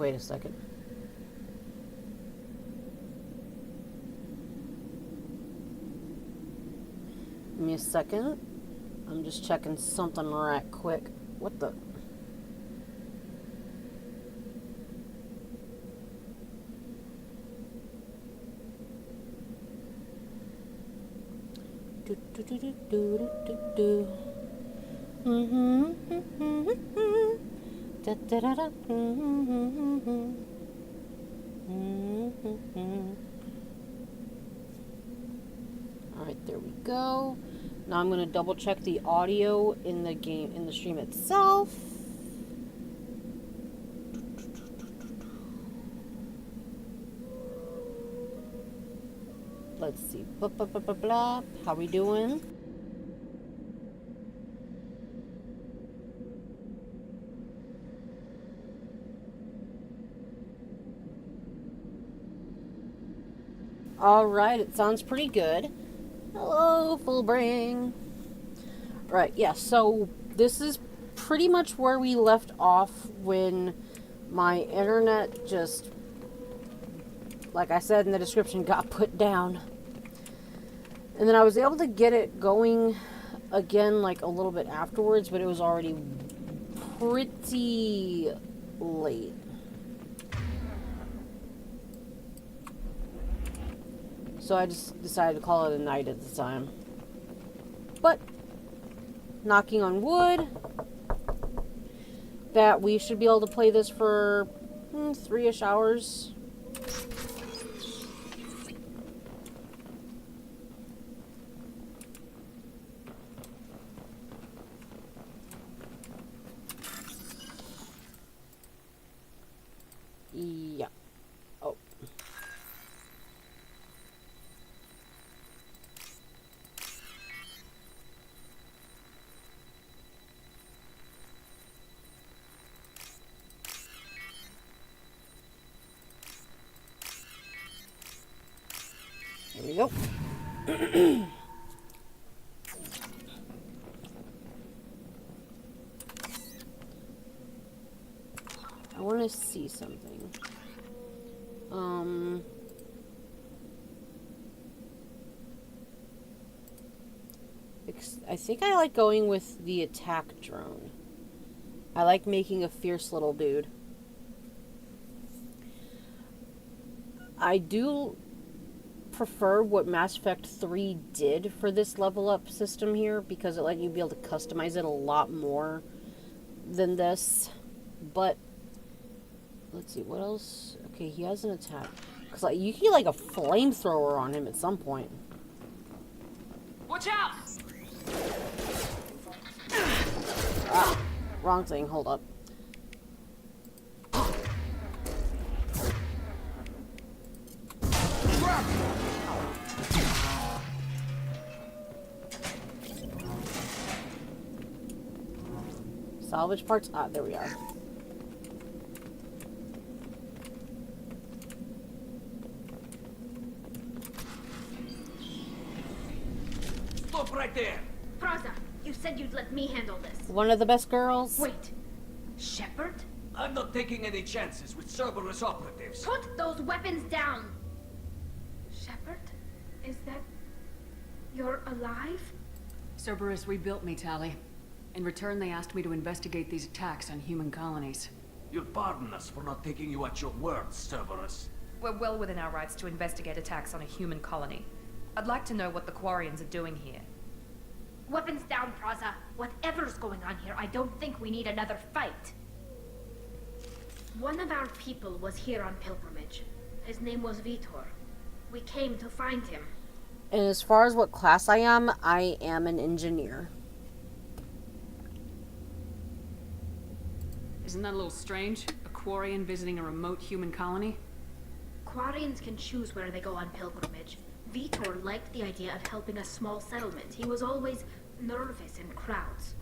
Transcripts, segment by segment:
Wait a second. Give me a second. I'm just checking something right quick. What the? Do do do do do do do. Da da da da. All right, there we go. Now I'm going to double check the audio in the game, in the stream itself. Let's see. Blah, blah, blah, blah, blah. How we doing? All right, it sounds pretty good. Hello, Fullbring. Right, yeah, so this is pretty much where we left off when my internet just, like I said in the description, got put down. And then I was able to get it going again like a little bit afterwards, but it was already pretty late. So I just decided to call it a night at the time. But, knocking on wood, that we should be able to play this for 3-ish hours. Yeah. Oh. There we go. I want to see something. I think I like going with the attack drone. I like making a fierce little dude. I do prefer what Mass Effect 3 did for this level up system here, because it let you be able to customize it a lot more than this. But let's see, what else? Okay, he has an attack. Because like, you can get like a flamethrower on him at some point. Watch out! Ah, wrong thing, hold up. Salvage parts? Ah, there we are. Stop right there! Praza, you said you'd let me handle this. One of the best girls. Wait. Shepard? I'm not taking any chances with Cerberus operatives. Put those weapons down! Shepard? Is that... You're alive? Cerberus rebuilt me, Tali. In return, they asked me to investigate these attacks on human colonies. You'll pardon us for not taking you at your word, Cerberus. We're well within our rights to investigate attacks on a human colony. I'd like to know what the Quarians are doing here. Weapons down, Praza. Whatever's going on here, I don't think we need another fight. One of our people was here on pilgrimage. His name was Vitor. We came to find him. And as far as what class I am an engineer. Isn't that a little strange? A Quarian visiting a remote human colony? Quarians can choose where they go on pilgrimage. Vitor liked the idea of helping a small settlement. He was always nervous in crowds.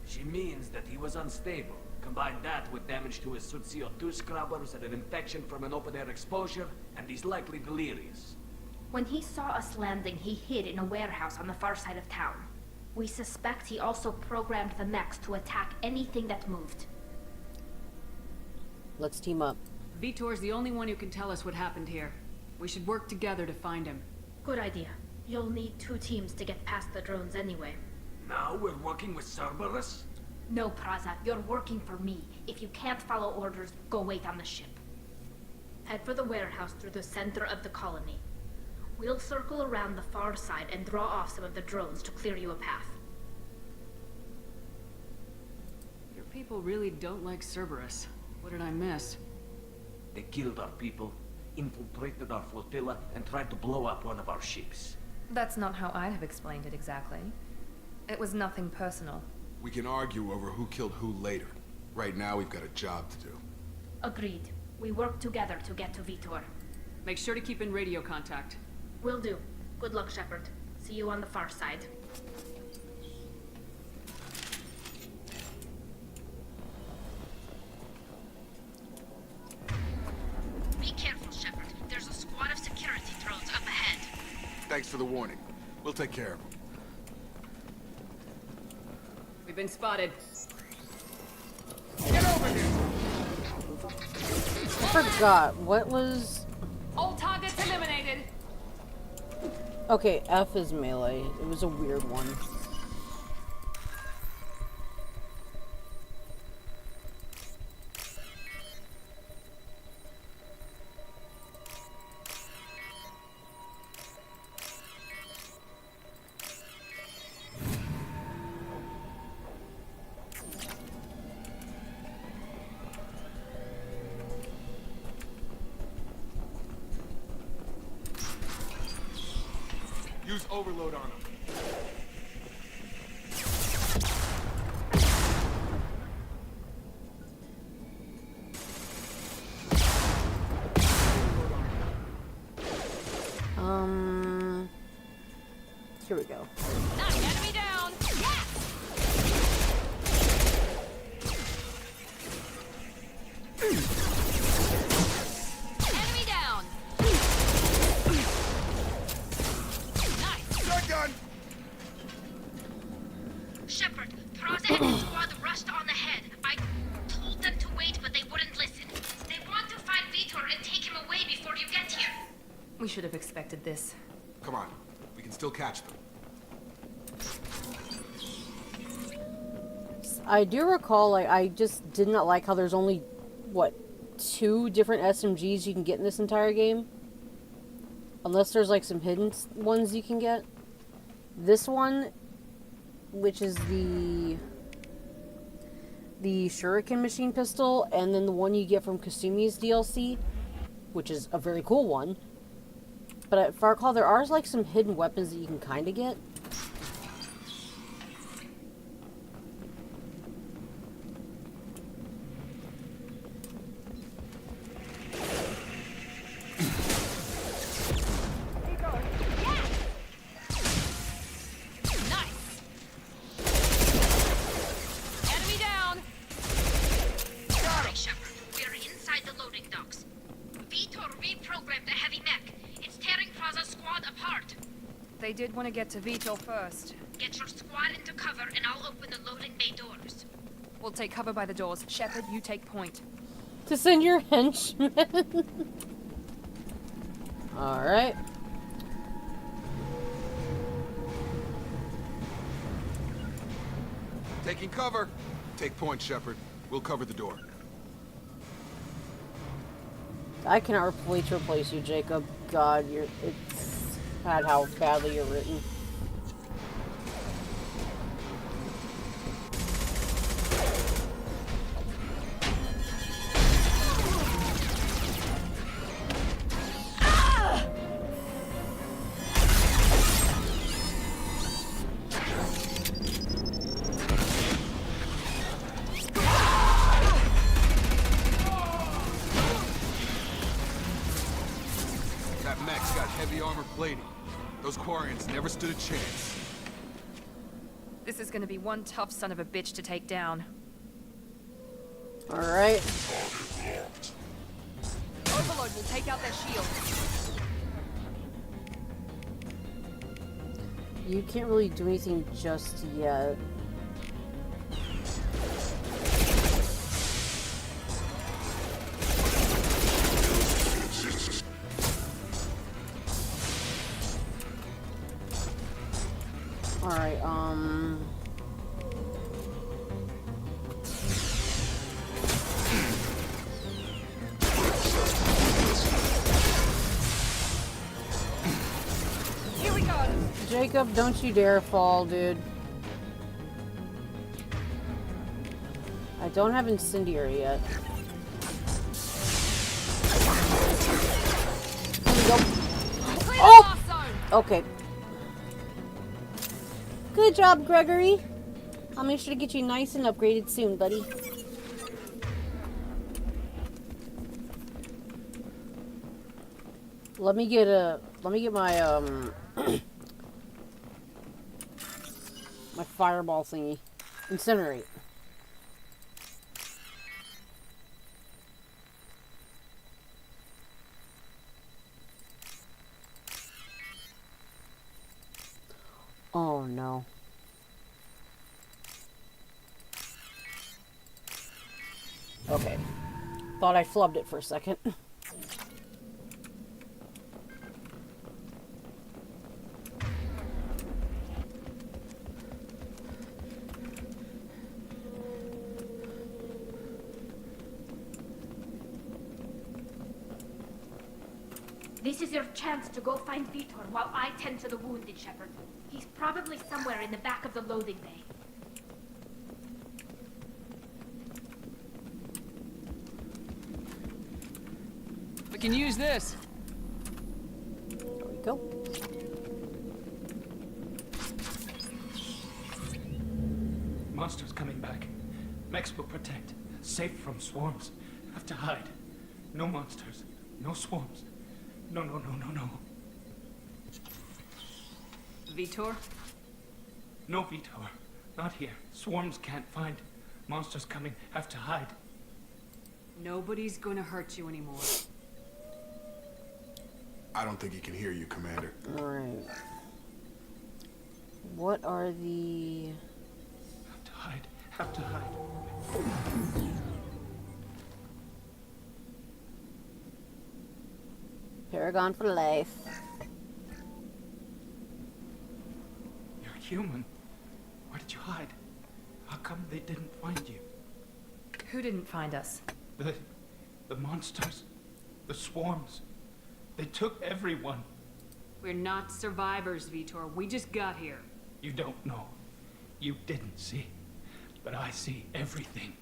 She means that he was unstable. Combine that with damage to his suit CO2 scrubbers and an infection from an open-air exposure, and he's likely delirious. When he saw us landing, he hid in a warehouse on the far side of town. We suspect he also programmed the mechs to attack anything that moved. Let's team up. Vitor's the only one who can tell us what happened here. We should work together to find him. Good idea. You'll need 2 teams to get past the drones anyway. Now we're working with Cerberus? No, Praza, you're working for me. If you can't follow orders, go wait on the ship. Head for the warehouse through the center of the colony. We'll circle around the far side and draw off some of the drones to clear you a path. Your people really don't like Cerberus. What did I miss? They killed our people, infiltrated our flotilla, and tried to blow up one of our ships. That's not how I'd have explained it exactly. It was nothing personal. We can argue over who killed who later. Right now, we've got a job to do. Agreed. We work together to get to Vitor. Make sure to keep in radio contact. Will do. Good luck, Shepard. See you on the far side. Be careful, Shepard. There's a squad of security drones up ahead. Thanks for the warning. We'll take care of them. We've been spotted. I forgot. What was... All targets eliminated! Okay, F is melee. It was a weird one. Use overload on them. Here we go. Enemy down! Enemy down! Shotgun! Shepard, Praza and his squad rushed on ahead. I told them to wait, but they wouldn't listen. They want to find Vitor and take him away before you get here. We should have expected this. Come on. We can still catch them. I do recall, like, I just did not like how there's only, what, 2 different SMGs you can get in this entire game? Unless there's, like, some hidden ones you can get. This one, which is the Shuriken machine pistol, and then the one you get from Kasumi's DLC, which is a very cool one. But if I recall, there are, like, some hidden weapons that you can kind of get. Enemy down! Sorry, Shepard. We're inside the loading docks. Vitor reprogrammed the heavy mech. It's tearing Praza's squad apart. They did want to get to Vitor first. Get your squad into cover and I'll open the loading bay doors. We'll take cover by the doors. Shepard, you take point. To send your henchmen. Alright. Taking cover. Take point, Shepard. We'll cover the door. I cannot wait to replace you, Jacob. God, it's bad how badly you're written. That mech's got heavy armor plating. Those Quarians never stood a chance. This is gonna be one tough son of a bitch to take down. Alright. Overload will take out their shield. You can't really do anything just yet. Alright, Here we go. Jacob, don't you dare fall, dude. I don't have incendiary yet. Here we go. Clear Oh! the blast zone. Okay. Good job, Gregory. I'll make sure to get you nice and upgraded soon, buddy. Let me get my my fireball thingy. Incinerate. Oh no. Okay. Thought I flubbed it for a second. This is your chance to go find Vitor while I tend to the wounded, Shepard. He's probably somewhere in the back of the loading bay. We can use this. There we go. Monsters coming back. Mechs will protect. Safe from swarms. Have to hide. No monsters. No swarms. No, no, no, no, no. Vitor? No, Vitor. Not here. Swarms can't find. Monsters coming. Have to hide. Nobody's gonna hurt you anymore. I don't think he can hear you, Commander. Alright. What are the... Have to hide. Have to hide. Paragon for life. You're human. Where did you hide? How come they didn't find you? Who didn't find us? The monsters. The swarms. They took everyone. We're not survivors, Vitor. We just got here. You don't know. You didn't see. But I see everything.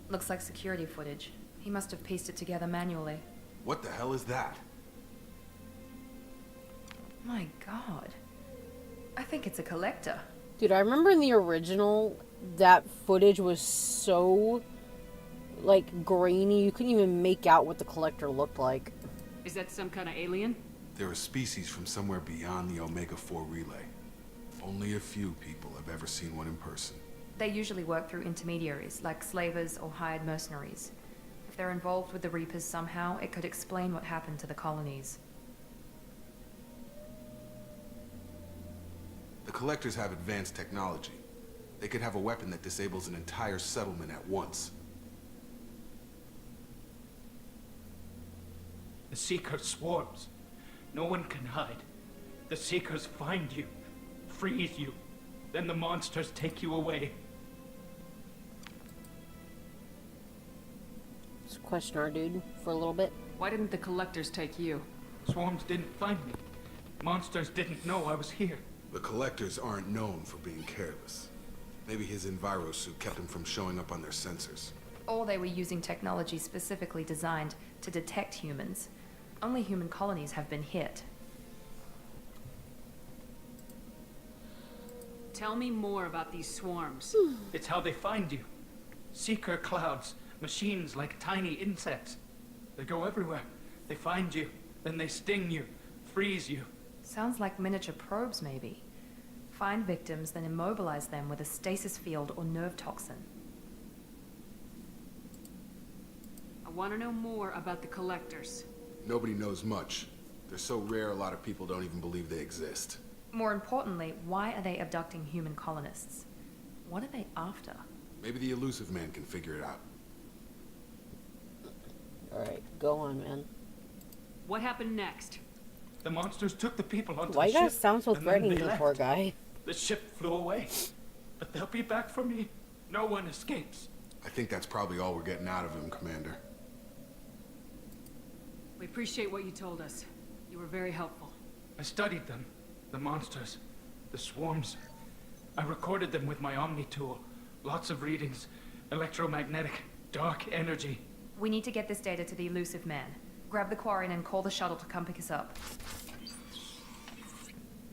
Looks like security footage. He must have pieced it together manually. What the hell is that? My god. I think it's a collector. Dude, I remember in the original, that footage was so, like, grainy. You couldn't even make out what the collector looked like. Is that some kind of alien? They're a species from somewhere beyond the Omega-4 relay. Only a few people have ever seen one in person. They usually work through intermediaries, like slavers or hired mercenaries. If they're involved with the Reapers somehow, it could explain what happened to the colonies. The Collectors have advanced technology. They could have a weapon that disables an entire settlement at once. The Seeker swarms. No one can hide. The Seekers find you, freeze you. Then the monsters take you away. Just question our dude for a little bit. Why didn't the collectors take you? Swarms didn't find me. Monsters didn't know I was here. The Collectors aren't known for being careless. Maybe his Envirosuit kept him from showing up on their sensors. Or they were using technology specifically designed to detect humans. Only human colonies have been hit. Tell me more about these swarms. It's how they find you. Seeker clouds, machines like tiny insects. They go everywhere. They find you, then they sting you, freeze you. Sounds like miniature probes, maybe. Find victims, then immobilize them with a stasis field or nerve toxin. I want to know more about the collectors. Nobody knows much. They're so rare, a lot of people don't even believe they exist. More importantly, why are they abducting human colonists? What are they after? Maybe the Elusive Man can figure it out. Alright, go on, man. What happened next? The monsters took the people onto Why the you ship. guys sound so and then threatening they to the left. poor guy? The ship flew away. But they'll be back for me. No one escapes. I think that's probably all we're getting out of him, Commander. We appreciate what you told us. You were very helpful. I studied them. The monsters. The swarms. I recorded them with my Omni tool. Lots of readings. Electromagnetic. Dark energy. We need to get this data to the elusive man. Grab the Quarian and call the shuttle to come pick us up.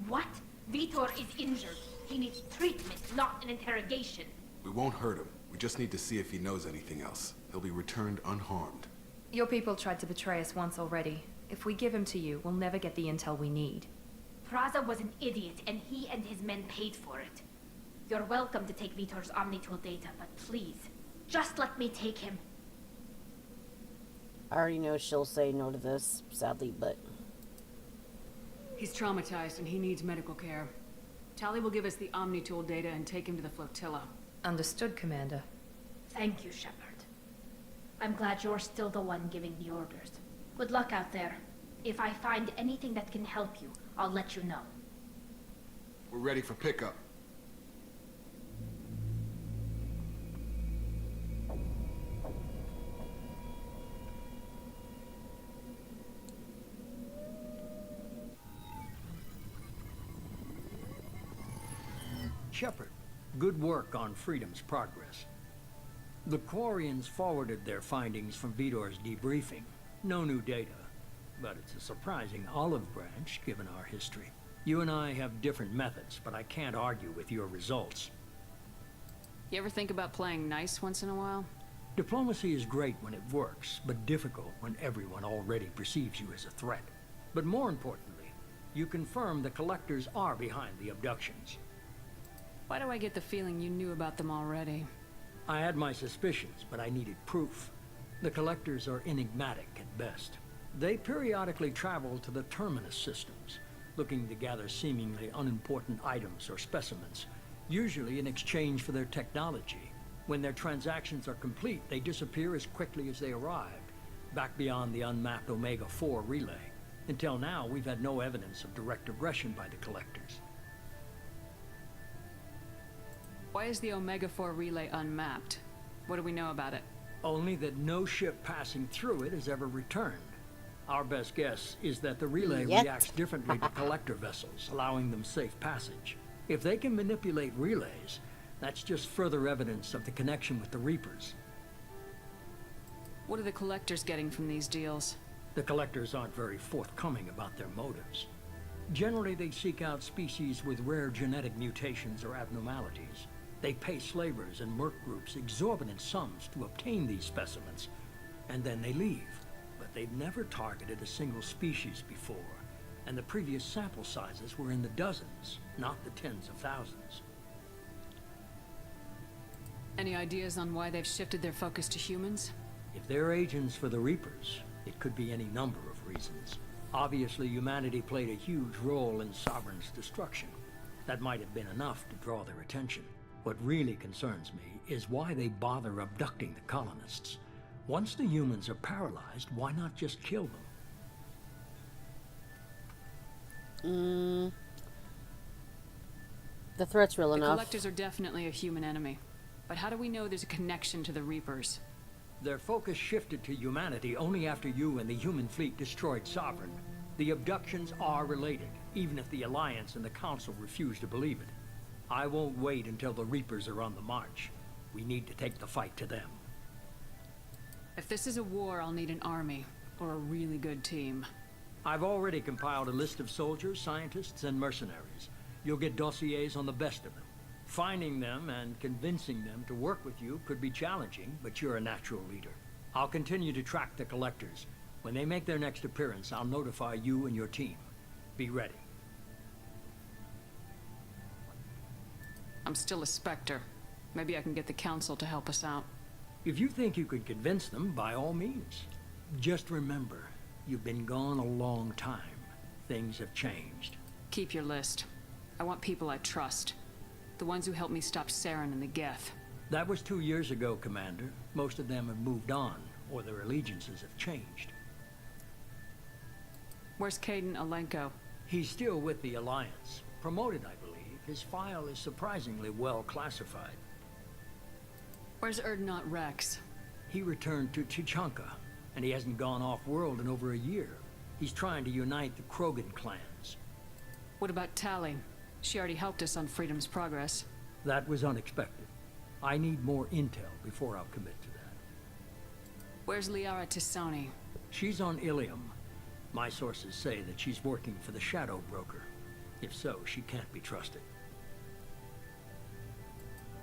What? Vitor is injured. He needs treatment, not an interrogation. We won't hurt him. We just need to see if he knows anything else. He'll be returned unharmed. Your people tried to betray us once already. If we give him to you, we'll never get the intel we need. Praza was an idiot, and he and his men paid for it. You're welcome to take Vitor's Omnitool data, but please, just let me take him. I already know she'll say no to this, sadly, but... He's traumatized and he needs medical care. Tali will give us the Omnitool data and take him to the flotilla. Understood, Commander. Thank you, Shepard. I'm glad you're still the one giving the orders. Good luck out there. If I find anything that can help you, I'll let you know. We're ready for pickup. Shepard, good work on Freedom's progress. The Quarians forwarded their findings from Vitor's debriefing. No new data, but it's a surprising olive branch given our history. You and I have different methods, but I can't argue with your results. You ever think about playing nice once in a while? Diplomacy is great when it works, but difficult when everyone already perceives you as a threat. But more importantly, you confirm the Collectors are behind the abductions. Why do I get the feeling you knew about them already? I had my suspicions, but I needed proof. The Collectors are enigmatic at best. They periodically travel to the Terminus systems, looking to gather seemingly unimportant items or specimens, usually in exchange for their technology. When their transactions are complete, they disappear as quickly as they arrived, back beyond the unmapped Omega-4 relay. Until now, we've had no evidence of direct aggression by the Collectors. Why is the Omega-4 relay unmapped? What do we know about it? Only that no ship passing through it has ever returned. Our best guess is that the relay Yet. reacts differently to collector vessels, allowing them safe passage. If they can manipulate relays, that's just further evidence of the connection with the Reapers. What are the Collectors getting from these deals? The Collectors aren't very forthcoming about their motives. Generally, they seek out species with rare genetic mutations or abnormalities. They pay slavers and merc groups exorbitant sums to obtain these specimens, and then they leave. But they've never targeted a single species before, and the previous sample sizes were in the dozens, not the tens of thousands. Any ideas on why they've shifted their focus to humans? If they're agents for the Reapers, it could be any number of reasons. Obviously, humanity played a huge role in Sovereign's destruction. That might have been enough to draw their attention. What really concerns me is why they bother abducting the colonists. Once the humans are paralyzed, why not just kill them? The threat's real The enough. Collectors are definitely a human enemy. But how do we know there's a connection to the Reapers? Their focus shifted to humanity only after you and the human fleet destroyed Sovereign. The abductions are related, even if the Alliance and the Council refuse to believe it. I won't wait until the Reapers are on the march. We need to take the fight to them. If this is a war, I'll need an army, or a really good team. I've already compiled a list of soldiers, scientists, and mercenaries. You'll get dossiers on the best of them. Finding them and convincing them to work with you could be challenging, but you're a natural leader. I'll continue to track the Collectors. When they make their next appearance, I'll notify you and your team. Be ready. I'm still a Spectre. Maybe I can get the Council to help us out. If you think you could convince them, by all means. Just remember, you've been gone a long time. Things have changed. Keep your list. I want people I trust. The ones who helped me stop Saren and the Geth. That was 2 years ago, Commander. Most of them have moved on, or their allegiances have changed. Where's Caden Alenko? He's still with the Alliance. Promoted, I believe. His file is surprisingly well classified. Where's Erdnot Rex? He returned to Chichanka, and he hasn't gone off-world in over a year. He's trying to unite the Krogan clans. What about Tali? She already helped us on Freedom's Progress. That was unexpected. I need more intel before I'll commit to that. Where's Liara Tisani? She's on Ilium. My sources say that she's working for the Shadow Broker. If so, she can't be trusted.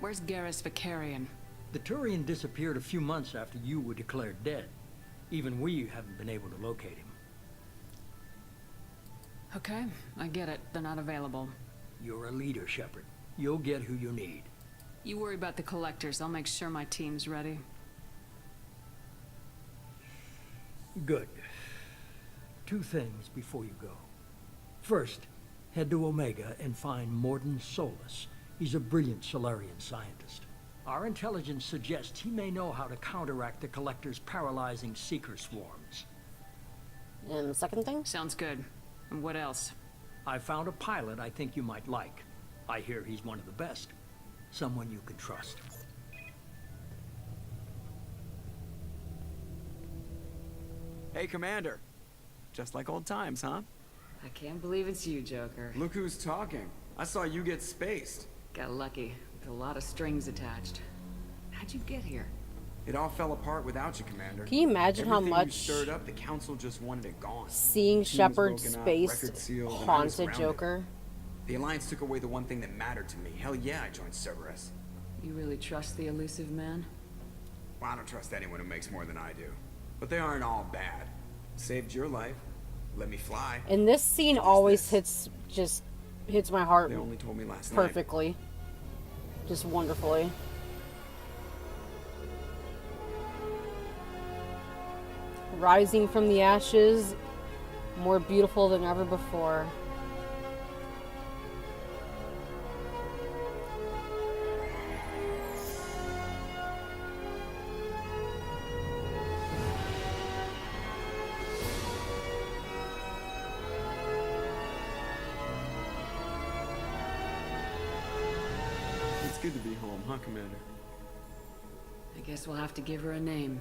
Where's Garrus Vicarian? The Turian disappeared a few months after you were declared dead. Even we haven't been able to locate him. Okay, I get it. They're not available. You're a leader, Shepard. You'll get who you need. You worry about the collectors. I'll make sure my team's ready. Good. 2 things before you go. First, head to Omega and find Mordin Solus. He's a brilliant Solarian scientist. Our intelligence suggests he may know how to counteract the Collector's paralyzing Seeker swarms. And the second thing? Sounds good. And what else? I found a pilot I think you might like. I hear he's one of the best. Someone you can trust. Hey, Commander. Just like old times, huh? I can't believe it's you, Joker. Look who's talking. I saw you get spaced. Got lucky, with a lot of strings attached. How'd you get here? It all fell apart without you, Commander. Can you imagine how Everything much you stirred up, the Council just wanted it gone. seeing Teams Shepard's broken up, space records sealed, and I was haunted grounded. Joker? The Alliance took away the one thing that mattered to me. Hell yeah, I joined Cerberus. You really trust the elusive man? Well, I don't trust anyone who makes more than I do. But they aren't all bad. Saved your life. Let me fly. And this scene always hits my heart They only told me last night. perfectly. Just wonderfully. Rising from the ashes, more beautiful than ever before. It's good to be home, huh, Commander? I guess we'll have to give her a name.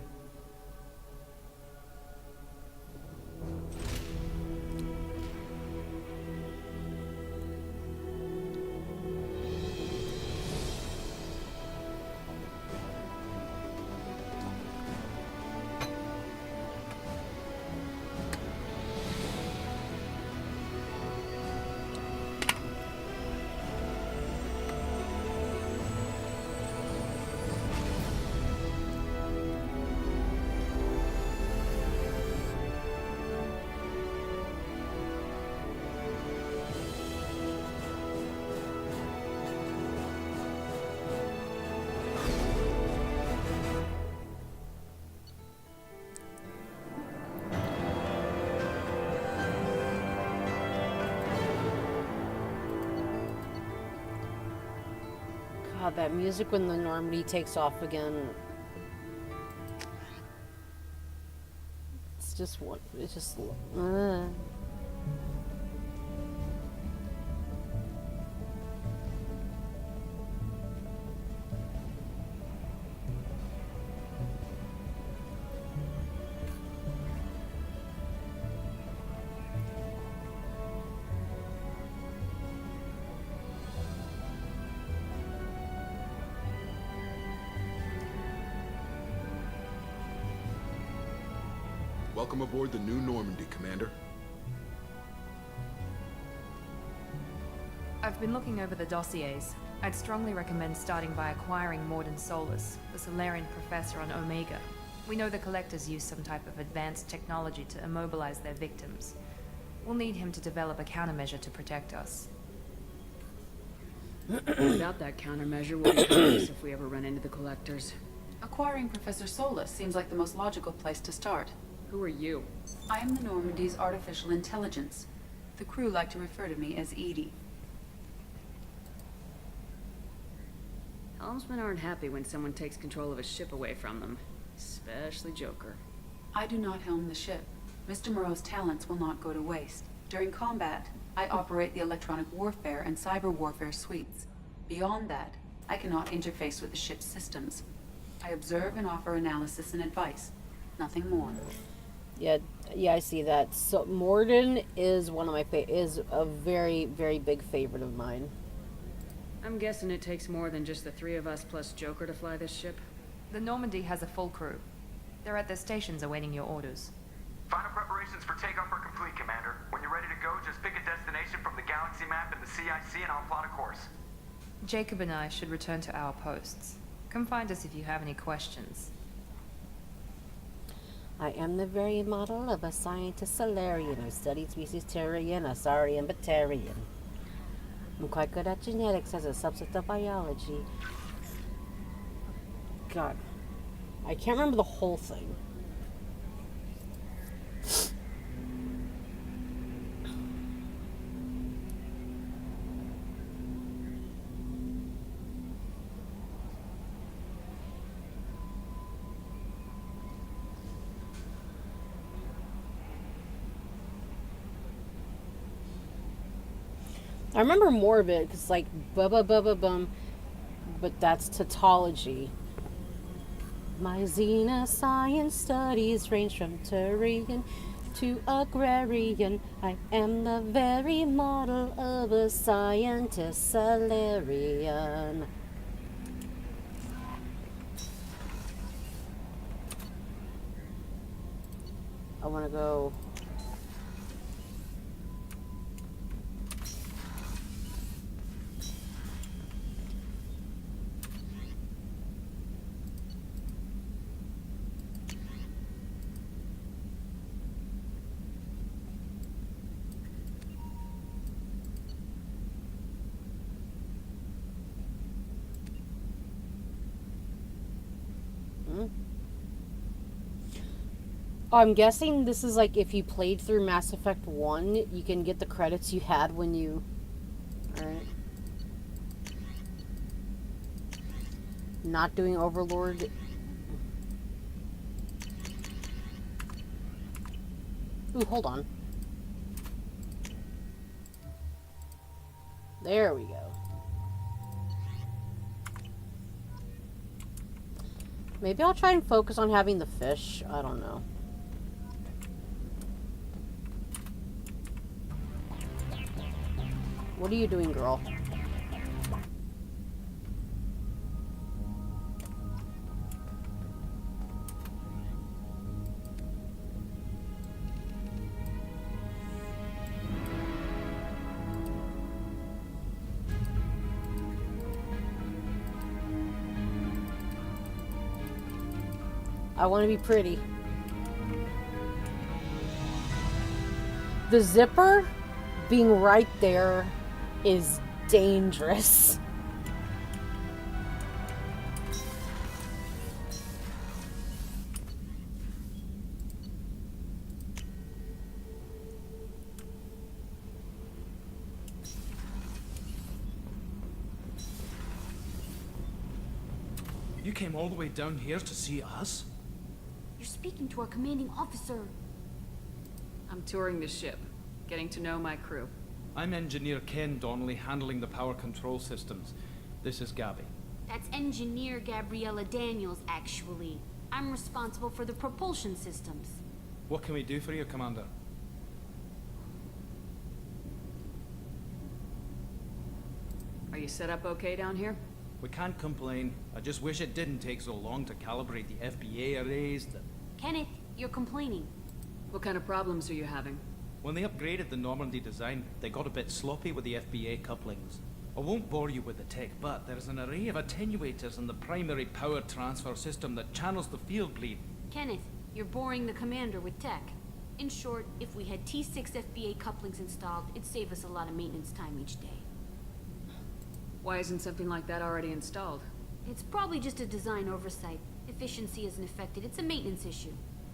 God, that music when the Normandy takes off again. It's just what, it's just, Welcome aboard the new Normandy, Commander. I've been looking over the dossiers. I'd strongly recommend starting by acquiring Mordin Solus, the Solarian professor on Omega. We know the Collectors use some type of advanced technology to immobilize their victims. We'll need him to develop a countermeasure to protect us. Without that countermeasure, we'll be helpless if we ever run into the Collectors. Acquiring Professor Solus seems like the most logical place to start. Who are you? I am the Normandy's artificial intelligence. The crew like to refer to me as Edie. Helmsmen aren't happy when someone takes control of a ship away from them. Especially Joker. I do not helm the ship. Mr. Moreau's talents will not go to waste. During combat, I operate the electronic warfare and cyber warfare suites. Beyond that, I cannot interface with the ship's systems. I observe and offer analysis and advice. Nothing more. Yeah, I see that. So Morden is one of my is a very, very big favorite of mine. I'm guessing it takes more than just the three of us plus Joker to fly this ship. The Normandy has a full crew. They're at their stations awaiting your orders. Final preparations for takeoff are complete, Commander. When you're ready to go, just pick a destination from the galaxy map and the CIC and I'll plot a course. Jacob and I should return to our posts. Come find us if you have any questions. I am the very model of a scientist Solarian who studied species Terrian, Asarian, Batarian. I'm quite good at genetics as a subset of biology. God. I can't remember the whole thing. I remember more of it, because like, bum, but that's tautology. My Xena science studies range from Turian to agrarian. I am the very model of a scientist Solarian. I want to go... I'm guessing this is like if you played through Mass Effect 1, you can get the credits you had when you... Alright. Not doing Overlord. Ooh, hold on. There we go. Maybe I'll try and focus on having the fish. I don't know. What are you doing, girl? I want to be pretty. The zipper being right there is dangerous. You came all the way down here to see us? You're speaking to our commanding officer. I'm touring the ship, getting to know my crew. I'm Engineer Ken Donnelly, handling the power control systems. This is Gabby. That's Engineer Gabriella Daniels, actually. I'm responsible for the propulsion systems. What can we do for you, Commander? Are you set up okay down here? We can't complain. I just wish it didn't take so long to calibrate the FBA arrays. Kenneth, you're complaining. What kind of problems are you having? When they upgraded the Normandy design, they got a bit sloppy with the FBA couplings. I won't bore you with the tech, but there's an array of attenuators in the primary power transfer system that channels the field bleed. Kenneth, you're boring the commander with tech. In short, if we had T6 FBA couplings installed, it'd save us a lot of maintenance time each day. Why isn't something like that already installed? It's probably just a design oversight. Efficiency isn't affected. It's a maintenance issue.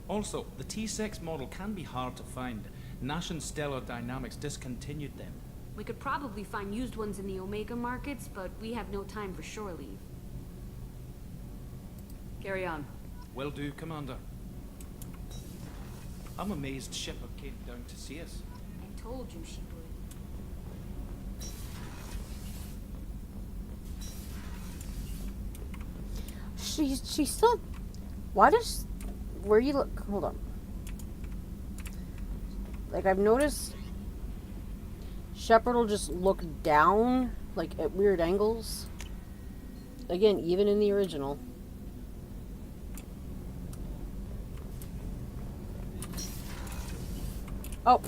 Also, the T6 model can be hard to find. Nash and Stellar Dynamics discontinued them. We could probably find used ones in the Omega markets, but we have no time for shore leave. Carry on. Will do, Commander. I'm amazed Shepard came down to see us. I told you she would. She's still. Why does. Where you look. Hold on. Like, I've noticed. Shepard will just look down, like, at weird angles. Again, even in the original. Oh.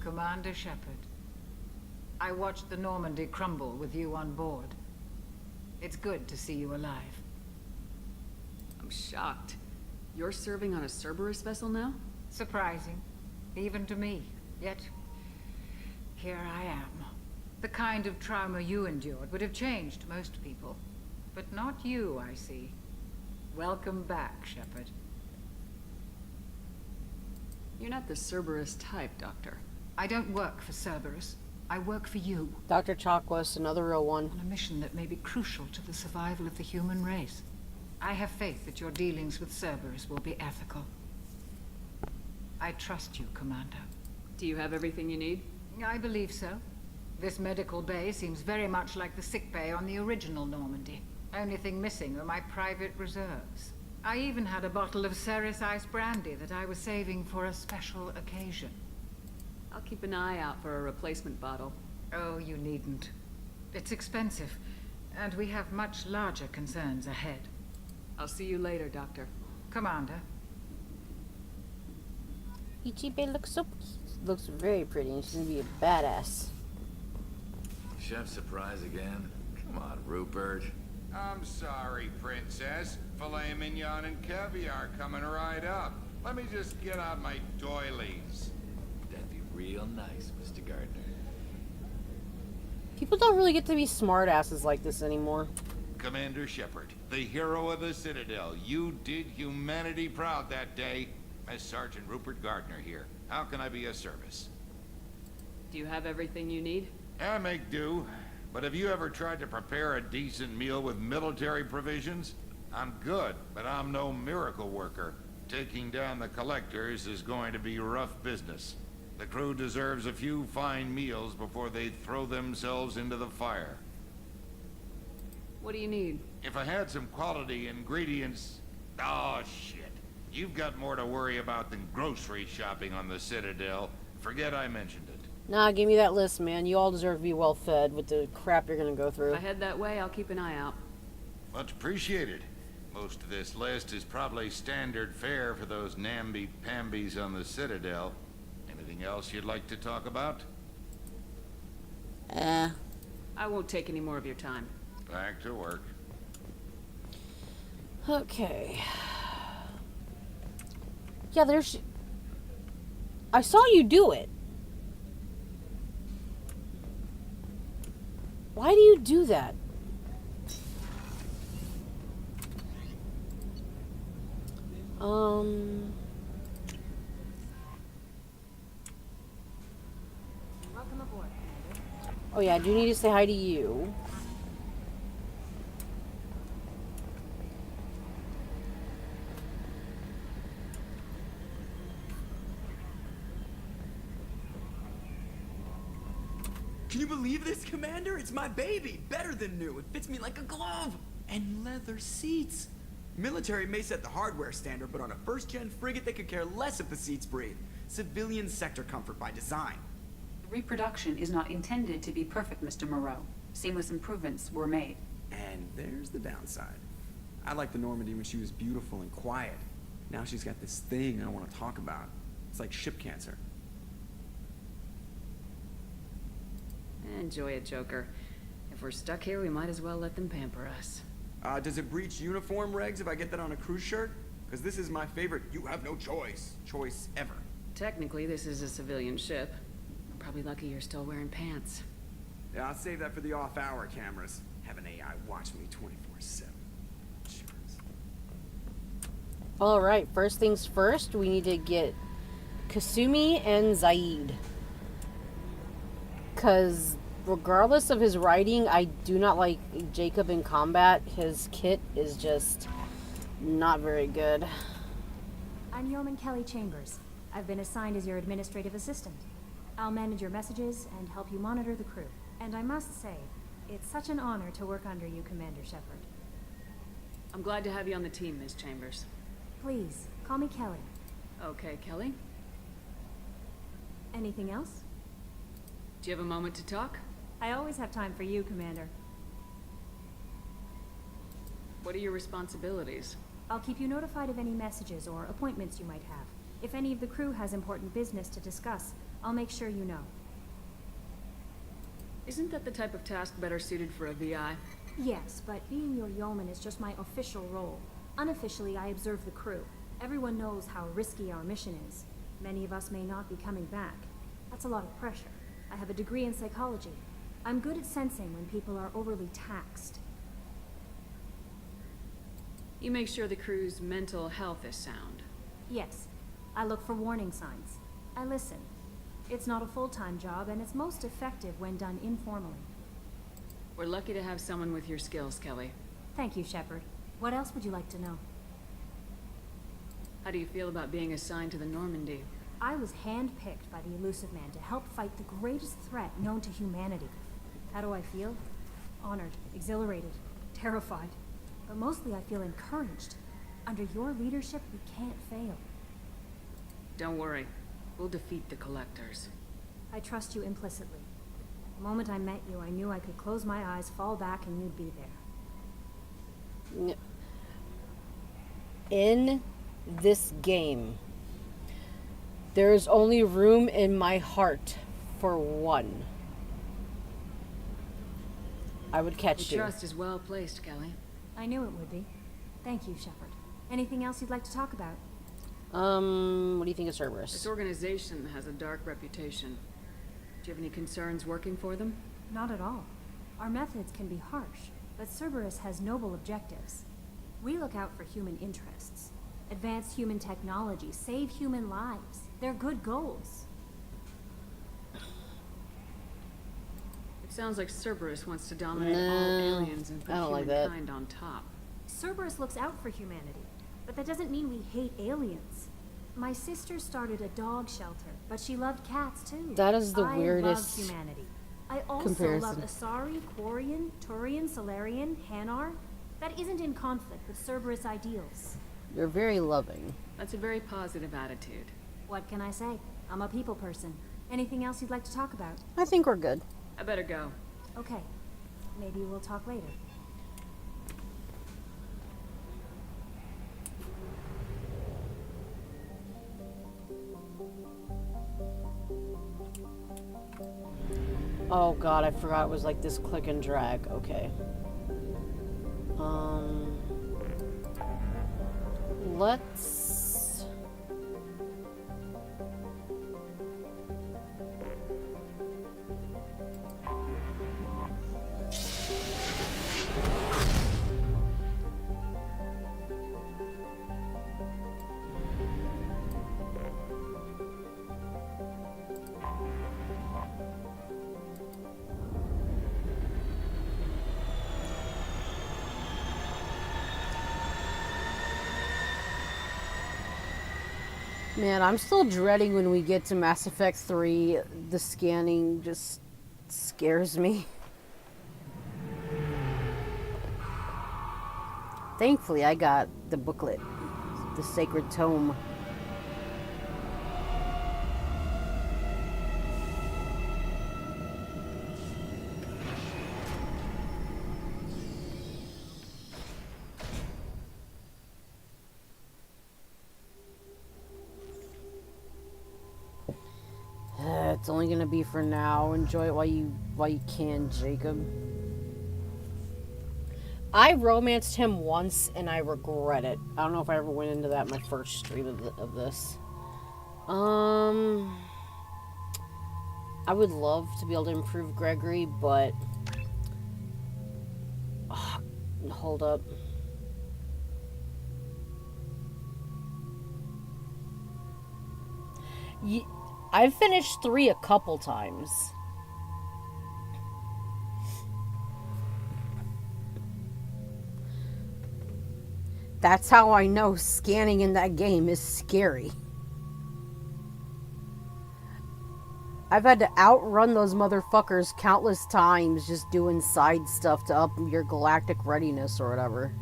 Commander Shepard, I watched the Normandy crumble with you on board. It's good to see you alive. I'm shocked. You're serving on a Cerberus vessel now? Surprising, even to me. Yet, here I am. The kind of trauma you endured would have changed most people. But not you, I see. Welcome back, Shepard. You're not the Cerberus type, Doctor. I don't work for Cerberus. I work for you. Dr. Chakwas, another real one. On a mission that may be crucial to the survival of the human race. I have faith that your dealings with Cerberus will be ethical. I trust you, Commander. Do you have everything you need? I believe so. This medical bay seems very much like the sick bay on the original Normandy. Only thing missing are my private reserves. I even had a bottle of Ceres Ice brandy that I was saving for a special occasion. I'll keep an eye out for a replacement bottle. Oh, you needn't. It's expensive, and we have much larger concerns ahead. I'll see you later, Doctor. Commander. Ichibe looks very pretty, and she's gonna be a badass. Chef surprise again? Come on, Rupert. I'm sorry, Princess. Filet mignon and caviar coming right up. Let me just get out my doilies. That'd be real nice, Mr. Gardner. People don't really get to be smartasses like this anymore. Commander Shepard, the hero of the Citadel. You did humanity proud that day. As Sergeant Rupert Gardner here. How can I be of service? Do you have everything you need? I make do. But have you ever tried to prepare a decent meal with military provisions? I'm good, but I'm no miracle worker. Taking down the collectors is going to be rough business. The crew deserves a few fine meals before they throw themselves into the fire. What do you need? If I had some quality ingredients... Oh, shit. You've got more to worry about than grocery shopping on the Citadel. Forget I mentioned it. Nah, give me that list, man. You all deserve to be well fed with the crap you're gonna go through. If I head that way, I'll keep an eye out. Much appreciated. Most of this list is probably standard fare for those namby-pambies on the Citadel. Anything else you'd like to talk about? I won't take any more of your time. Back to work. Okay. Yeah, there's... I saw you do it. Why do you do that? Welcome aboard. Oh yeah, I do need to say hi to you. Can you believe this, Commander? It's my baby. Better than new. It fits me like a glove. And leather seats. Military may set the hardware standard, but on a first-gen frigate, they could care less if the seats breathe. Civilian sector comfort by design. Reproduction is not intended to be perfect, Mr. Moreau. Seamless improvements were made. And there's the downside. I liked the Normandy when she was beautiful and quiet. Now she's got this thing I want to talk about. It's like ship cancer. Enjoy it, Joker. If we're stuck here, we might as well let them pamper us. Does it breach uniform regs if I get that on a cruise shirt? Because this is my favorite you have no choice ever. Technically, this is a civilian ship. I'm probably lucky you're still wearing pants. Yeah, I'll save that for the off-hour cameras. Have an AI watch me 24/7. Alright, first things first, we need to get Kasumi and Zaid. Because regardless of his writing, I do not like Jacob in combat. His kit is just not very good. I'm Yeoman Kelly Chambers. I've been assigned as your administrative assistant. I'll manage your messages and help you monitor the crew. And I must say, it's such an honor to work under you, Commander Shepard. I'm glad to have you on the team, Ms. Chambers. Please, call me Kelly. Okay, Kelly. Anything else? Do you have a moment to talk? I always have time for you, Commander. What are your responsibilities? I'll keep you notified of any messages or appointments you might have. If any of the crew has important business to discuss, I'll make sure you know. Isn't that the type of task better suited for a VI? Yes, but being your yeoman is just my official role. Unofficially, I observe the crew. Everyone knows how risky our mission is. Many of us may not be coming back. That's a lot of pressure. I have a degree in psychology. I'm good at sensing when people are overly taxed. You make sure the crew's mental health is sound. Yes. I look for warning signs. I listen. It's not a full-time job, and it's most effective when done informally. We're lucky to have someone with your skills, Kelly. Thank you, Shepard. What else would you like to know? How do you feel about being assigned to the Normandy? I was handpicked by the Elusive Man to help fight the greatest threat known to humanity. How do I feel? Honored, exhilarated, terrified. But mostly I feel encouraged. Under your leadership, we can't fail. Don't worry. We'll defeat the Collectors. I trust you implicitly. The moment I met you, I knew I could close my eyes, fall back, and you'd be there. In this game, there's only room in my heart for one. I would catch Your you. trust is well placed, Kelly. I knew it would be. Thank you, Shepard. Anything else you'd like to talk about? What do you think of Cerberus? This organization has a dark reputation. Do you have any concerns working for them? Not at all. Our methods can be harsh, but Cerberus has noble objectives. We look out for human interests. Advance human technology, save human lives. They're good goals. It sounds like Cerberus wants to dominate all aliens and put I don't like that. humankind on top. Cerberus looks out for humanity, but that doesn't mean we hate aliens. My sister started a dog shelter, but she loved cats too. That is the I weirdest love humanity. I also comparison. love Asari, Quarian, Turian, Solarian, Hanar. That isn't in conflict with Cerberus ideals. You're very loving. That's a very positive attitude. What can I say? I'm a people person. Anything else you'd like to talk about? I think we're good. I better go. Okay. Maybe we'll talk later. Oh god, I forgot it was like this click and drag. Okay. Let's... Man, I'm still dreading when we get to Mass Effect 3. The scanning just scares me. Thankfully, I got the booklet, the Sacred Tome. It's only gonna be for now. Enjoy it while you can, Jacob. I romanced him once and I regret it. I don't know if I ever went into that in my first stream of this. I would love to be able to improve Gregory, but hold up. I've finished 3 a couple times. That's how I know scanning in that game is scary. I've had to outrun those motherfuckers countless times just doing side stuff to up your galactic readiness or whatever.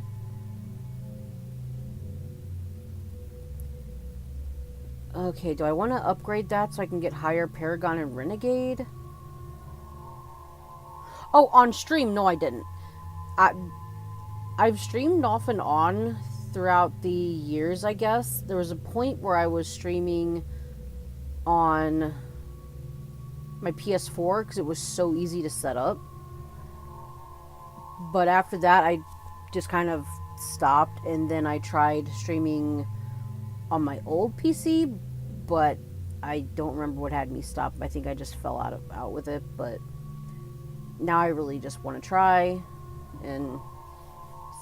Okay, do I want to upgrade that so I can get higher Paragon and Renegade? Oh, on stream? No, I didn't. I've streamed off and on throughout the years, I guess. There was a point where I was streaming on my PS4 because it was so easy to set up. But after that, I just kind of stopped, and then I tried streaming on my old PC, but I don't remember what had me stop. I think I just fell out with it, but now I really just want to try and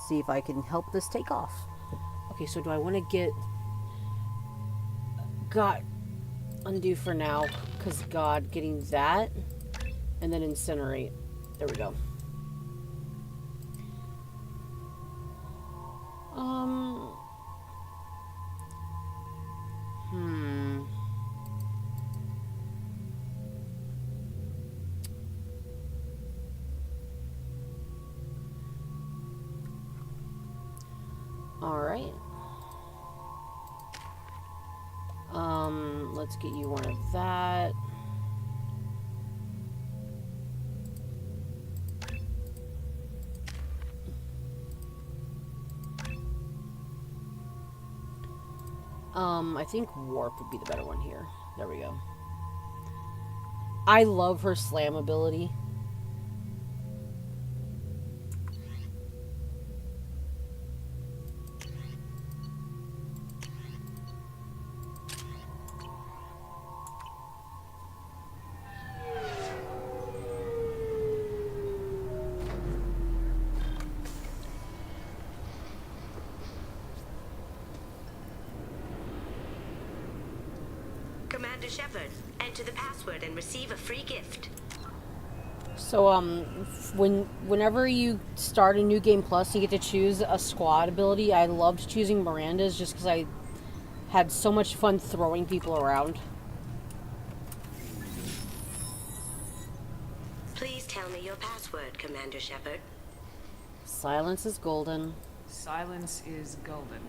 see if I can help this take off. Okay, so do I want to get God undo for now, because God, getting that and then incinerate. There we go. Alright. Let's get you one of that. I think Warp would be the better one here. There we go. I love her slam ability. Commander Shepard, enter the password and receive a free gift. So, whenever you start a new game plus, you get to choose a squad ability. I loved choosing Miranda's just because I had so much fun throwing people around. Please tell me your password, Commander Shepard. Silence is golden. Silence is golden.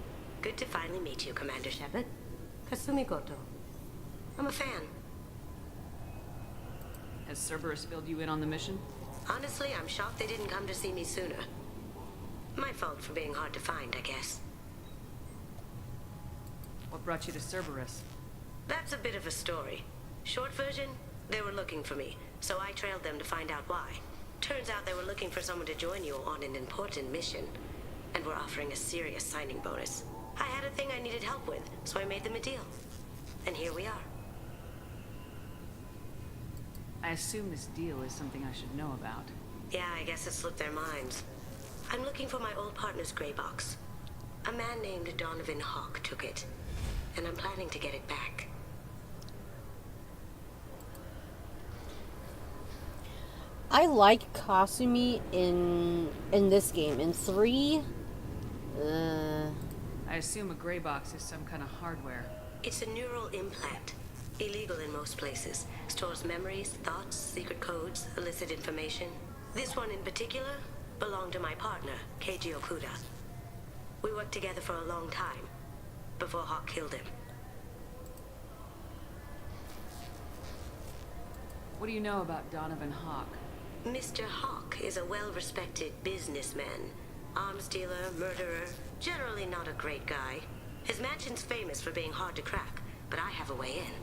Good to finally meet you, Commander Shepard. Kasumi Goto. I'm a fan. Has Cerberus filled you in on the mission? Honestly, I'm shocked they didn't come to see me sooner. My fault for being hard to find, I guess. What brought you to Cerberus? That's a bit of a story. Short version, they were looking for me, so I trailed them to find out why. Turns out they were looking for someone to join you on an important mission, and were offering a serious signing bonus. I had a thing I needed help with, so I made them a deal. And here we are. I assume this deal is something I should know about. Yeah, I guess it slipped their minds. I'm looking for my old partner's gray box. A man named Donovan Hawk took it, and I'm planning to get it back. I like Kasumi in this game. In 3, I assume a gray box is some kind of hardware. It's a neural implant. Illegal in most places. Stores memories, thoughts, secret codes, illicit information. This one in particular belonged to my partner, Keiji Okuda. We worked together for a long time, before Hawk killed him. What do you know about Donovan Hawk? Mr. Hawk is a well-respected businessman. Arms dealer, murderer, generally not a great guy. His mansion's famous for being hard to crack, but I have a way in.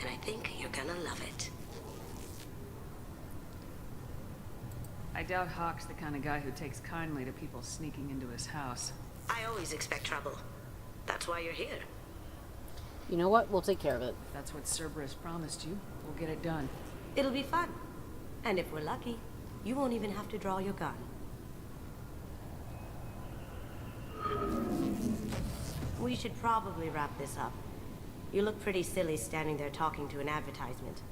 And I think you're gonna love it. I doubt Hawk's the kind of guy who takes kindly to people sneaking into his house. I always expect trouble. That's why you're here. You know what? We'll take care of it. That's what Cerberus promised you. We'll get it done. It'll be fun. And if we're lucky, you won't even have to draw your gun. We should probably wrap this up. You look pretty silly standing there talking to an advertisement.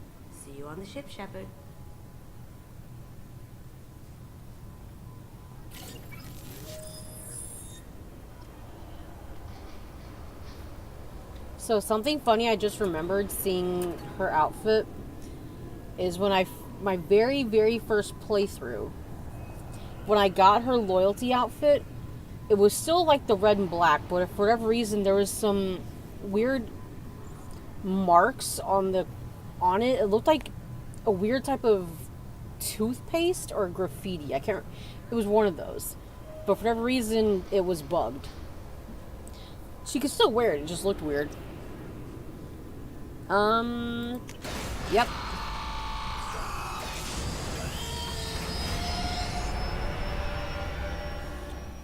See you on the ship, Shepard. So something funny I just remembered seeing her outfit is when my very, very first playthrough, when I got her loyalty outfit, it was still like the red and black, but for whatever reason there was some weird marks on it. It looked like a weird type of toothpaste or graffiti. It was one of those. But for whatever reason it was bugged. She could still wear it, it just looked weird. Yep.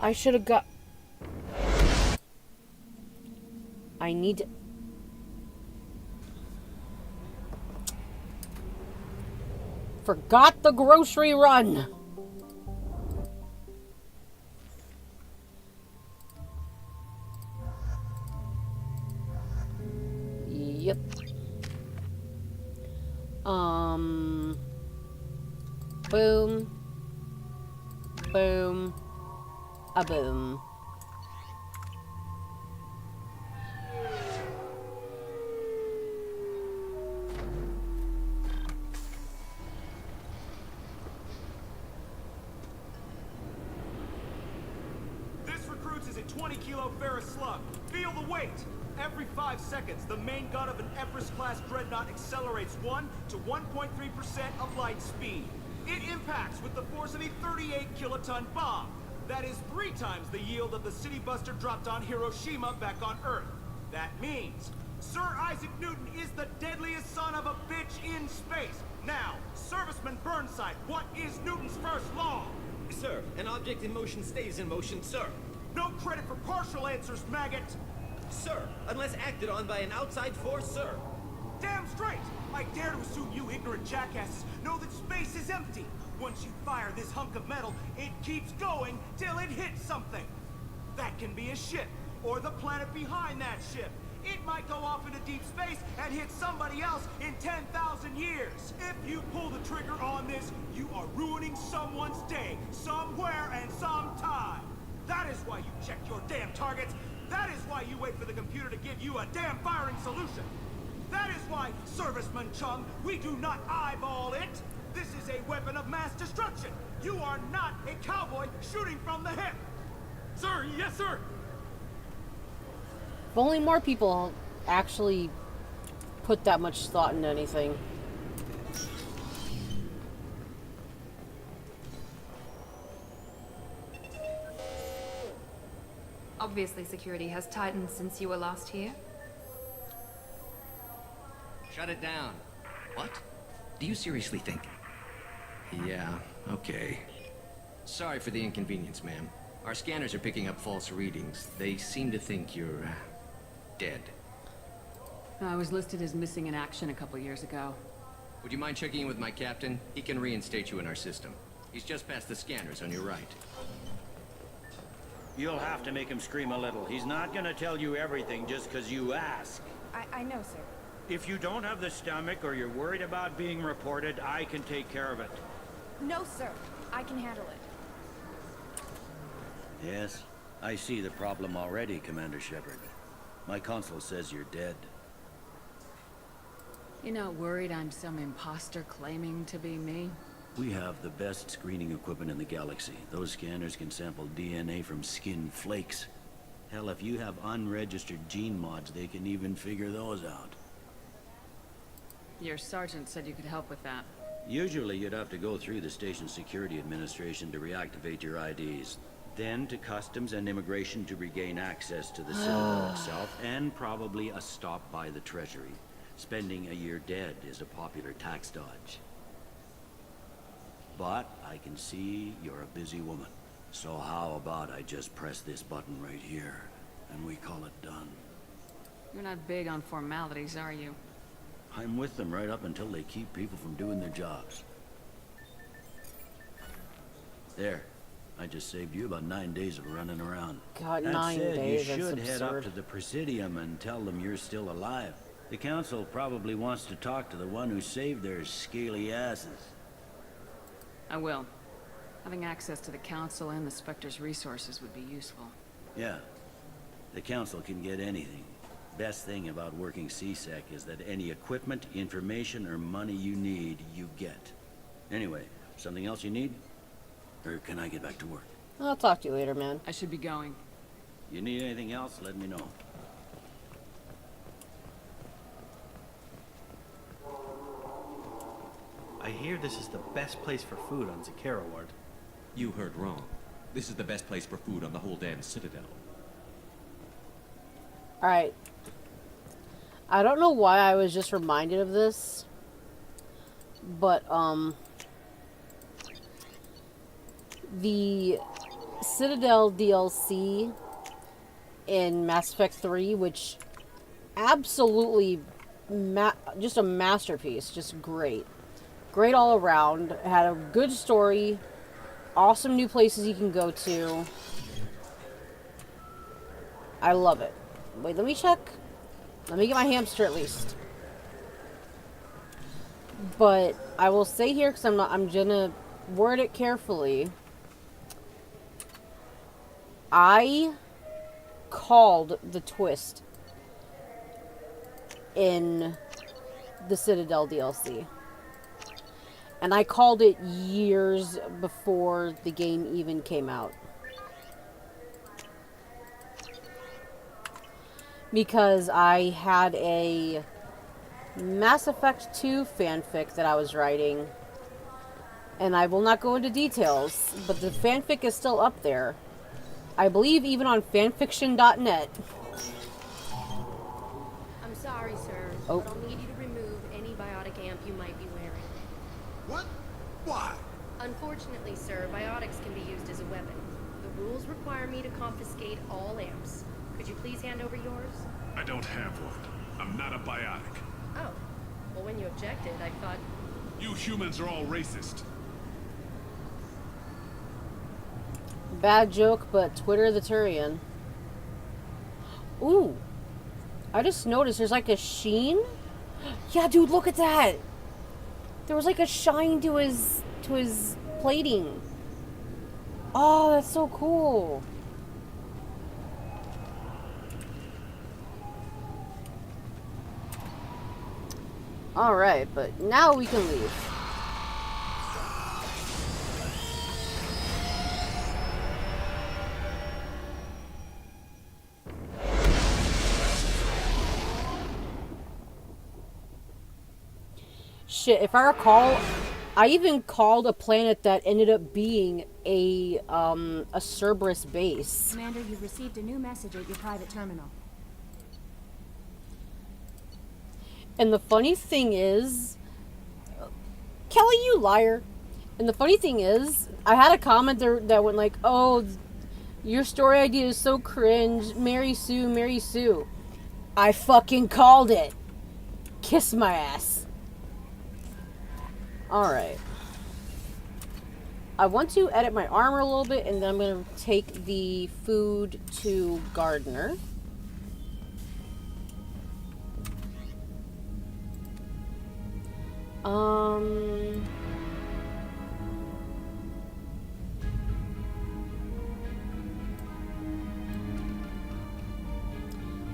I should have got... I need to... Forgot the grocery run! Yep. Boom. Boom. A boom. This recruits is a 20-kilo ferrous slug. Feel the weight. Every 5 seconds, the main gun of an Everest-class dreadnought accelerates 1 to 1.3% of light speed. It impacts with the force of a 38-kiloton bomb. That is 3 times the yield of the city buster dropped on Hiroshima back on Earth. That means Sir Isaac Newton is the deadliest son of a bitch in space. Now, Serviceman Burnside, what is Newton's first law? Sir, an object in motion stays in motion, sir. No credit for partial answers, maggot! Sir, unless acted on by an outside force, sir. Damn straight! I dare to assume you ignorant jackasses know that space is empty. Once you fire this hunk of metal, it keeps going till it hits something. That can be a ship, or the planet behind that ship. It might go off into deep space and hit somebody else in 10,000 years. If you pull the trigger on this, you are ruining someone's day, somewhere and sometime. That is why you check your damn targets. That is why you wait for the computer to give you a damn firing solution. That is why, Serviceman Chung, we do not eyeball it. This is a weapon of mass destruction. You are not a cowboy shooting from the hip. Sir, yes, sir. If only more people actually put that much thought into anything. Obviously, security has tightened since you were last here. Shut it down. What? Do you seriously think? Yeah, okay. Sorry for the inconvenience, ma'am. Our scanners are picking up false readings. They seem to think you're... dead. I was listed as missing in action a couple years ago. Would you mind checking in with my captain? He can reinstate you in our system. He's just past the scanners on your right. You'll have to make him scream a little. He's not gonna tell you everything just because you ask. I know, sir. If you don't have the stomach or you're worried about being reported, I can take care of it. No, sir. I can handle it. Yes, I see the problem already, Commander Shepard. My console says you're dead. You're not worried I'm some imposter claiming to be me? We have the best screening equipment in the galaxy. Those scanners can sample DNA from skin flakes. Hell, if you have unregistered gene mods, they can even figure those out. Your sergeant said you could help with that. Usually you'd have to go through the station security administration to reactivate your IDs. Then to customs and immigration to regain access to the Citadel itself, and probably a stop by the Treasury. Spending a year dead is a popular tax dodge. But I can see you're a busy woman. So how about I just press this button right here, and we call it done? You're not big on formalities, are you? I'm with them right up until they keep people from doing their jobs. There. I just saved you about 9 days of running around. God, that 9 said, days, you that's should head up absurd. to the Presidium and tell them you're still alive. The Council probably wants to talk to the one who saved their scaly asses. I will. Having access to the Council and the Spectre's resources would be useful. Yeah. The Council can get anything. Best thing about working CSEC is that any equipment, information, or money you need, you get. Anyway, something else you need? Or can I get back to work? I'll talk to you later, man. I should be going. You need anything else, let me know. I hear this is the best place for food on Zakera Ward. You heard wrong. This is the best place for food on the whole damn Citadel. Alright. I don't know why I was just reminded of this. But, the Citadel DLC in Mass Effect 3, which absolutely just a masterpiece, just great. Great all around, had a good story, awesome new places you can go to. I love it. Wait, let me check. Let me get my hamster at least. But I will say here, because I'm gonna word it carefully. I called the twist in the Citadel DLC. And I called it years before the game even came out. Because I had a Mass Effect 2 fanfic that I was writing. And I will not go into details, but the fanfic is still up there. I believe even on fanfiction.net. I'm sorry, sir, Oh. but I'll need you to remove any biotic amp you might be wearing. What? Why? Unfortunately, sir, biotics can be used as a weapon. The rules require me to confiscate all amps. Could you please hand over yours? I don't have one. I'm not a biotic. Oh. Well, when you objected, I thought... You humans are all racist. Bad joke, but Twitter the Turian. Ooh. I just noticed there's like a sheen. Yeah, dude, look at that. There was like a shine to his plating. Oh, that's so cool. All right, but now we can leave. Shit, if I recall, I even called a planet that ended up being a Cerberus base. Commander, you've received a new message at your private terminal. And the funny thing is, Kelly, you liar. And the funny thing is, I had a comment there that went like, oh, your story idea is so cringe. Mary Sue, Mary Sue. I fucking called it. Kiss my ass. Alright. I want to edit my armor a little bit, and then I'm going to take the food to Gardner.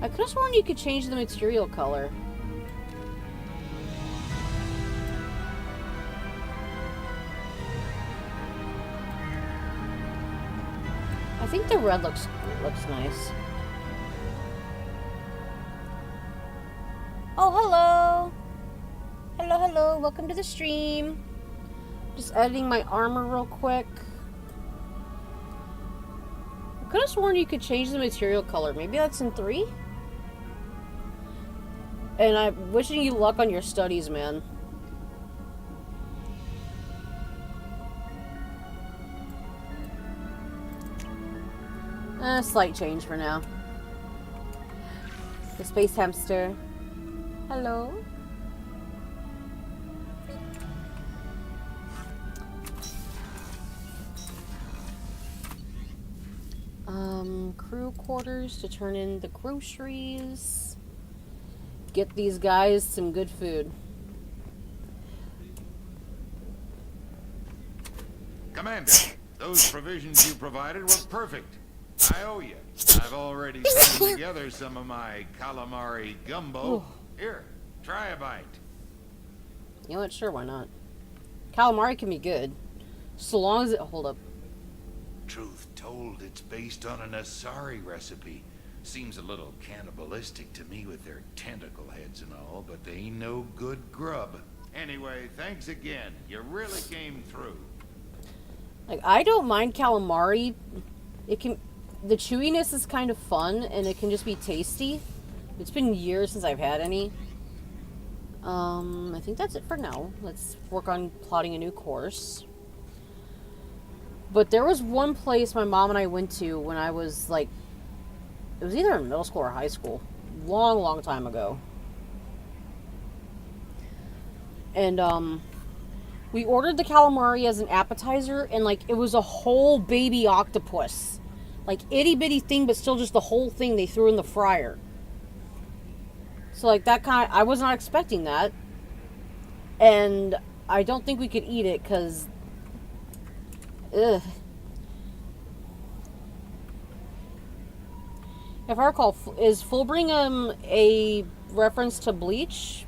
I could have sworn you could change the material color. I think the red looks nice. Oh, hello! Hello, hello, welcome to the stream. Just editing my armor real quick. I could have sworn you could change the material color. Maybe that's in 3? And I'm wishing you luck on your studies, man. Slight change for now. The space hamster. Hello? Crew quarters to turn in the groceries. Get these guys some good food. Commander, those provisions you provided were perfect. I owe you. I've already put together some of my calamari gumbo. Here, try a bite. You know what? Sure, why not? Calamari can be good. So long as it... Hold up. Truth told, it's based on an Asari recipe. Seems a little cannibalistic to me with their tentacle heads and all, but they ain't no good grub. Anyway, thanks again. You really came through. Like, I don't mind calamari. It can... The chewiness is kind of fun, and it can just be tasty. It's been years since I've had any. I think that's it for now. Let's work on plotting a new course. But there was one place my mom and I went to when I was, like... It was either in middle school or high school. Long, long time ago. And, we ordered the calamari as an appetizer, and, like, it was a whole baby octopus. Like, itty-bitty thing, but still just the whole thing they threw in the fryer. So, like, that kind of... I was not expecting that. And I don't think we could eat it, because... Ugh. If I recall, is Fullbring a reference to Bleach?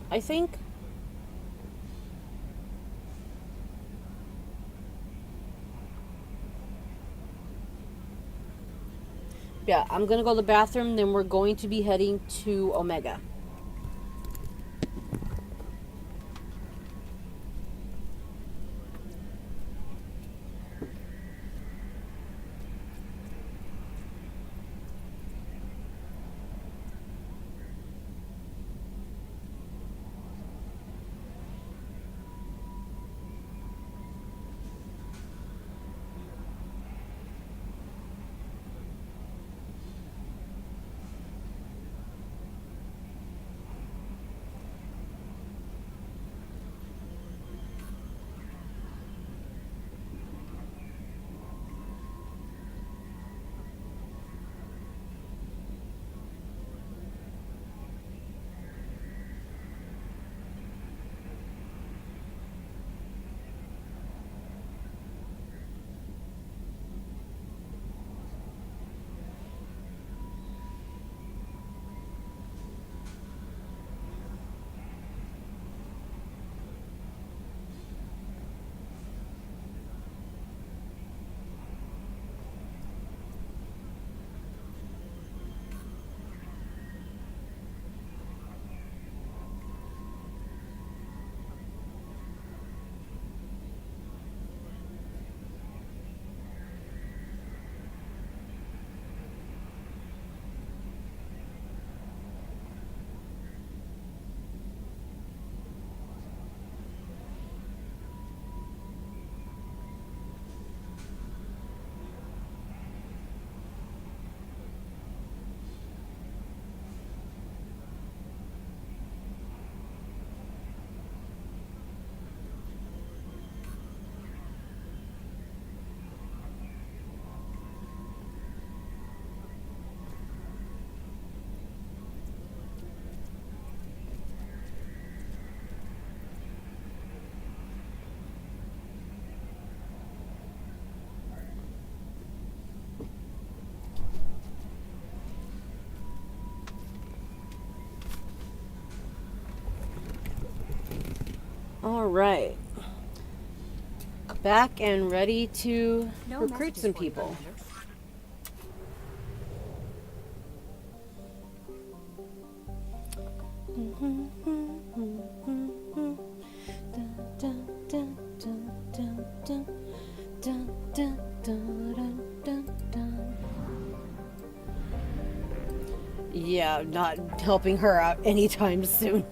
I think? Yeah, I'm gonna go to the bathroom, then we're going to be heading to Omega. Alright. Back and ready to recruit some people. Yeah, not helping her out anytime soon.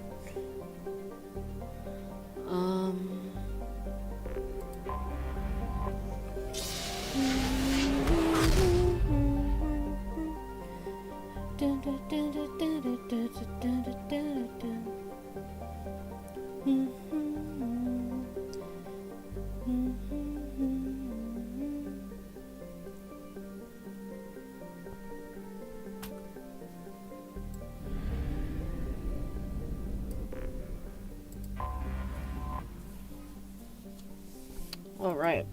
All right.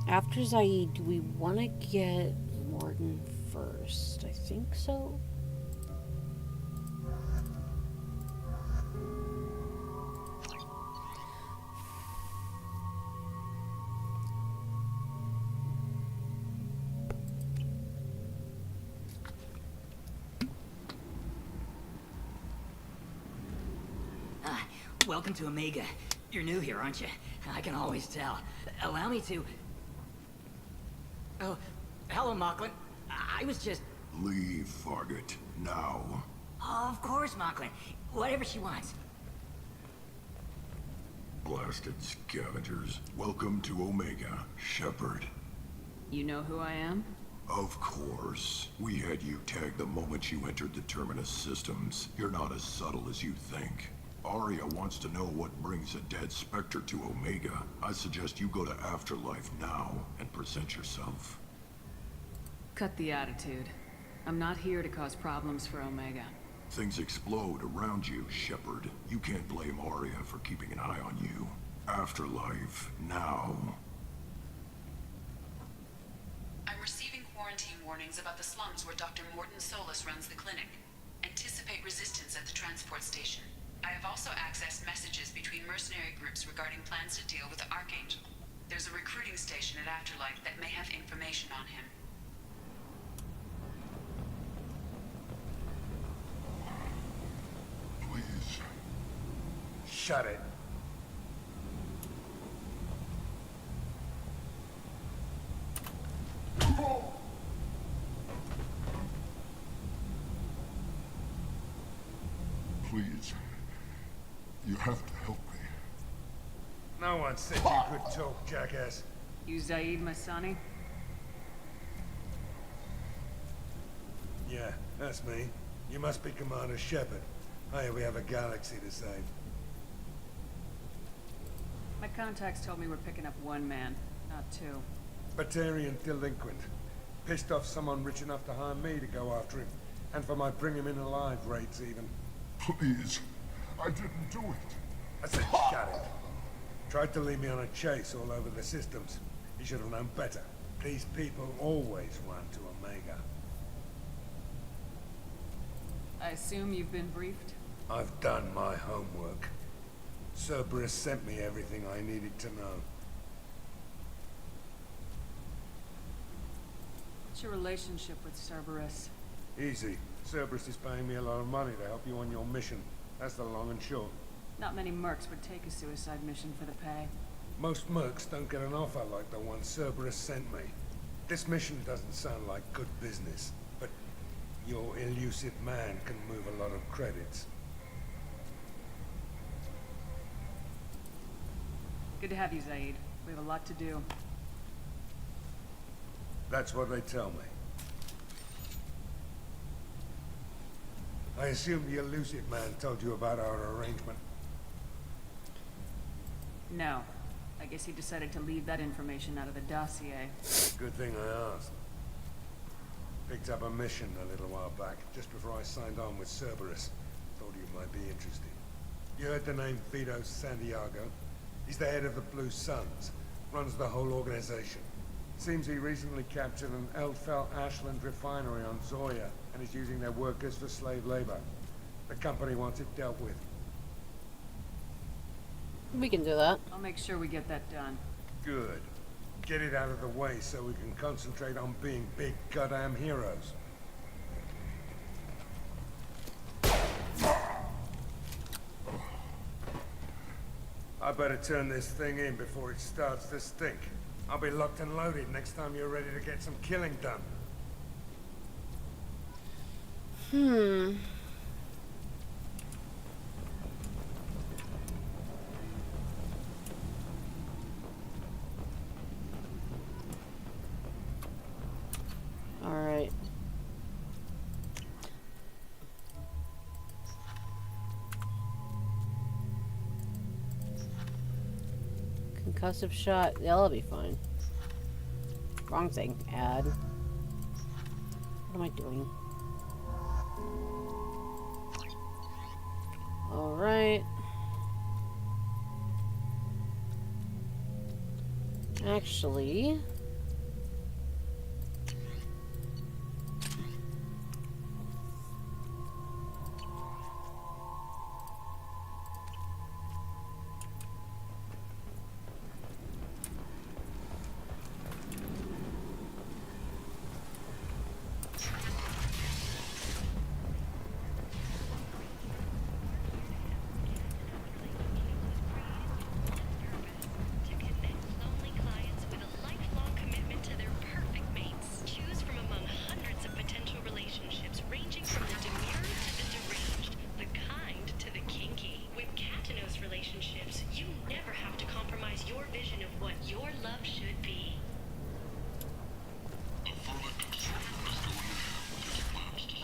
After Zaid, do we want to get Mordin first? I think so. Welcome to Omega. You're new here, aren't you? I can always tell. Allow me to... Oh, hello, Mocklin. I was just... Leave, Fargate. Now. Of course, Mocklin. Whatever she wants. Blasted scavengers. Welcome to Omega, Shepard. You know who I am? Of course. We had you tagged the moment you entered the Terminus systems. You're not as subtle as you think. Aria wants to know what brings a dead Spectre to Omega. I suggest you go to Afterlife now and present yourself. Cut the attitude. I'm not here to cause problems for Omega. Things explode around you, Shepard. You can't blame Aria for keeping an eye on you. Afterlife now. I'm receiving quarantine warnings about the slums where Dr. Mordin Solus runs the clinic. Anticipate resistance at the transport station. I have also accessed messages between mercenary groups regarding plans to deal with the Archangel. There's a recruiting station at Afterlife that may have information on him. Please. Shut it. Please. You have to help me. No one said you could talk, jackass. You Zaid Masani? Yeah, that's me. You must be Commander Shepard. Hey, we have a galaxy to save. My contacts told me we're picking up one man, not two. Batarian delinquent. Pissed off someone rich enough to hire me to go after him. And for my bring him in alive rates even. Please. I didn't do it. I said shut it. Tried to lead me on a chase all over the systems. You should have known better. These people always run to Omega. I assume you've been briefed? I've done my homework. Cerberus sent me everything I needed to know. What's your relationship with Cerberus? Easy. Cerberus is paying me a lot of money to help you on your mission. That's the long and short. Not many mercs would take a suicide mission for the pay. Most mercs don't get an offer like the one Cerberus sent me. This mission doesn't sound like good business, but your elusive man can move a lot of credits. Good to have you, Zaid. We have a lot to do. That's what they tell me. I assume the elusive man told you about our arrangement. No. I guess he decided to leave that information out of the dossier. Good thing I asked. Picked up a mission a little while back, just before I signed on with Cerberus. Thought you might be interested. You heard the name Vito Santiago? He's the head of the Blue Suns. Runs the whole organization. Seems he recently captured an Eldfell Ashland refinery on Zoya and is using their workers for slave labor. The company wants it dealt with. We can do that. I'll make sure we get that done. Good. Get it out of the way so we can concentrate on being big goddamn heroes. I better turn this thing in before it starts to stink. I'll be locked and loaded next time you're ready to get some killing done. Alright. Concussive shot. Yeah, that'll be fine. Wrong thing. Add. What am I doing? Alright. Actually...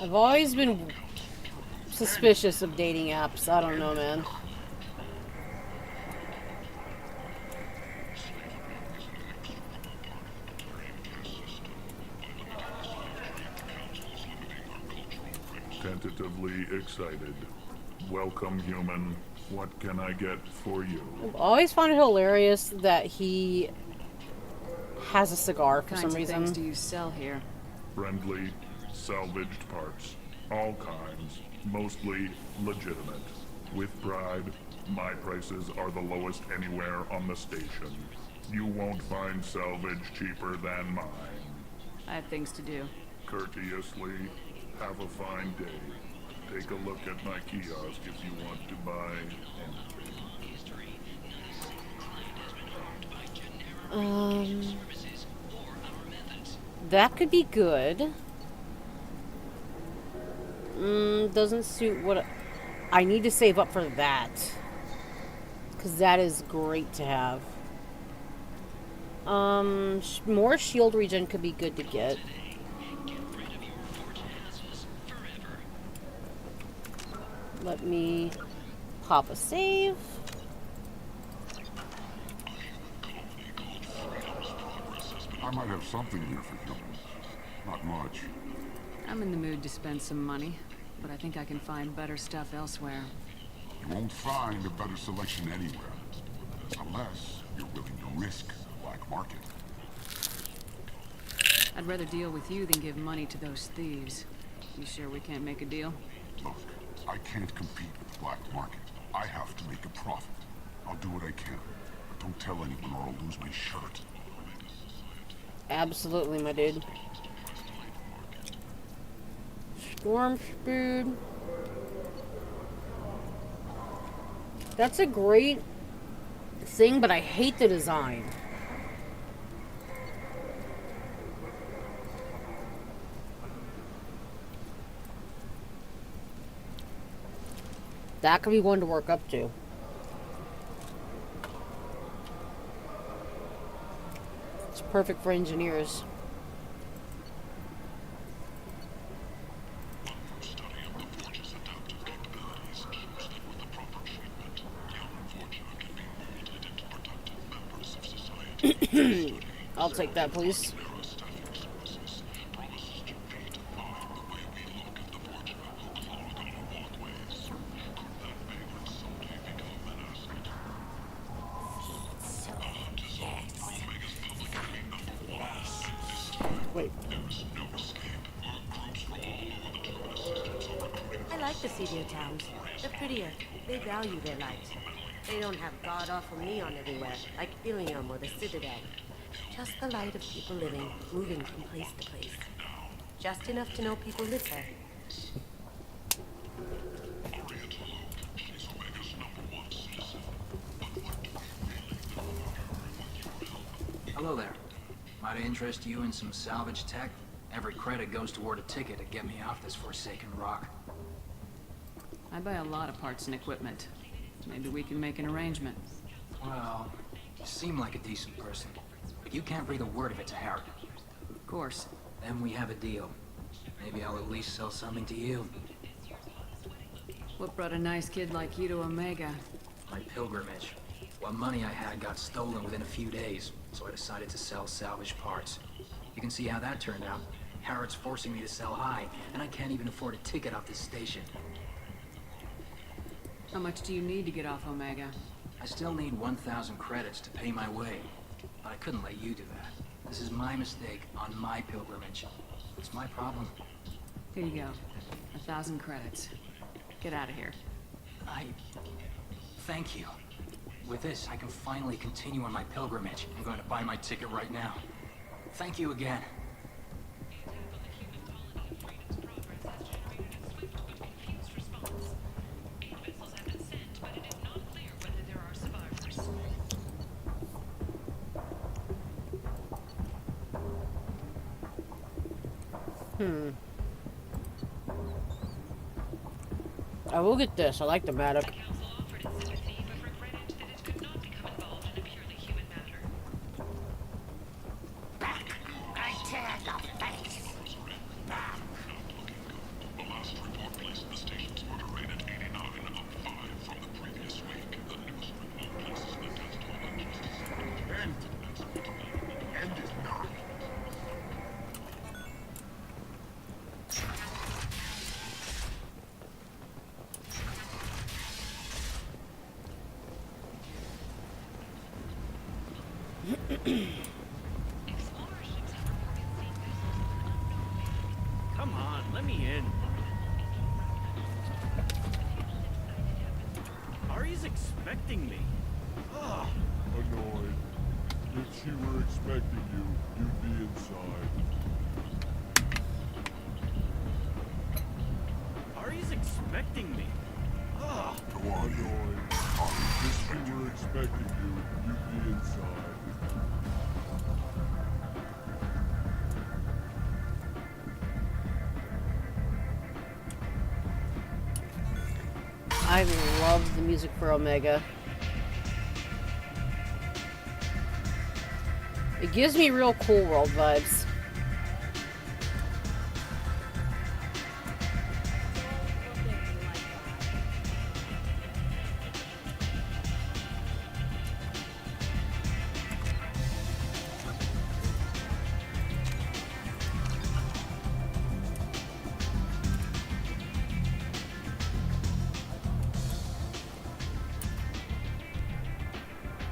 I've always been suspicious of dating apps. I don't know, man. Tentatively excited. Welcome, human. What can I get for you? I've always found it hilarious that he has a cigar for some reason. What kinds of things do you sell here? Friendly, salvaged parts. All kinds. Mostly legitimate. With pride, my prices are the lowest anywhere on the station. You won't find salvage cheaper than mine. I have things to do. Courteously, have a fine day. Take a look at my kiosk if you want to buy anything. That could be good. Doesn't suit what I need to save up for that. Because that is great to have. More shield regen could be good to get. Let me pop a save. I might have something here for humans. Not much. I'm in the mood to spend some money, but I think I can find better stuff elsewhere. You won't find a better selection anywhere. Unless you're willing to risk the black market. I'd rather deal with you than give money to those thieves. You sure we can't make a deal? Look, I can't compete with the black market. I have to make a profit. I'll do what I can. But don't tell anyone or I'll lose my shirt. Absolutely, my dude. Storm Speed. That's a great thing, but I hate the design. That could be one to work up to. It's perfect for engineers. I'll take that, please. Wait. I like the seedier towns. They're prettier. They value their light. They don't have god-awful neon everywhere, like Ilium or the Citadel. Just the light of people living, moving from place to place. Just enough to know people live there. Hello there. Might I interest you in some salvage tech? Every credit goes toward a ticket to get me off this forsaken rock. I buy a lot of parts and equipment. Maybe we can make an arrangement. Well, you seem like a decent person, but you can't breathe a word of it to Harry. Of course. Then we have a deal. Maybe I'll at least sell something to you. What brought a nice kid like you to Omega? My pilgrimage. What money I had got stolen within a few days, so I decided to sell salvage parts. You can see how that turned out. Harrod's forcing me to sell high, and I can't even afford a ticket off this station. How much do you need to get off Omega? I still need 1,000 credits to pay my way. but I couldn't let you do that. This is my mistake on my pilgrimage. It's my problem. Here you go. 1,000 credits. Get out of here. Thank you. With this, I can finally continue on my pilgrimage. I'm going to buy my ticket right now. Thank you again. I will get this. I like the Maddox. Come on, let me in. Ari's expecting me. Ugh. Annoyed. If she were expecting you, you'd be inside. Ari's expecting me. Ugh. Go on, annoyed. If she were expecting you, you'd be inside. I love the music for Omega. It gives me real Cool World vibes.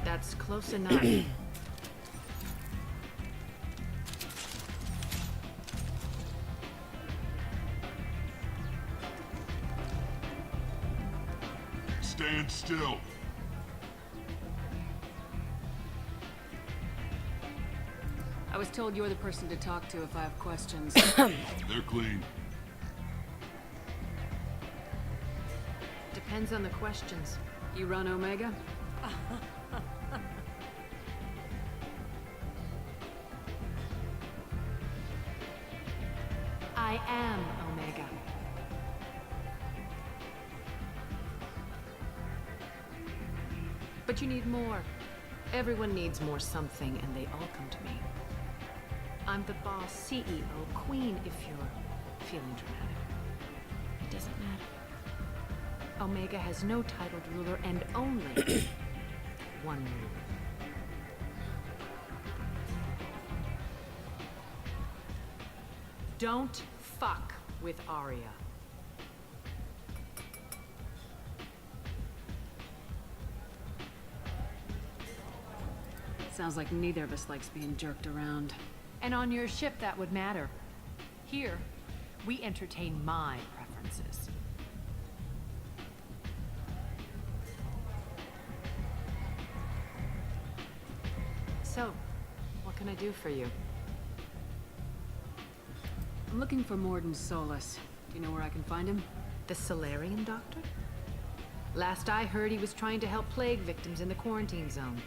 That's close enough. Stand still. I was told you're the person to talk to if I have questions. They're clean. Depends on the questions. You run Omega? I am Omega. But you need more. Everyone needs more something, and they all come to me. I'm the boss, CEO, queen, if you're feeling dramatic. It doesn't matter. Omega has no titled ruler and only one ruler. Don't fuck with Arya. Sounds like neither of us likes being jerked around. And on your ship, that would matter. Here, we entertain my preferences. So, what can I do for you? I'm looking for Mordin Solus. Do you know where I can find him? The Solarian doctor? Last I heard, he was trying to help plague victims in the quarantine zone.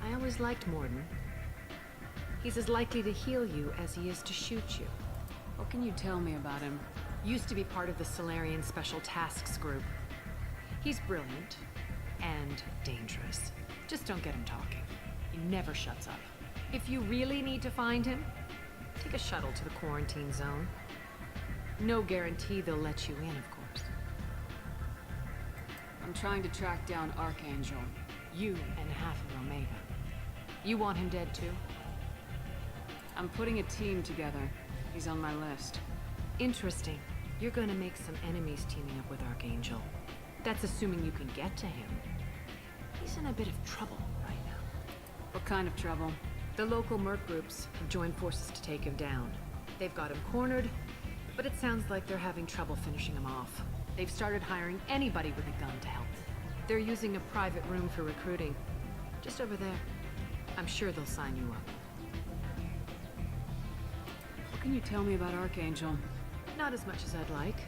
I always liked Mordin. He's as likely to heal you as he is to shoot you. What can you tell me about him? Used to be part of the Solarian Special Tasks Group. He's brilliant and dangerous. Just don't get him talking. He never shuts up. If you really need to find him, take a shuttle to the quarantine zone. No guarantee they'll let you in, of course. I'm trying to track down Archangel. You and half of Omega. You want him dead too? I'm putting a team together. He's on my list. Interesting. You're gonna make some enemies teaming up with Archangel. That's assuming you can get to him. He's in a bit of trouble right now. What kind of trouble? The local merc groups have joined forces to take him down. They've got him cornered, but it sounds like they're having trouble finishing him off. They've started hiring anybody with a gun to help them. They're using a private room for recruiting. Just over there. I'm sure they'll sign you up. What can you tell me about Archangel? Not as much as I'd like.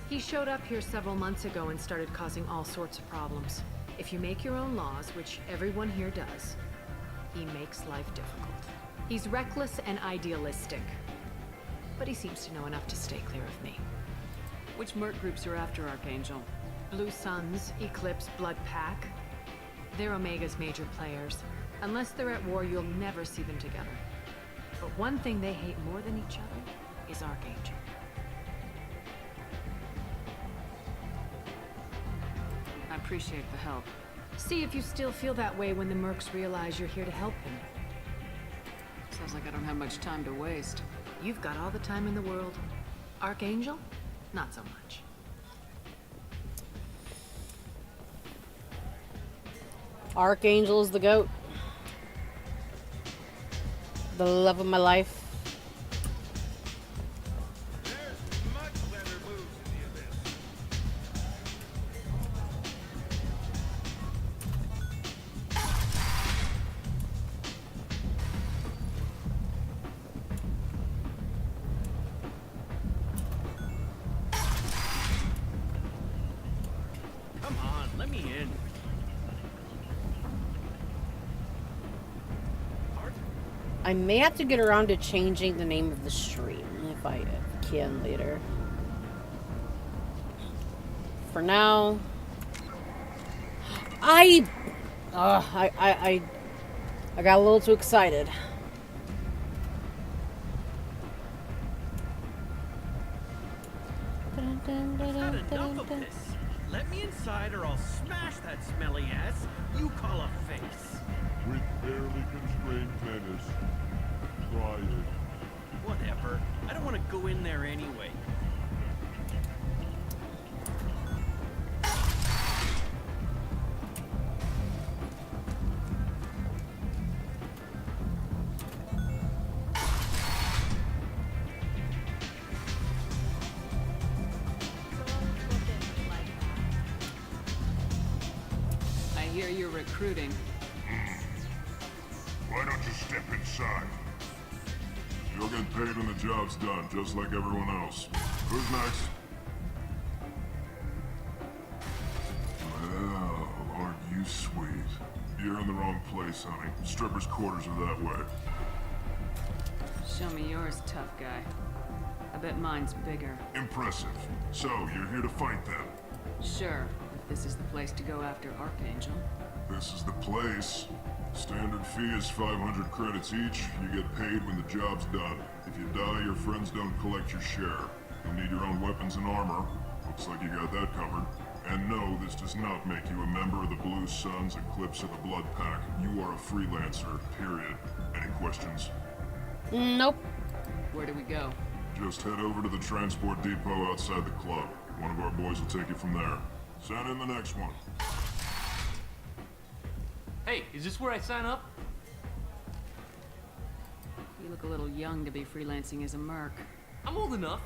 He showed up here several months ago and started causing all sorts of problems. If you make your own laws, which everyone here does, he makes life difficult. He's reckless and idealistic. But he seems to know enough to stay clear of me. Which merc groups are after Archangel? Blue Suns, Eclipse, Blood Pack. They're Omega's major players. Unless they're at war, you'll never see them together. But one thing they hate more than each other is Archangel. I appreciate the help. See if you still feel that way when the mercs realize you're here to help him. Sounds like I don't have much time to waste. You've got all the time in the world. Archangel? Not so much. Archangel is the GOAT. The love of my life. Come on, let me in. I may have to get around to changing the name of the stream if I can later. For now, I got a little too excited. I've had enough of this. Let me inside or I'll smash that smelly ass you call a face. With barely constrained menace. Try it. Whatever. I don't want to go in there anyway. I hear you're recruiting. Why don't you step inside? You'll get paid when the job's done, just like everyone else. Who's next? Well, aren't you sweet? You're in the wrong place, honey. Strippers' quarters are that way. Show me yours, tough guy. I bet mine's bigger. Impressive. So, you're here to fight them? Sure, if this is the place to go after Archangel. This is the place. Standard fee is 500 credits each. You get paid when the job's done. If you die, your friends don't collect your share. You'll need your own weapons and armor. Looks like you got that covered. And no, this does not make you a member of the Blue Suns, Eclipse, or the Blood Pack. You are a freelancer, period. Any questions? Nope. Where do we go? Just head over to the transport depot outside the club. One of our boys will take you from there. Send in the next one. Hey, is this where I sign up? You look a little young to be freelancing as a merc. I'm old enough.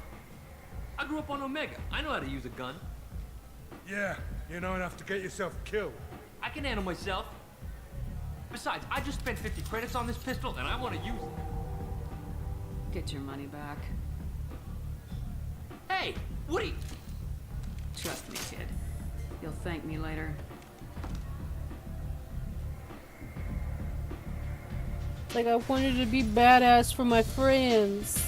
I grew up on Omega. I know how to use a gun. Yeah, you know enough to get yourself killed. I can handle myself. Besides, I just spent 50 credits on this pistol and I want to use it. Get your money back. Hey, Woody! Trust me, kid. You'll thank me later. Like I wanted to be badass for my friends.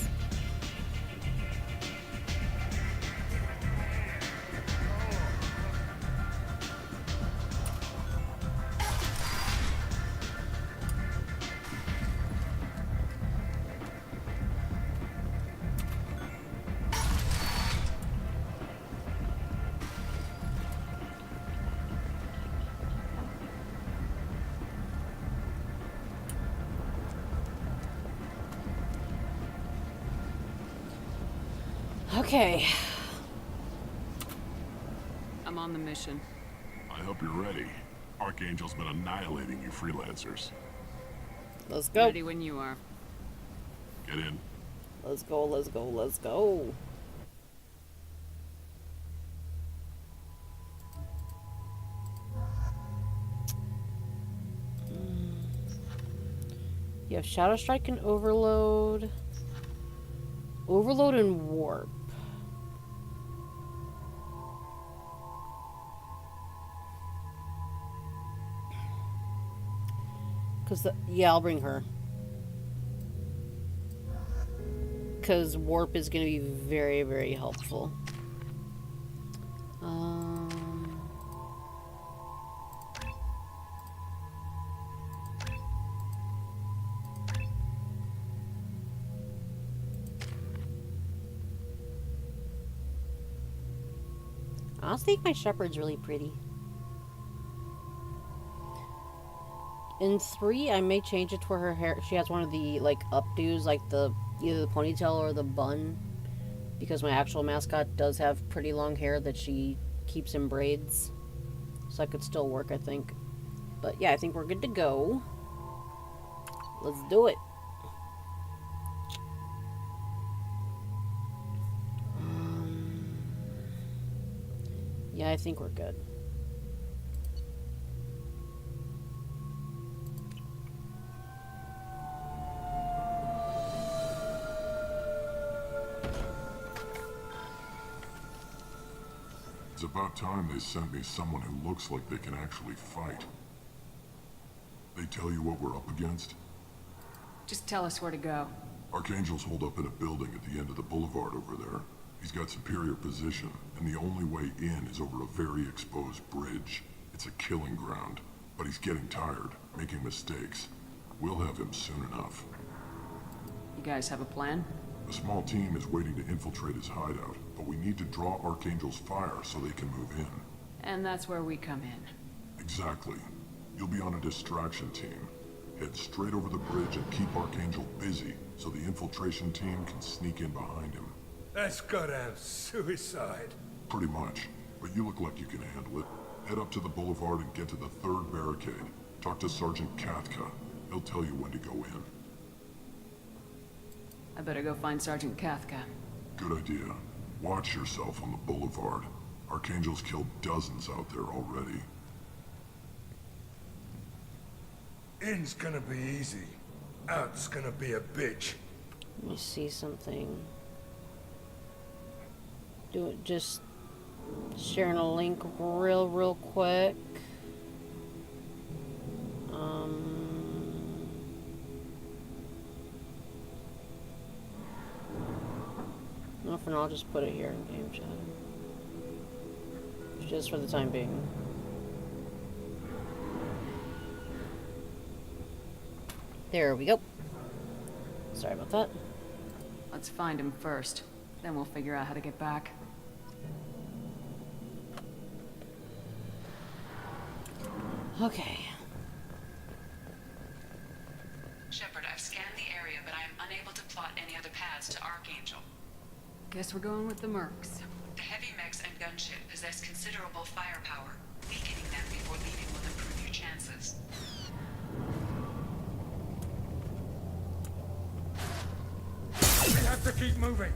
Okay. I'm on the mission. I hope you're ready. Archangel's been annihilating you freelancers. Let's go. Ready when you are. Get in. Let's go, let's go, let's go. You have Shadow Strike and Overload. Overload and Warp. Yeah, I'll bring her. Because Warp is going to be very, very helpful. I also think my shepherd's really pretty. In 3, I may change it for her hair. She has one of the, like, updos, like the either the ponytail or the bun. Because my actual mascot does have pretty long hair that she keeps in braids. So that could still work, I think. But yeah, I think we're good to go. Let's do it. Yeah, I think we're good. It's about time they sent me someone who looks like they can actually fight. They tell you what we're up against? Just tell us where to go. Archangel's holed up in a building at the end of the boulevard over there. He's got superior position, and the only way in is over a very exposed bridge. It's a killing ground, but he's getting tired, making mistakes. We'll have him soon enough. You guys have a plan? A small team is waiting to infiltrate his hideout, but we need to draw Archangel's fire so they can move in. And that's where we come in. Exactly. You'll be on a distraction team. Head straight over the bridge and keep Archangel busy so the infiltration team can sneak in behind him. That's goddamn suicide. Pretty much, but you look like you can handle it. Head up to the boulevard and get to the 3rd barricade. Talk to Sergeant Kathka. He'll tell you when to go in. I better go find Sergeant Kathka. Good idea. Watch yourself on the boulevard. Archangel's killed dozens out there already. In's gonna be easy. Out's gonna be a bitch. Let me see something. Do it, just sharing a link real quick. No, for now, I'll just put it here in game chat. Just for the time being. There we go. Sorry about that. Let's find him first. Then we'll figure out how to get back. Okay. Shepard, I've scanned the area, but I am unable to plot any other paths to Archangel. Guess we're going with the Mercs. The heavy mechs and gunship possess considerable firepower. Weakening them before leaving will improve your chances. We have to keep moving.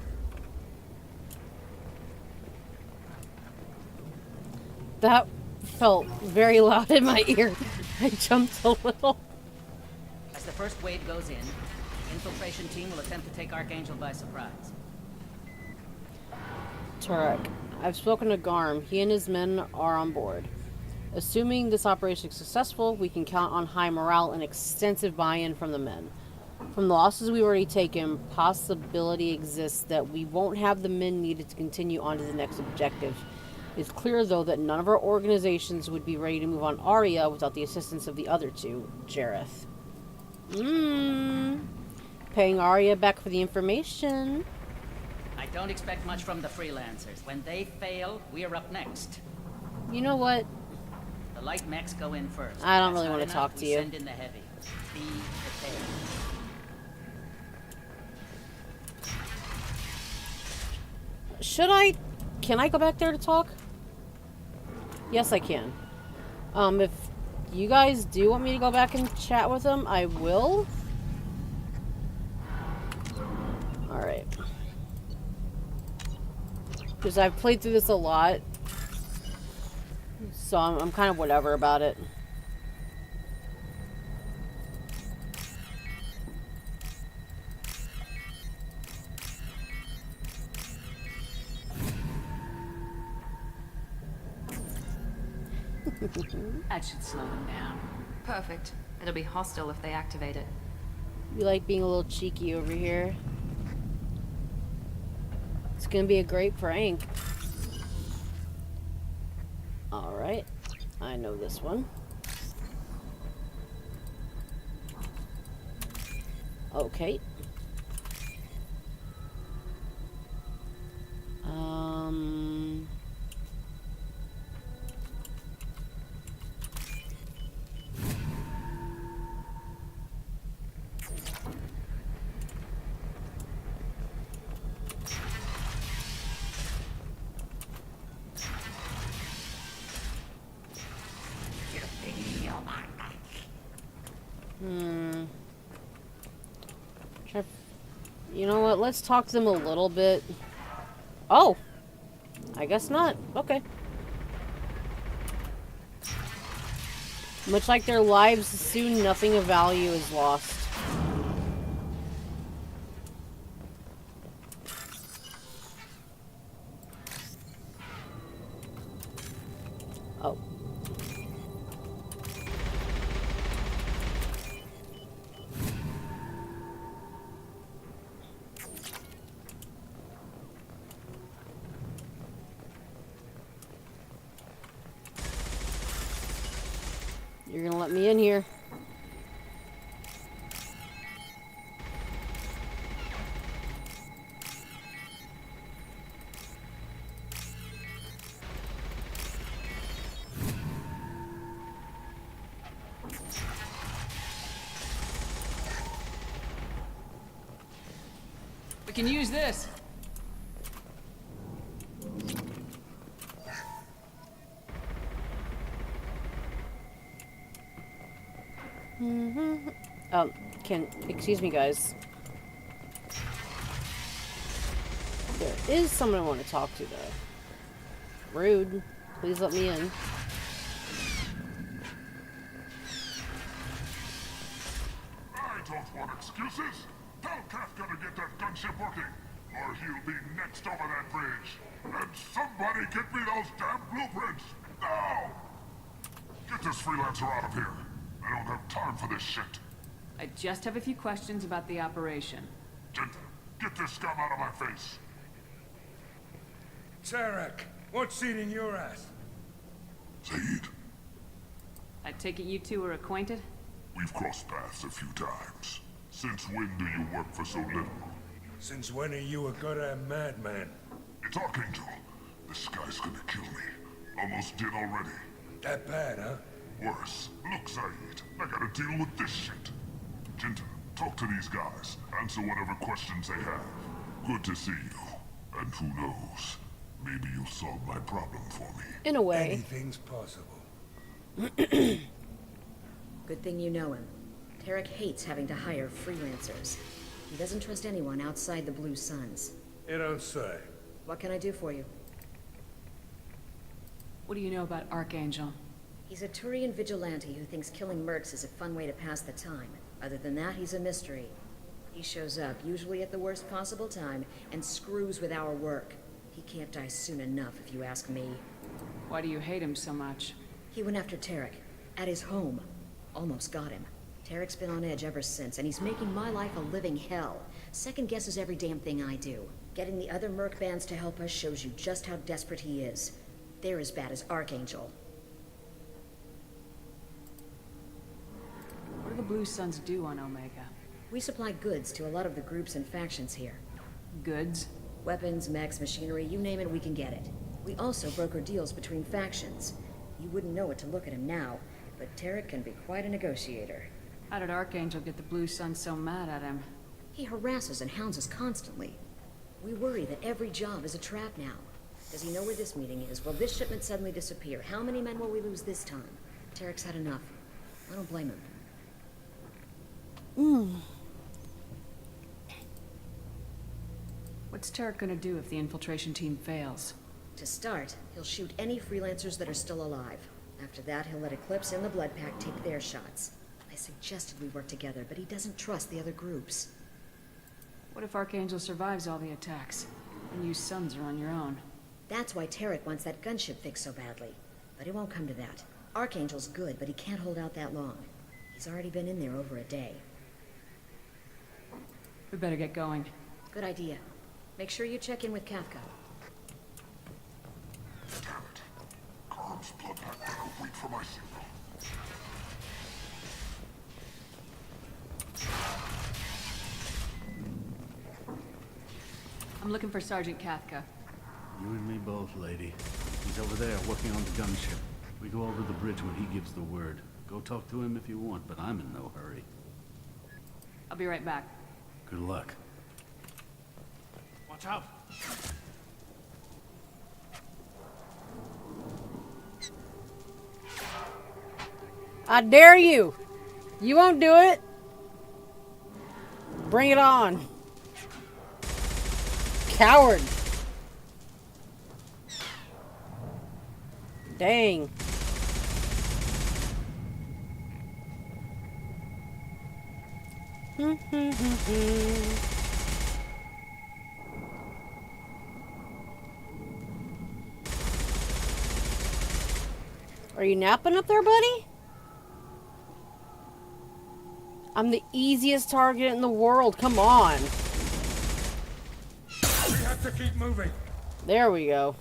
That felt very loud in my ear. I jumped a little. As the first wave goes in, the infiltration team will attempt to take Archangel by surprise. Turek, I've spoken to Garm. He and his men are on board. Assuming this operation is successful, we can count on high morale and extensive buy-in from the men. From the losses we've already taken, possibility exists that we won't have the men needed to continue on to the next objective. It's clear, though, that none of our organizations would be ready to move on Aria without the assistance of the other two, Jareth. Paying Aria back for the information. I don't expect much from the freelancers. When they fail, we're up next. You know what? The light mechs go in first. I don't That's really not want to enough, talk to we you. Send in the heavy. Be prepared. Should I? Can I go back there to talk? Yes, I can. If you guys do want me to go back and chat with him, I will. Alright. Because I've played through this a lot. So I'm kind of whatever about it. That should slow them down. Perfect. It'll be hostile if they activate it. You like being a little cheeky over here. It's gonna be a great prank. Alright. I know this one. Okay. You know what? Let's talk to them a little bit. Oh! I guess not. Okay. Much like their lives, soon nothing of value is lost. Oh. You're gonna let me in here. We can use this. Excuse me, guys. There is someone I want to talk to, though. Rude. Please let me in. I don't want excuses. Tell Kafka to get that gunship working, or he'll be next over that bridge. And somebody get me those damn blueprints, now! Get this freelancer out of here. I don't have time for this shit. I just have a few questions about the operation. Get this scum out of my face. Tarek, what's eating your ass? Zaid, I take it you two are acquainted? we've crossed paths a few times. Since when do you work for so little? Since when are you a goddamn madman? It's Archangel. This guy's gonna kill me. Almost did already. That bad, huh? Worse. Look, Zaid, I gotta deal with this shit. Jinta, talk to these guys. Answer whatever questions they have. Good to see you. And who knows? Maybe you'll solve my problem for me. In a way. Anything's possible. Good thing you know him. Tarek hates having to hire freelancers. He doesn't trust anyone outside the Blue Suns. You don't say. What can I do for you? What do you know about Archangel? He's a Turian vigilante who thinks killing mercs is a fun way to pass the time. Other than that, he's a mystery. He shows up, usually at the worst possible time, and screws with our work. He can't die soon enough, if you ask me. Why do you hate him so much? He went after Tarek. At his home. Almost got him. Tarek's been on edge ever since, and he's making my life a living hell. Second guesses every damn thing I do. Getting the other merc bands to help us shows you just how desperate he is. They're as bad as Archangel. What do the Blue Suns do on Omega? We supply goods to a lot of the groups and factions here. Goods? Weapons, mechs, machinery, you name it, we can get it. We also broker deals between factions. You wouldn't know it to look at him now, but Tarek can be quite a negotiator. How did Archangel get the Blue Suns so mad at him? He harasses and hounds us constantly. We worry that every job is a trap now. Does he know where this meeting is? Will this shipment suddenly disappear? How many men will we lose this time? Tarek's had enough. I don't blame him. What's Tarek gonna do if the infiltration team fails? To start, he'll shoot any freelancers that are still alive. After that, he'll let Eclipse and the Blood Pack take their shots. I suggested we work together, but he doesn't trust the other groups. What if Archangel survives all the attacks, and you sons are on your own? That's why Tarek wants that gunship fixed so badly. But it won't come to that. Archangel's good, but he can't hold out that long. He's already been in there over a day. We better get going. Good idea. Make sure you check in with Kafka. Damn it. Carm's blood pack better wait for my signal. I'm looking for Sergeant Kafka. You and me both, lady. He's over there working on the gunship. We go over the bridge when he gives the word. Go talk to him if you want, but I'm in no hurry. I'll be right back. Good luck. Watch out! I dare you! You won't do it! Bring it on! Coward! Dang. Are you napping up there, buddy? I'm the easiest target in the world. Come on. We have to keep moving. There we go.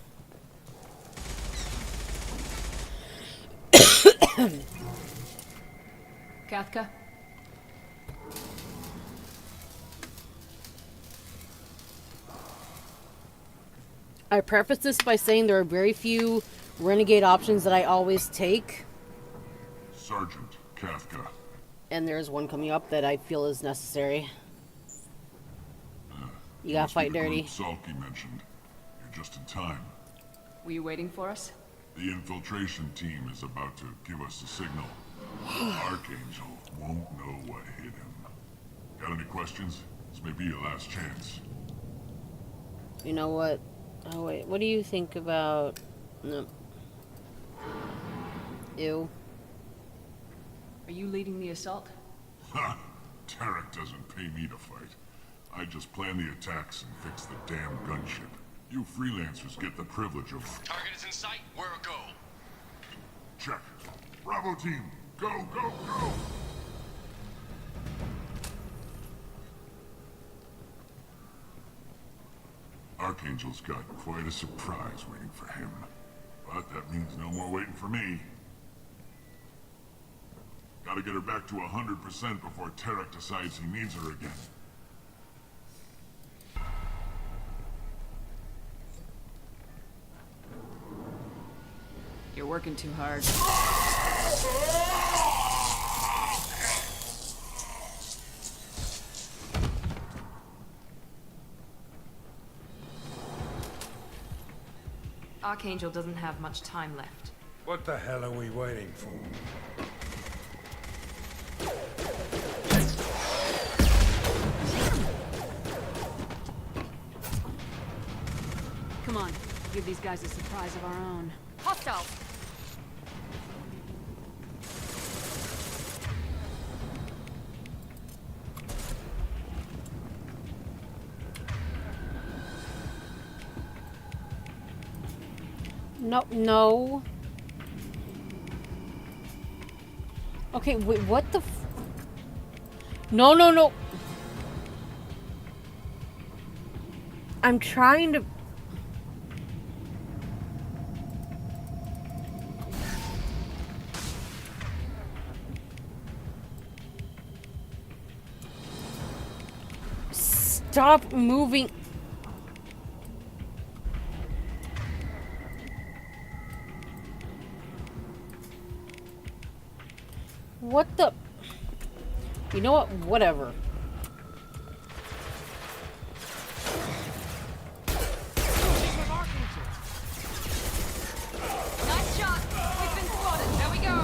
Kafka? I preface this by saying there are very few renegade options that I always take. Sergeant Kafka. And there's one coming up that I feel is necessary. You gotta fight dirty. Salky mentioned. You're just in time. Were you waiting for us? The infiltration team is about to give us a signal. Archangel won't know what hit him. Got any questions? This may be your last chance. You know what? Oh wait, what do you think about... No. Ew. Are you leading the assault? Ha! Tarek doesn't pay me to fight. I just plan the attacks and fix the damn gunship. You freelancers get the privilege of... Target is in sight. Where a go? Check. Bravo team, go, go, go! Archangel's got quite a surprise waiting for him. But that means no more waiting for me. Gotta get her back to 100% before Tarek decides he needs her again. You're working too hard. Archangel doesn't have much time left. What the hell are we waiting for? Come on, give these guys a surprise of our own. Hostile! No, no. Okay, wait, what the f... No, no, no. I'm trying to... Stop moving. What the... You know what? Whatever. Nice shot! We've been spotted. There we go!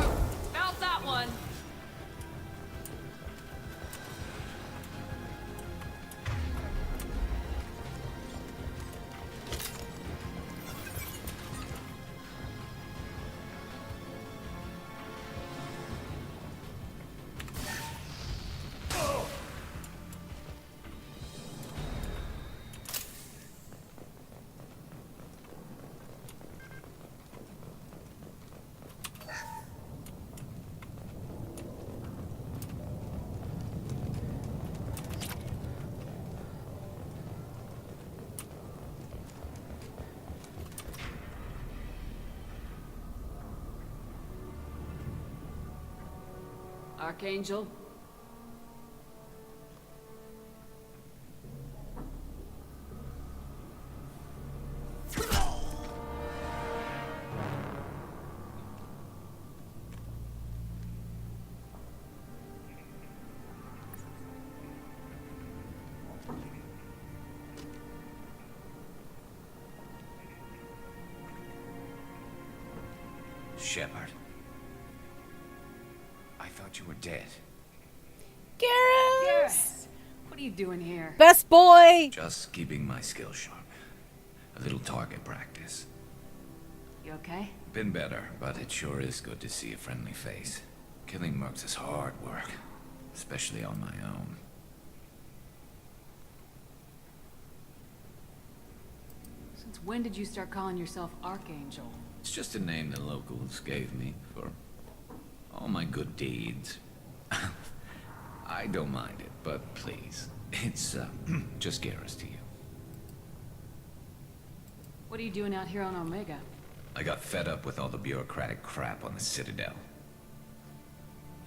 Archangel? Shepard. I thought you were dead. Garrus! What are you doing here? Best boy! Just keeping my skills sharp. A little target practice. You okay? Been better, but it sure is good to see a friendly face. Killing mercs is hard work, especially on my own. Since when did you start calling yourself Archangel? It's just a name the locals gave me for all my good deeds. I don't mind it, but please, it's just Garrus to you. What are you doing out here on Omega? I got fed up with all the bureaucratic crap on the Citadel.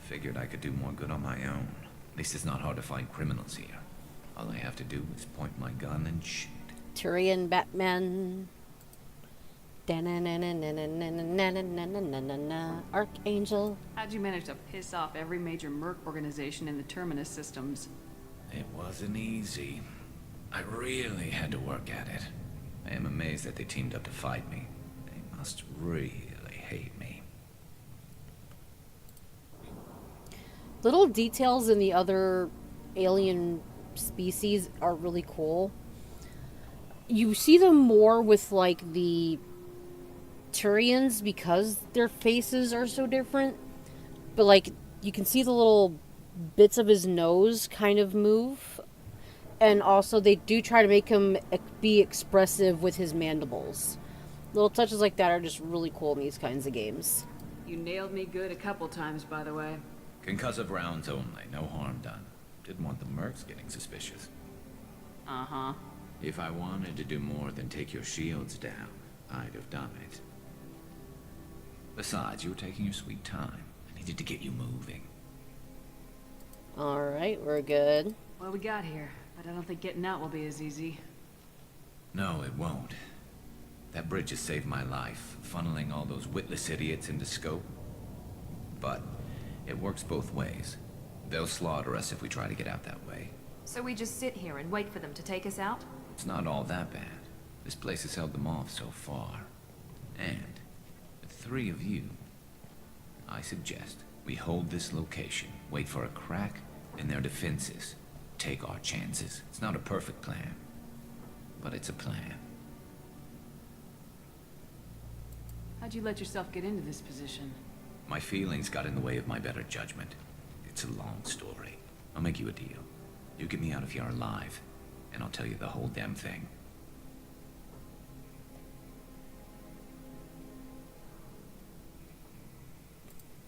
Figured I could do more good on my own. At least it's not hard to find criminals here. All I have to do is point my gun and shoot. Tyrion Batman. Archangel. How'd you manage to piss off every major merc organization in the Terminus systems? It wasn't easy. I really had to work at it. I am amazed that they teamed up to fight me. They must really hate me. Little details in the other alien species are really cool. You see them more with, like, the Turians because their faces are so different. But, like, you can see the little bits of his nose kind of move. And also, they do try to make him be expressive with his mandibles. Little touches like that are just really cool in these kinds of games. You nailed me good a couple times, by the way. Concussive rounds only, no harm done. Didn't want the mercs getting suspicious. Uh-huh. If I wanted to do more than take your shields down, I'd have done it. Besides, you were taking your sweet time. I needed to get you moving. Alright, we're good. Well, we got here, but I don't think getting out will be as easy. No, it won't. That bridge has saved my life, funneling all those witless idiots into scope. But it works both ways. They'll slaughter us if we try to get out that way. So we just sit here and wait for them to take us out? It's not all that bad. This place has held them off so far. And with 3 of you, I suggest we hold this location, wait for a crack in their defenses, take our chances. It's not a perfect plan, but it's a plan. How'd you let yourself get into this position? My feelings got in the way of my better judgment. It's a long story. I'll make you a deal. You get me out of here alive, and I'll tell you the whole damn thing.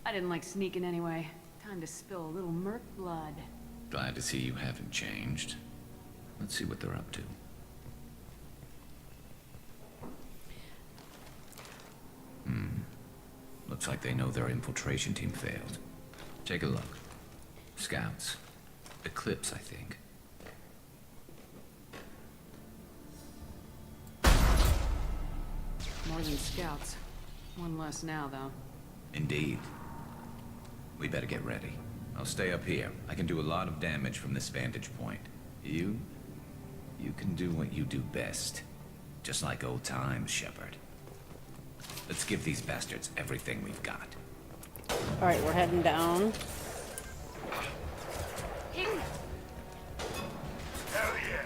I didn't like sneaking anyway. Time to spill a little merc blood. Glad to see you haven't changed. Let's see what they're up to. Looks like they know their infiltration team failed. Take a look. Scouts. Eclipse, I think. More than scouts. One less now, though. Indeed. We better get ready. I'll stay up here. I can do a lot of damage from this vantage point. You can do what you do best. Just like old times, Shepard. Let's give these bastards everything we've got. Alright, we're heading down. Hell yeah!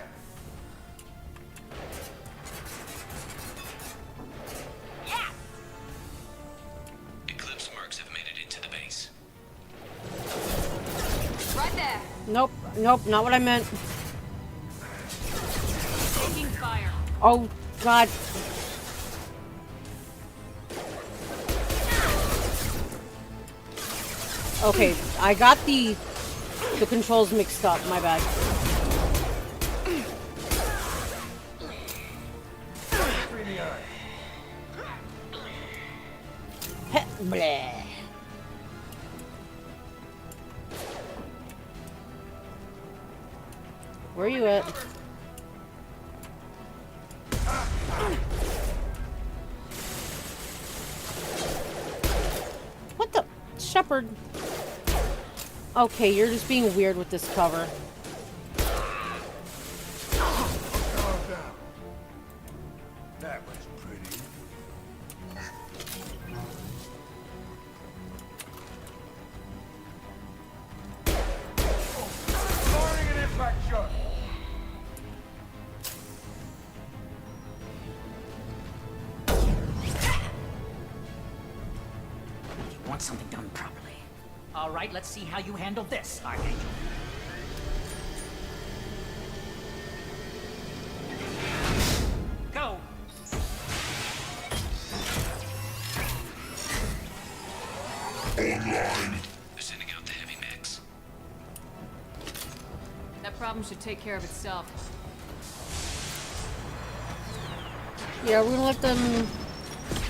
Eclipse mercs have made it into the base. Right there! Nope, nope, not what I meant. Taking fire. Oh, God. Okay, I got the controls mixed up, my bad. Heh, bleh. Where are you at? What the? Shepard. Okay, you're just being weird with this cover. That was pretty. Firing an impact shot. You want something done properly. All right, let's see how you handle this, Archangel. Go! Online. They're sending out the heavy mechs. That problem should take care of itself. Yeah, we're gonna let them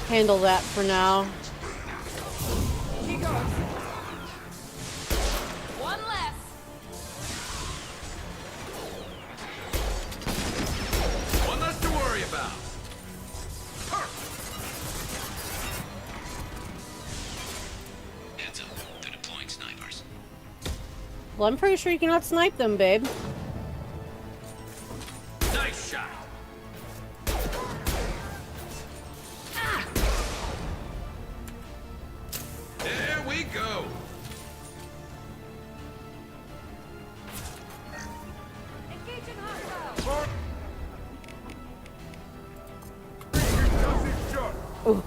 handle that for now. He goes. One less. One less to worry about. Heads up. They're deploying snipers. Well, I'm pretty sure you cannot snipe them, babe. Nice shot. There we go. Engaging hostile. Ooh.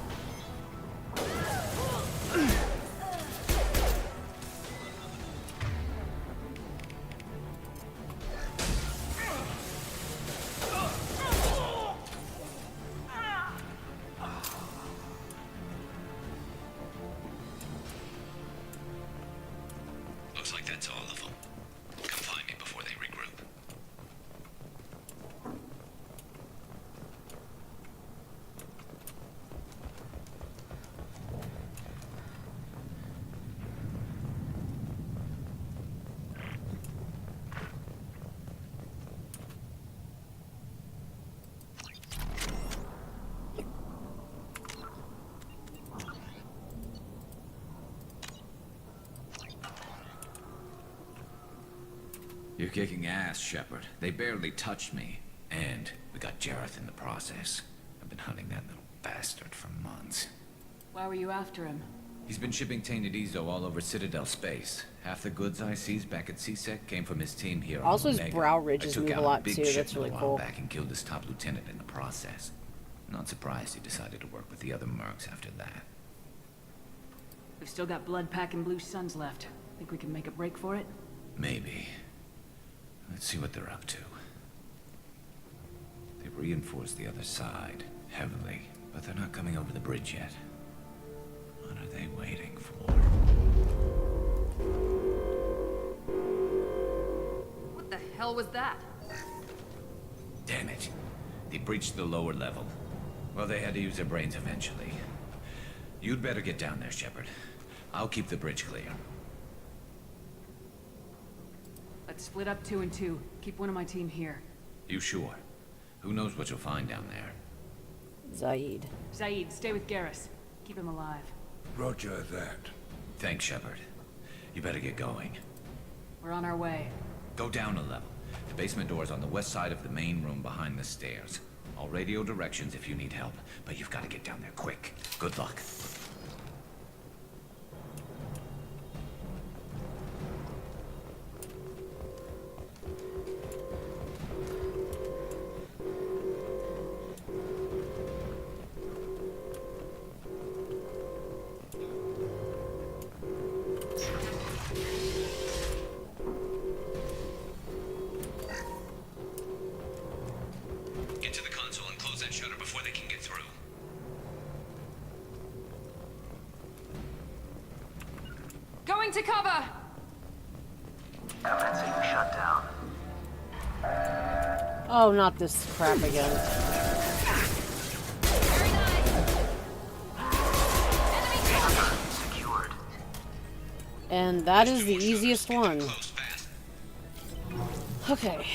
Looks like that's all of them. Come find me before they regroup. You're kicking ass, Shepard. They barely touched me. And we got Jareth in the process. I've been hunting that little bastard for months. Why were you after him? He's been shipping tainted Ezo all over Citadel space. Half the goods I seized back at CSEC came from his team here on Also, his Omega. brow ridges I took move out a lot big too. ship That's a really while cool. back and killed his top lieutenant in the process. Not surprised he decided to work with the other mercs after that. We've still got blood packing blue suns left. Think we can make a break for it? Maybe. Let's see what they're up to. They've reinforced the other side, heavily, but they're not coming over the bridge yet. What are they waiting for? What the hell was that? Damn it. They breached the lower level. Well, they had to use their brains eventually. You'd better get down there, Shepard. I'll keep the bridge clear. Let's split up 2 and 2. Keep one of my team here. You sure? Who knows what you'll find down there? Zaid. Zaid, stay with Garrus. Keep him alive. Roger that. Thanks, Shepard. You better get going. We're on our way. Go down a level. The basement door's on the west side of the main room behind the stairs. I'll radio directions if you need help, but you've got to get down there quick. Good luck. Get to the console and close that shutter before they can get through. Going to cover! Commencing shutdown. Oh, not this crap again. Secured. And that is the easiest one. Okay.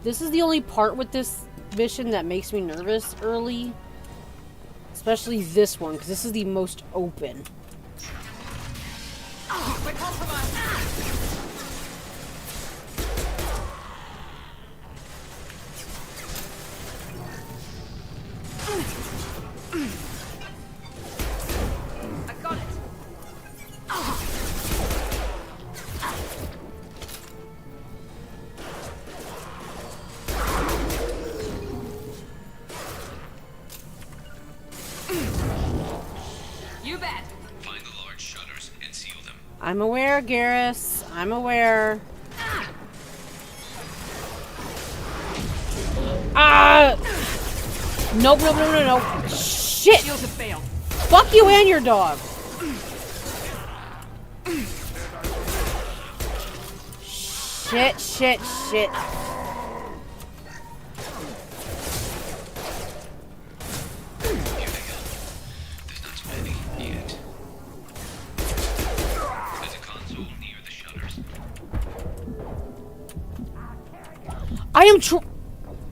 This is the only part with this mission that makes me nervous early. Especially this one, because this is the most open. We're compromised. I got it. You bet. Find the large shutters and seal them. I'm aware, Garrus. I'm aware. Ah! Nope, nope, no, no, no. Shit! Shields have failed. Fuck you and your dog. Shit, shit, shit. I am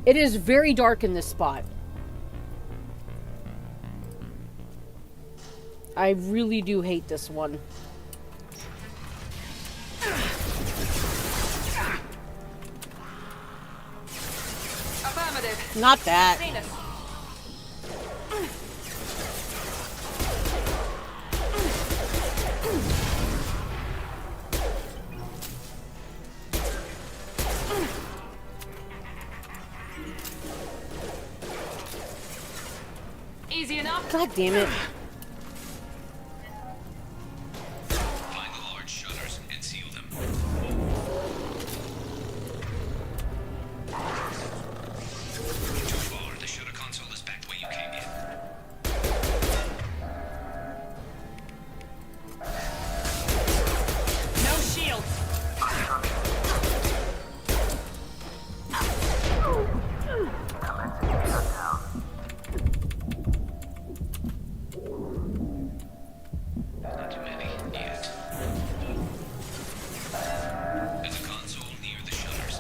It is very dark in this spot. I really do hate this one. Affirmative. Not that. Seen us. Easy enough. God damn it. Find the large shutters and seal them. Too far. The shutter console is back where you came in. No shields. Not too many yet. There's a console near the shutters.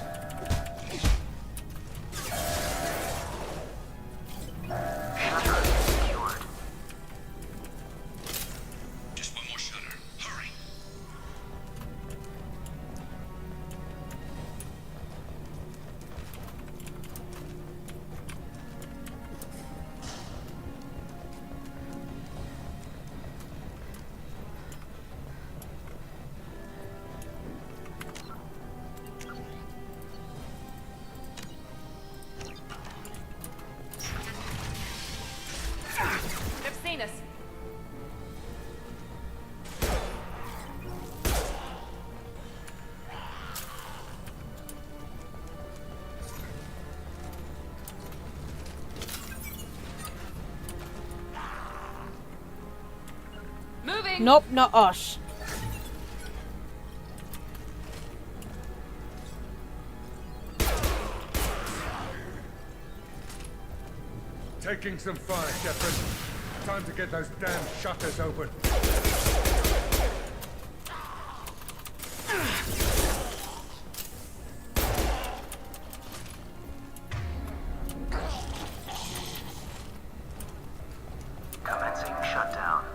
Just one more shutter. Hurry. They've seen us. Moving. Nope, no. Oh, sh. Taking some fire, Shepard. Time to get those damn shutters open. Commencing shutdown.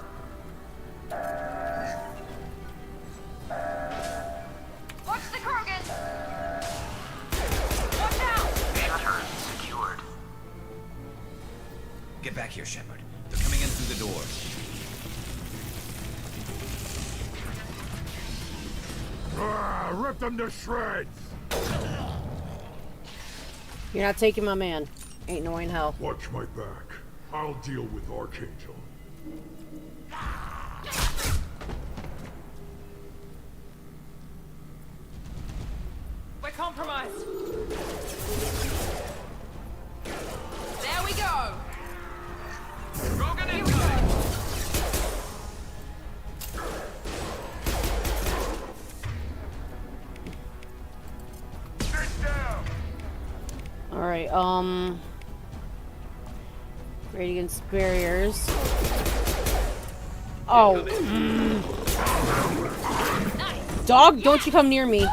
Watch the Krogan. Watch out. Shutters secured. Get back here, Shepard. They're coming in through the doors. Rip them to shreds! You're not taking my man. Ain't no way in hell. Watch my back. I'll deal with Archangel. We're compromised. There we go. Krogan incoming. Alright, great against barriers. Oh. Dog, don't you come near me.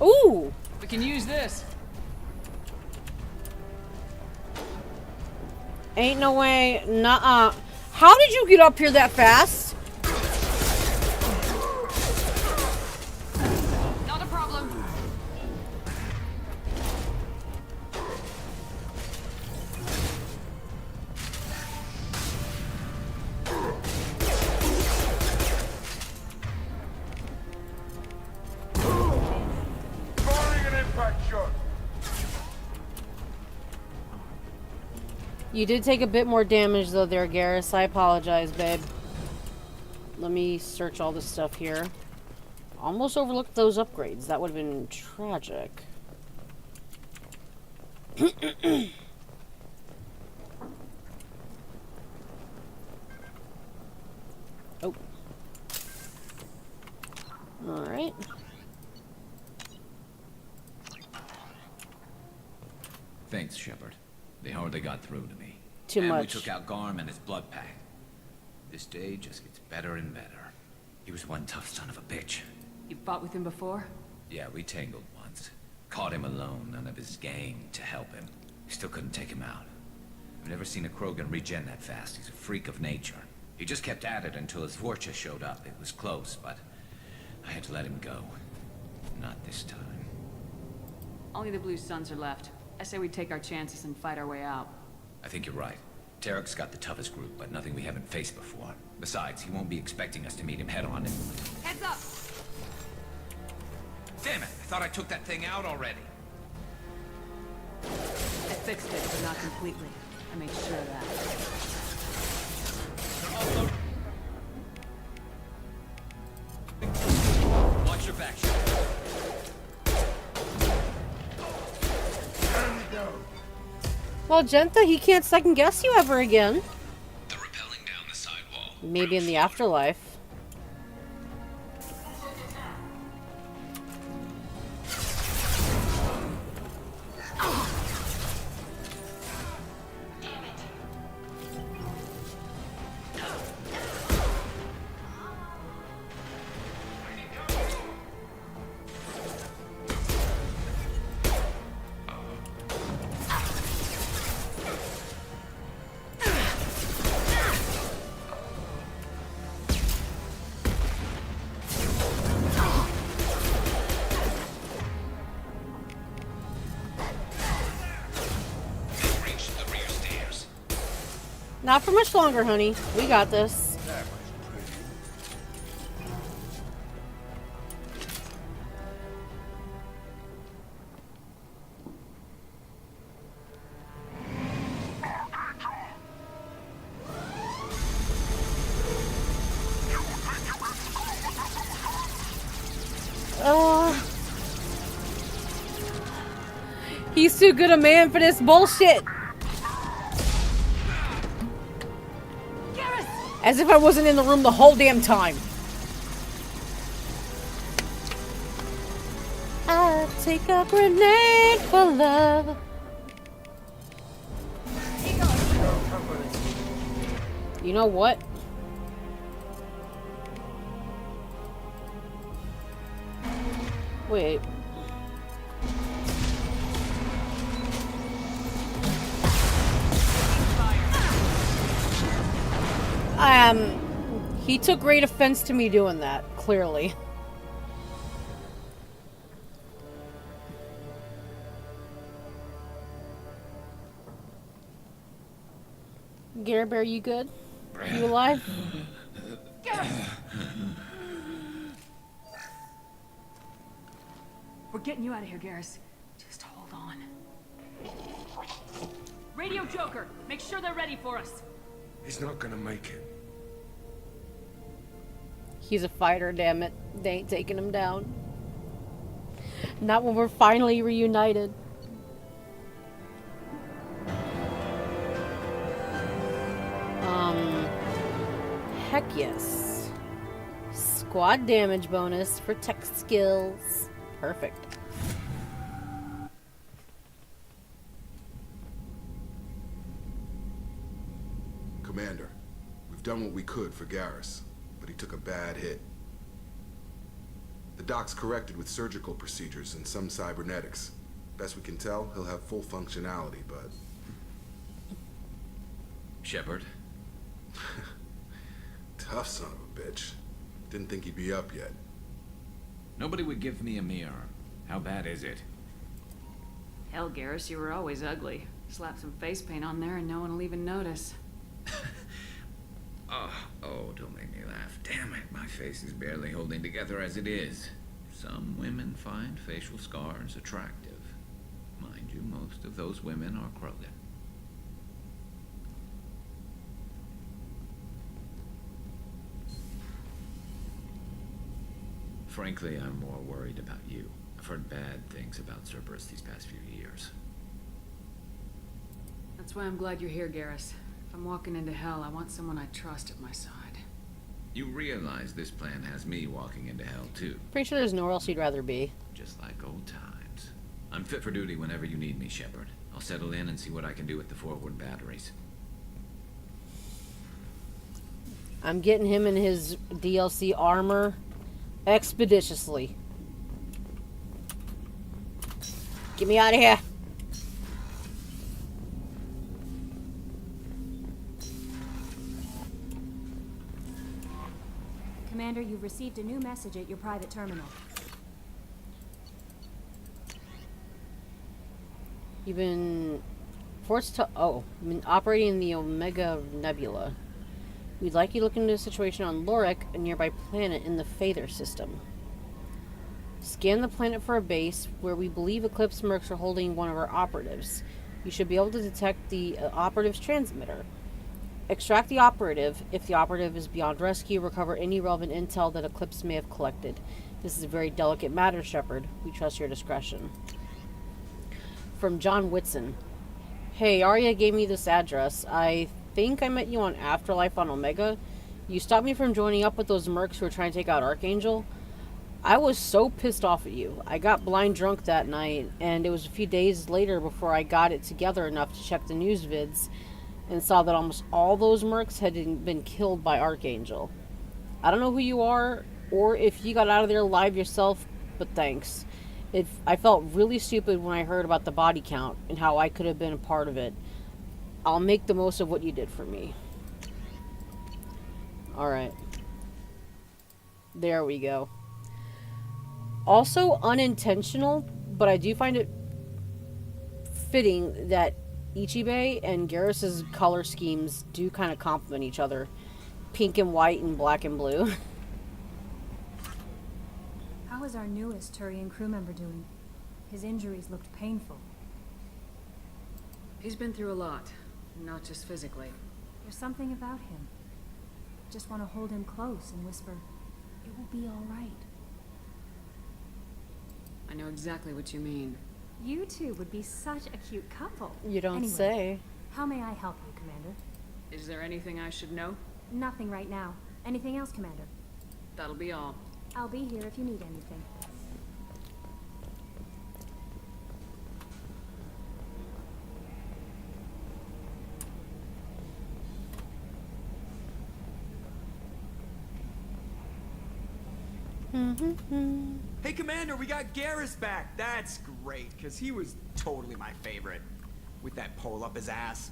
Ooh! We can use this. Ain't no way. Nuh-uh. How did you get up here that fast? Not a problem. Firing an impact shot. You did take a bit more damage though there, Garrus. I apologize, babe. Let me search all this stuff here. Almost overlooked those upgrades. That would have been tragic. Oh. Alright. Thanks, Shepard. They hardly got through to me. Too and much. we took out Garm and his blood pack. This day just gets better and better. He was one tough son of a bitch. You fought with him before? Yeah, we tangled once. Caught him alone, none of his gang to help him. Still couldn't take him out. I've never seen a Krogan regen that fast. He's a freak of nature. He just kept at it until his Vorcha showed up. It was close, but I had to let him go. Not this time. Only the Blue Suns are left. I say we take our chances and fight our way out. I think you're right. Tarek's got the toughest group, but nothing we haven't faced before. Besides, he won't be expecting us to meet him head-on. Heads up! Damn it! I thought I took that thing out already. I fixed it, but not completely. I made sure of that. Watch your back, Shepard. Well, Genta, he can't second guess you ever again. Maybe in the afterlife. Not for much longer, honey. We got this. He's too good a man for this bullshit. As if I wasn't in the room the whole damn time. I take a grenade for love. You know what? Wait. He took great offense to me doing that, clearly. Gare Bear, you good? You alive? We're getting you out of here, Garrus. Just hold on. Radio Joker, make sure they're ready for us. He's not gonna make it. He's a fighter, damn it. They ain't taking him down. Not when we're finally reunited. Heck yes. Squad damage bonus for tech skills. Perfect. Commander, we've done what we could for Garrus, but he took a bad hit. The doc's corrected with surgical procedures and some cybernetics. Best we can tell, he'll have full functionality, but... Shepard? Tough son of a bitch. Didn't think he'd be up yet. Nobody would give me a mirror. How bad is it? Hell, Garrus, you were always ugly. Slap some face paint on there and no one will even notice. Oh, don't make me laugh. Damn it, my face is barely holding together as it is. Some women find facial scars attractive. Mind you, most of those women are Krogan. Frankly, I'm more worried about you. I've heard bad things about Cerberus these past few years. That's why I'm glad you're here, Garrus. If I'm walking into hell, I want someone I trust at my side. You realize this plan has me walking into hell, too. Pretty sure there's nowhere else you'd rather be. Just like old times. I'm fit for duty whenever you need me, Shepard. I'll settle in and see what I can do with the forward batteries. I'm getting him in his DLC armor expeditiously. Get me out of here. Commander, you've received a new message at your private terminal. You've been forced to... Oh, you've been operating in the Omega Nebula. We'd like you to look into the situation on Lorik, a nearby planet in the Phaether system. Scan the planet for a base where we believe Eclipse Mercs are holding one of our operatives. You should be able to detect the operative's transmitter. Extract the operative. If the operative is beyond rescue, recover any relevant intel that Eclipse may have collected. This is a very delicate matter, Shepard. We trust your discretion. From John Whitson. Hey, Arya gave me this address. I think I met you on Afterlife on Omega. You stopped me from joining up with those mercs who were trying to take out Archangel. I was so pissed off at you. I got blind drunk that night, and it was a few days later before I got it together enough to check the news vids and saw that almost all those mercs had been killed by Archangel. I don't know who you are, or if you got out of there alive yourself, but thanks. I felt really stupid when I heard about the body count and how I could have been a part of it. I'll make the most of what you did for me. Alright. There we go. Also unintentional, but I do find it fitting that Ichibe and Garrus's color schemes do kind of complement each other. Pink and white and black and blue. How is our newest Turian crew member doing? His injuries looked painful. He's been through a lot, not just physically. There's something about him. Just want to hold him close and whisper, "It will be all right." I know exactly what you mean. You two would be such a cute couple. You don't Anyway, say. How may I help you, Commander? Is there anything I should know? Nothing right now. Anything else, Commander? That'll be all. I'll be here if you need anything. Hey, Commander, we got Garrus back. That's great, because he was totally my favorite. With that pole up his ass.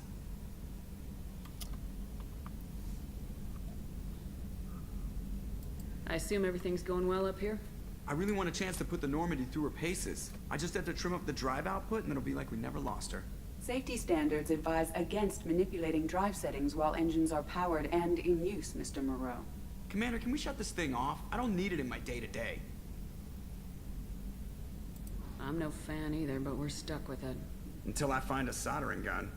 I assume everything's going well up here? I really want a chance to put the Normandy through her paces. I just have to trim up the drive output, and it'll be like we never lost her. Safety standards advise against manipulating drive settings while engines are powered and in use, Mr. Moreau. Commander, can we shut this thing off? I don't need it in my day-to-day. I'm no fan either, but we're stuck with it. Until I find a soldering gun.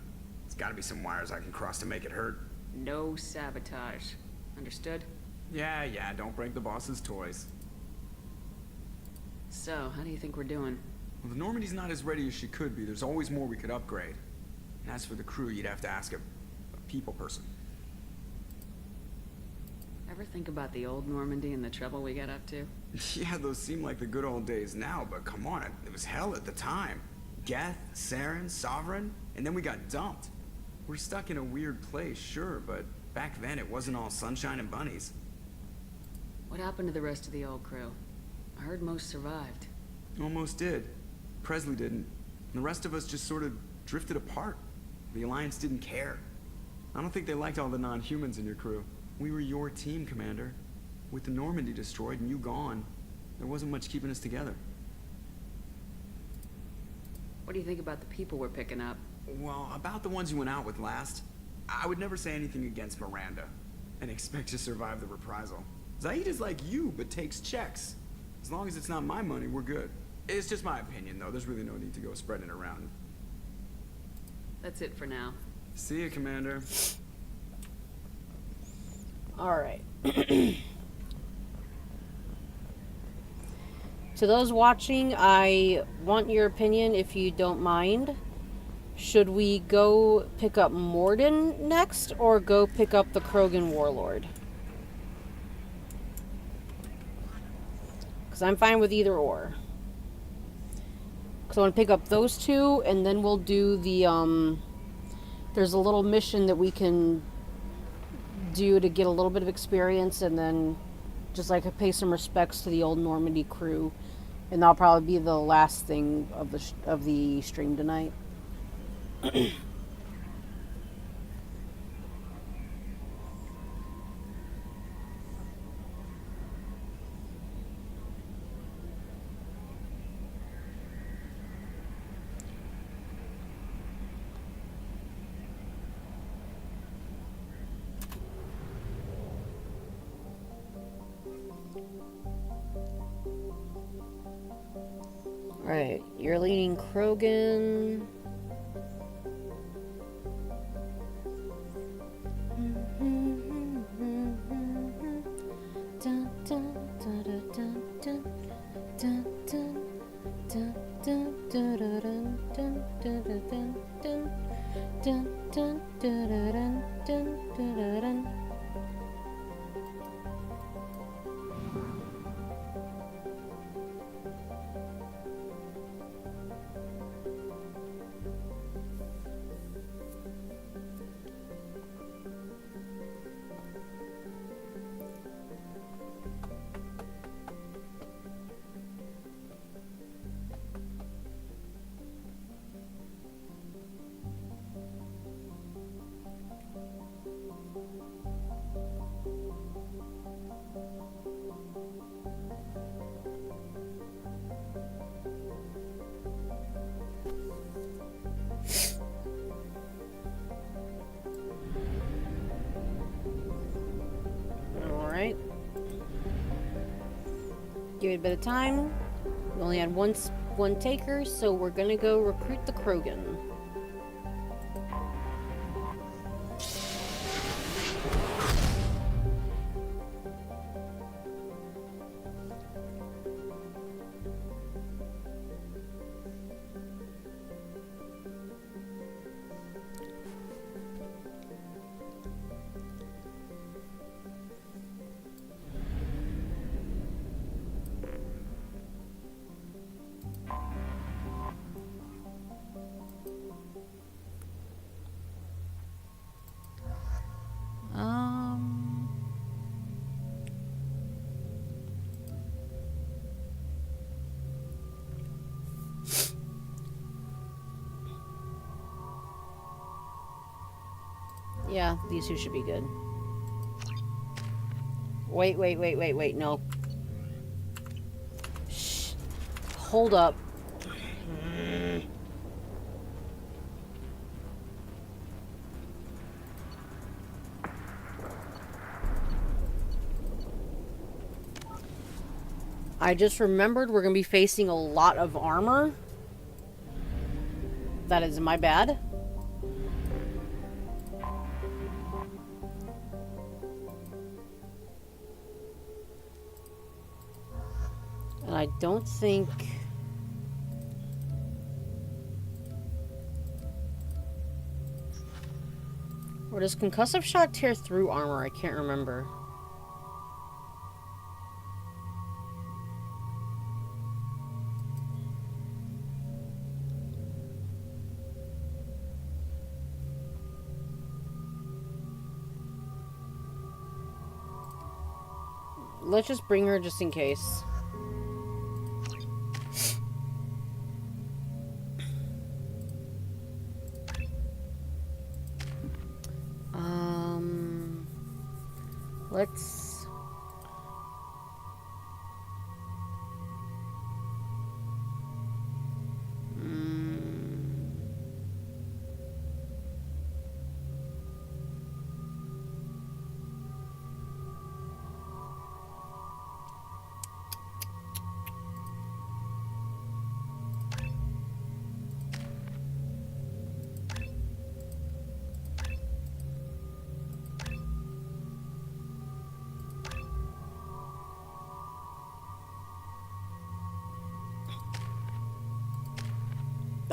It's gotta be some wires I can cross to make it hurt. No sabotage. Understood? Yeah, don't break the boss's toys. So, how do you think we're doing? Well, the Normandy's not as ready as she could be. There's always more we could upgrade. And as for the crew, you'd have to ask a people person. Ever think about the old Normandy and the trouble we got up to? Yeah, those seem like the good old days now, but come on, it was hell at the time. Geth, Saren, Sovereign, and then we got dumped. We're stuck in a weird place, sure, but back then it wasn't all sunshine and bunnies. What happened to the rest of the old crew? I heard most survived. Almost did. Presley didn't. And the rest of us just sort of drifted apart. The Alliance didn't care. I don't think they liked all the non-humans in your crew. We were your team, Commander. With the Normandy destroyed and you gone, there wasn't much keeping us together. What do you think about the people we're picking up? Well, about the ones you went out with last, I would never say anything against Miranda and expect to survive the reprisal. Zaid is like you, but takes checks. As long as it's not my money, we're good. It's just my opinion, though. There's really no need to go spreading it around. That's it for now. See you, Commander. Alright. To those watching, I want your opinion if you don't mind. Should we go pick up Morden next, or go pick up the Krogan Warlord? Because I'm fine with either or. Because I want to pick up those two, and then we'll do the, there's a little mission that we can do to get a little bit of experience, and then just like pay some respects to the old Normandy crew. And that'll probably be the last thing of the stream tonight. Right, you're leading Krogan. Alright. Give it a bit of time. We only had one taker, so we're gonna go recruit the Krogan. Yeah, these two should be good. Wait, no. Shh. Hold up. I just remembered we're going to be facing a lot of armor. That is my bad. And I don't think... Or does concussive shot tear through armor? I can't remember. Let's just bring her just in case. Let's...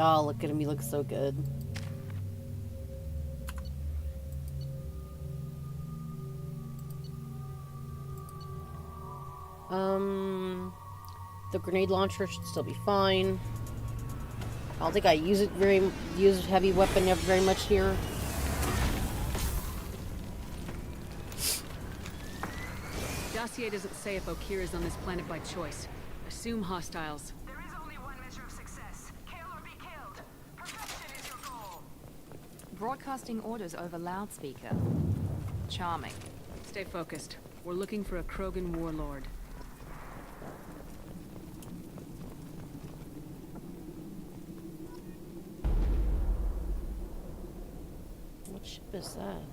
Oh, look at him. He looks so good. The grenade launcher should still be fine. I don't think I use heavy weapon very much here. Dossier doesn't say if Okeer is on this planet by choice. Assume hostiles. Broadcasting orders over loudspeaker. Charming. Stay focused. We're looking for a Krogan warlord. What ship is that?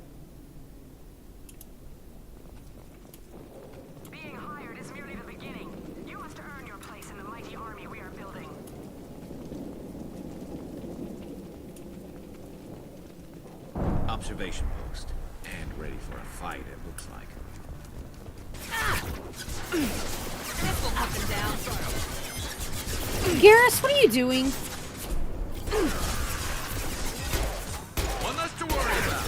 Being hired is merely the beginning. You must earn your place in the mighty army we are building. Observation post. And ready for a fight, it looks like. Missile coming down. Garrus, what are you doing? One less to worry about.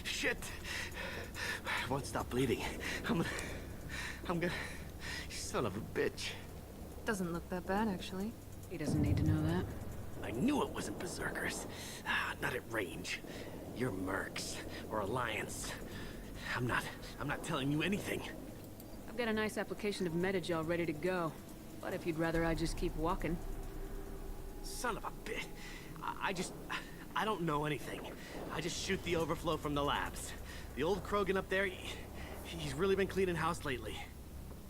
Shit! I won't stop bleeding. I'm gonna... Son of a bitch. Doesn't look that bad, actually. He doesn't need to know that. I knew it wasn't Berserkers. Not at range. You're Mercs, or Alliance. I'm not telling you anything. I've got a nice application of Metagel ready to go. But if you'd rather I just keep walking. Son of a bitch. I don't know anything. I just shoot the overflow from the labs. The old Krogan up there, he's really been cleaning house lately.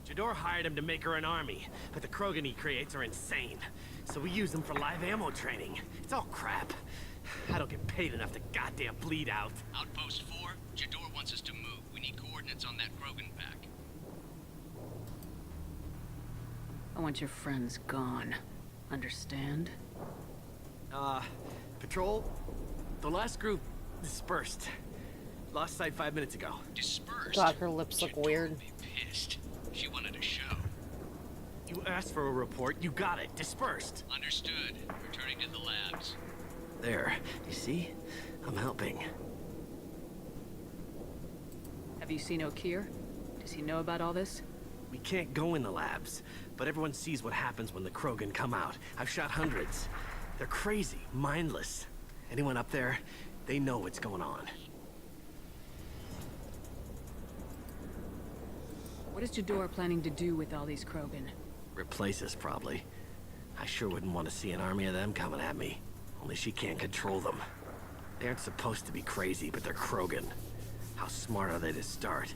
Jador hired him to make her an army, but the Krogan he creates are insane. So we use them for live ammo training. It's all crap. I don't get paid enough to goddamn bleed out. Outpost 4, Jador wants us to move. We need coordinates on that Krogan pack. I want your friends gone. Understand? Patrol? The last group dispersed. Lost sight 5 minutes ago. Dispersed? God, her lips look weird. Pissed. She wanted a show. You asked for a report, you got it. Dispersed. Understood. Returning to the labs. There. You see? I'm helping. Have you seen Okeer? Does he know about all this? We can't go in the labs, but everyone sees what happens when the Krogan come out. I've shot hundreds. They're crazy, mindless. Anyone up there, they know what's going on. What is Jador planning to do with all these Krogan? Replace us, probably. I sure wouldn't want to see an army of them coming at me. Only she can't control them. They aren't supposed to be crazy, but they're Krogan. How smart are they to start?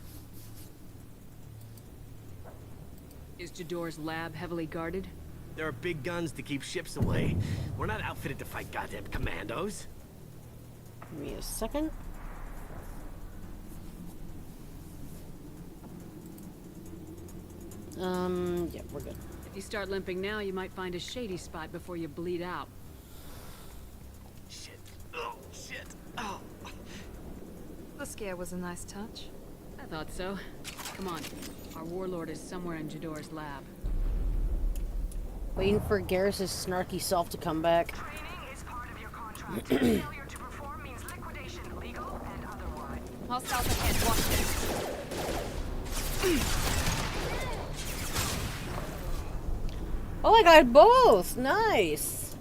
Is Jador's lab heavily guarded? There are big guns to keep ships away. We're not outfitted to fight goddamn commandos. Give me a second. Yeah, we're good. If you start limping now, you might find a shady spot before you bleed out. Shit. Oh, shit. Oh. The scare was a nice touch. I thought so. Come on. Our warlord is somewhere in Jador's lab. Waiting for Garrus' snarky self to come back. Training is part of your contract. Failure to perform means liquidation, legal and otherwise. Hostiles ahead, watch this. Oh, I got both! Nice!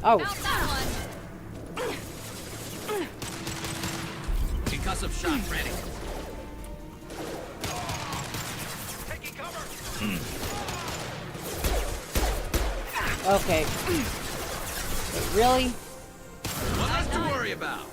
Oh. Concussive shot ready. Okay. Wait, really? What else to worry about?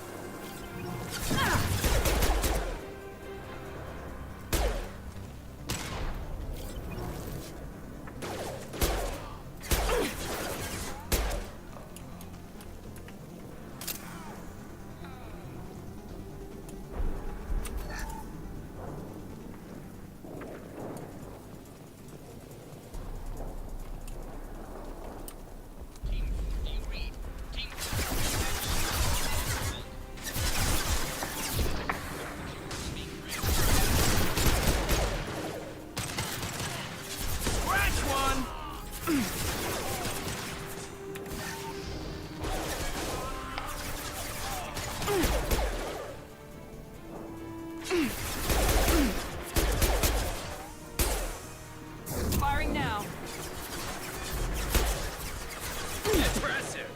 Firing now. Impressive.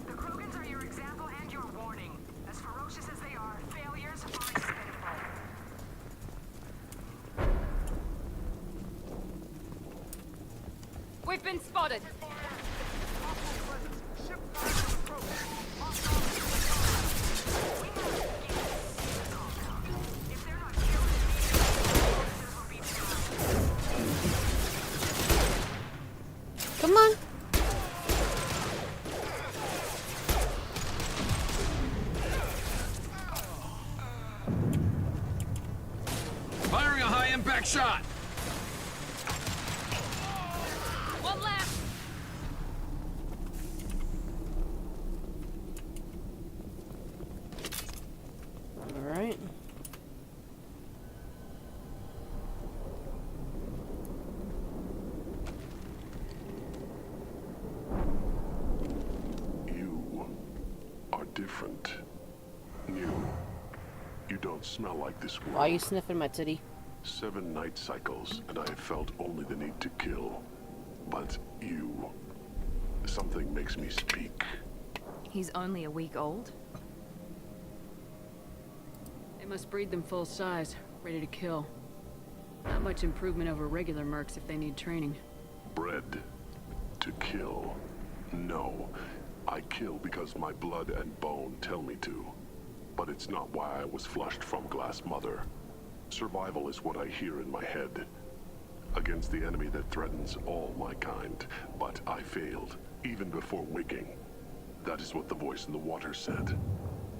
The Krogans are your example and your warning. As ferocious as they are, failures are expendable. We've been spotted. Come on. Firing a high-impact shot. One left. All right. You are different. New. You don't smell like this world. Why are you sniffing my titty? 7 night cycles, and I have felt only the need to kill. But you... Something makes me speak. He's only a week old? They must breed them full size, ready to kill. Not much improvement over regular mercs if they need training. Bred to kill. No. I kill because my blood and bone tell me to. But it's not why I was flushed from Glass Mother. Survival is what I hear in my head. Against the enemy that threatens all my kind. But I failed, even before waking. That is what the voice in the water said.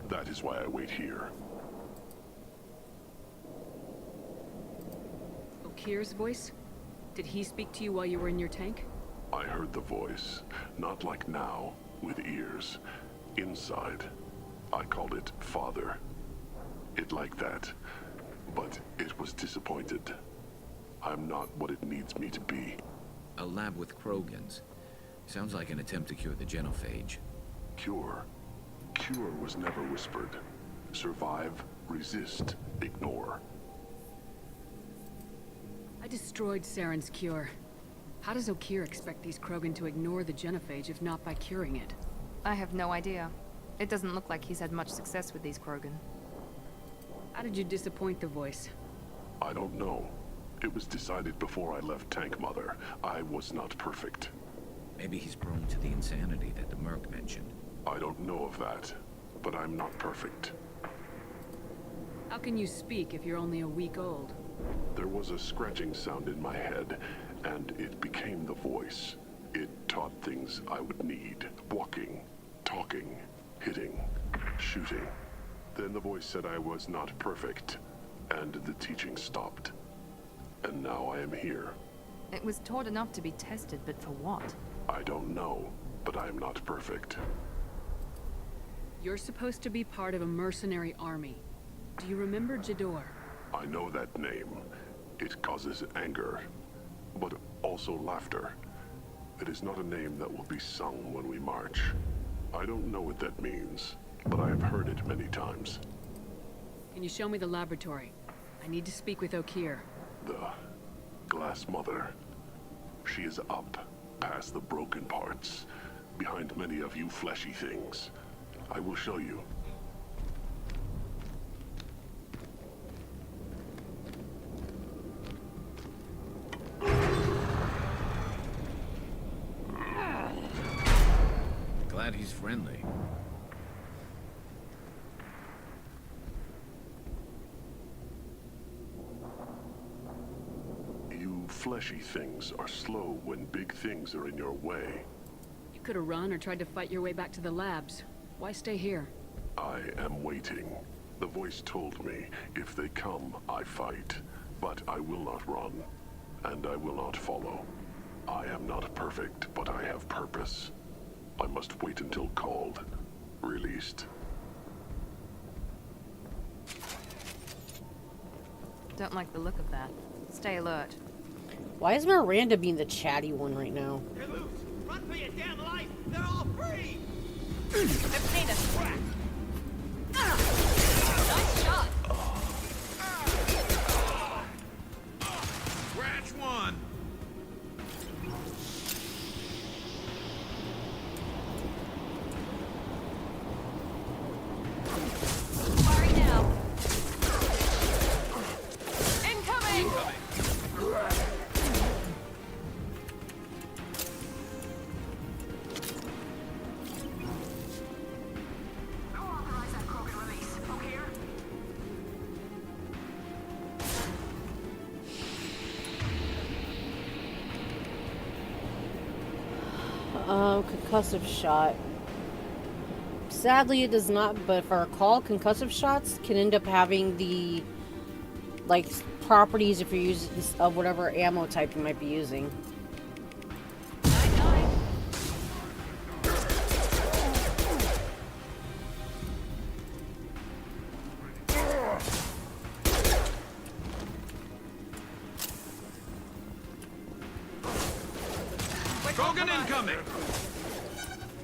That is why I wait here. Okir's voice? Did he speak to you while you were in your tank? I heard the voice. Not like now, with ears. Inside. I called it Father. It like that. But it was disappointed. I'm not what it needs me to be. A lab with Krogans. Sounds like an attempt to cure the genophage. Cure? Cure was never whispered. Survive, resist, ignore. I destroyed Saren's cure. How does Okir expect these Krogan to ignore the genophage if not by curing it? I have no idea. It doesn't look like he's had much success with these Krogan. How did you disappoint the voice? I don't know. It was decided before I left Tank Mother. I was not perfect. Maybe he's prone to the insanity that the Merc mentioned. I don't know of that, but I'm not perfect. How can you speak if you're only a week old? There was a scratching sound in my head, and it became the voice. It taught things I would need. Walking, talking, hitting, shooting. Then the voice said I was not perfect, and the teaching stopped. And now I am here. It was taught enough to be tested, but for what? I don't know, but I am not perfect. You're supposed to be part of a mercenary army. Do you remember Jador? I know that name. It causes anger, but also laughter. It is not a name that will be sung when we march. I don't know what that means, but I have heard it many times. Can you show me the laboratory? I need to speak with Okeer. The Glass Mother. She is up, past the broken parts, behind many of you fleshy things. I will show you. Glad he's friendly. You fleshy things are slow when big things are in your way. You could have run or tried to fight your way back to the labs. Why stay here? I am waiting. The voice told me, if they come, I fight. But I will not run, and I will not follow. I am not perfect, but I have purpose. I must wait until called, released. Don't like the look of that. Stay alert. Why is Miranda being the chatty one right now? They're loose! Run for your damn life! They're all free! They've seen us. Nice shot! Scratch one! Fire now! Incoming! Who authorized that Krogan release? Okeer? Concussive shot. Sadly, it does not, but if I recall, concussive shots can end up having the, like, properties if you're using of whatever ammo type you might be using. Krogan incoming!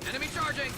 Enemy charging!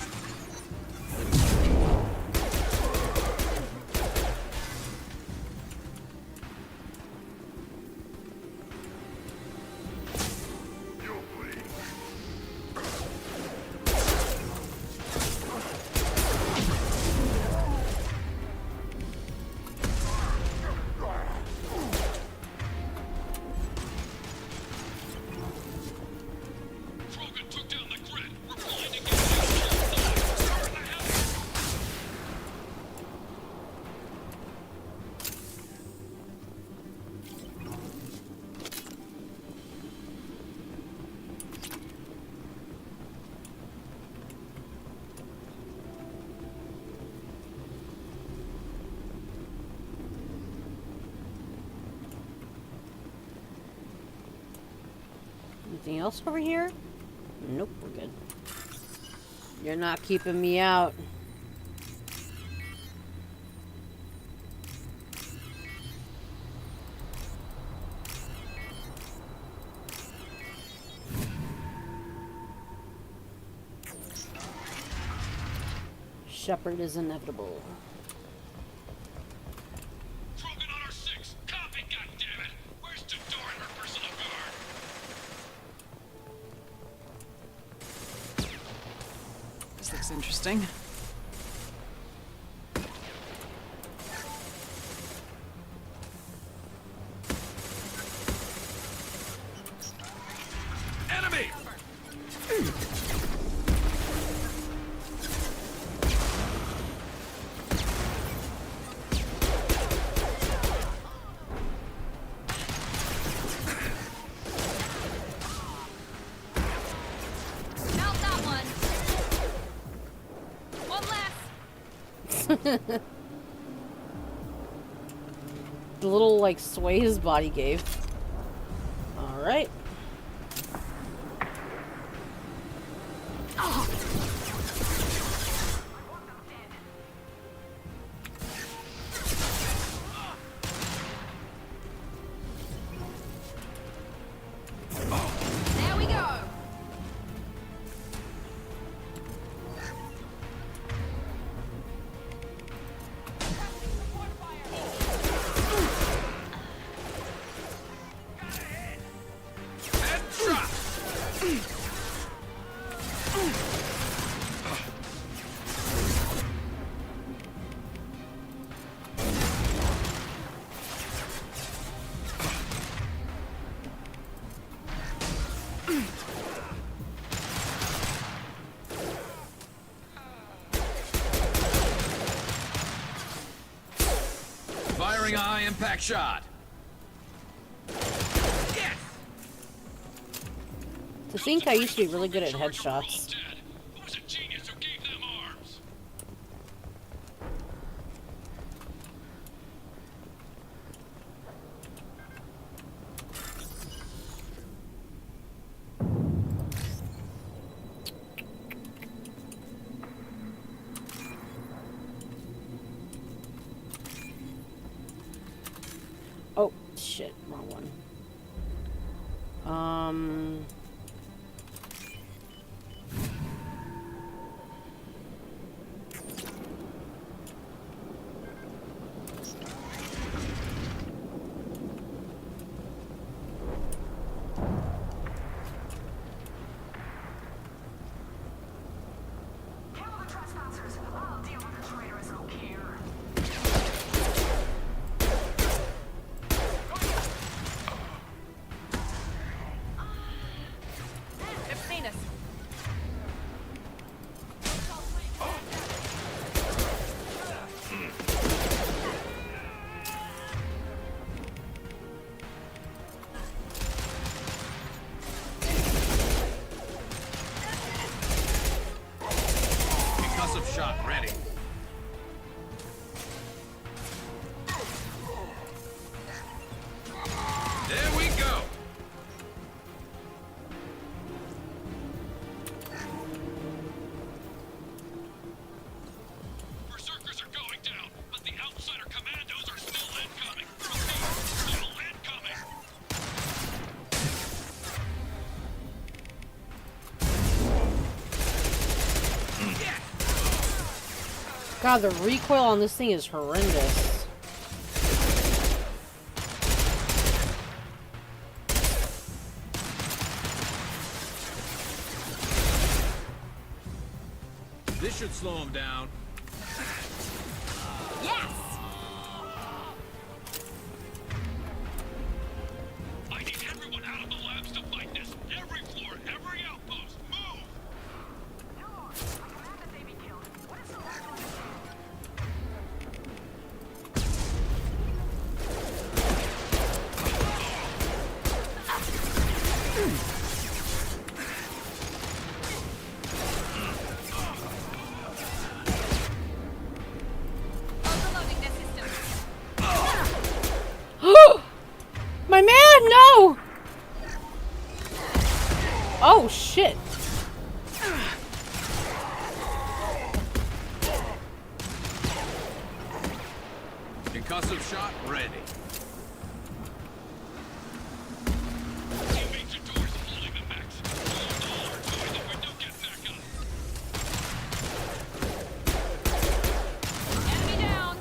Anything else over here? Nope, we're good. You're not keeping me out. Shepard is inevitable. Krogan on our 6! Copy, goddammit! Where's Tador and her personal guard? This looks interesting. Enemy! Out that one! One less! The little, like, sway his body gave. Alright. There we go! Firing a high-impact shot. To think I used to be really good at headshots. Oh, shit, wrong one. Kill the trespassers. I'll deal with the traitors, Okeer. They've seen us. Concussive shot ready. There we go. Berserkers are going down, but the outsider commandos are still incoming. Still incoming. God, the recoil on this thing is horrendous. This should slow him down. Yes! I need everyone out of the labs to fight this. Every floor, every outpost, move! Overloading their systems. My man, no! Oh, shit. Concussive shot ready. Enemy down.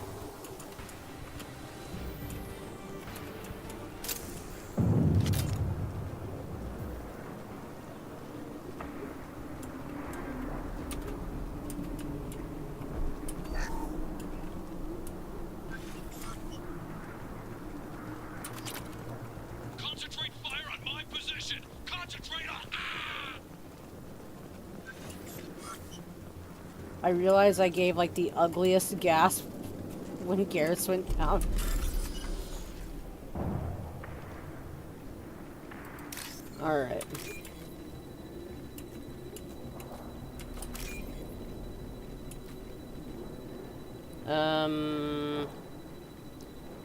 Concentrate fire on my position. Concentrate on. I realized I gave like the ugliest gasp when Garrus went down. Alright. I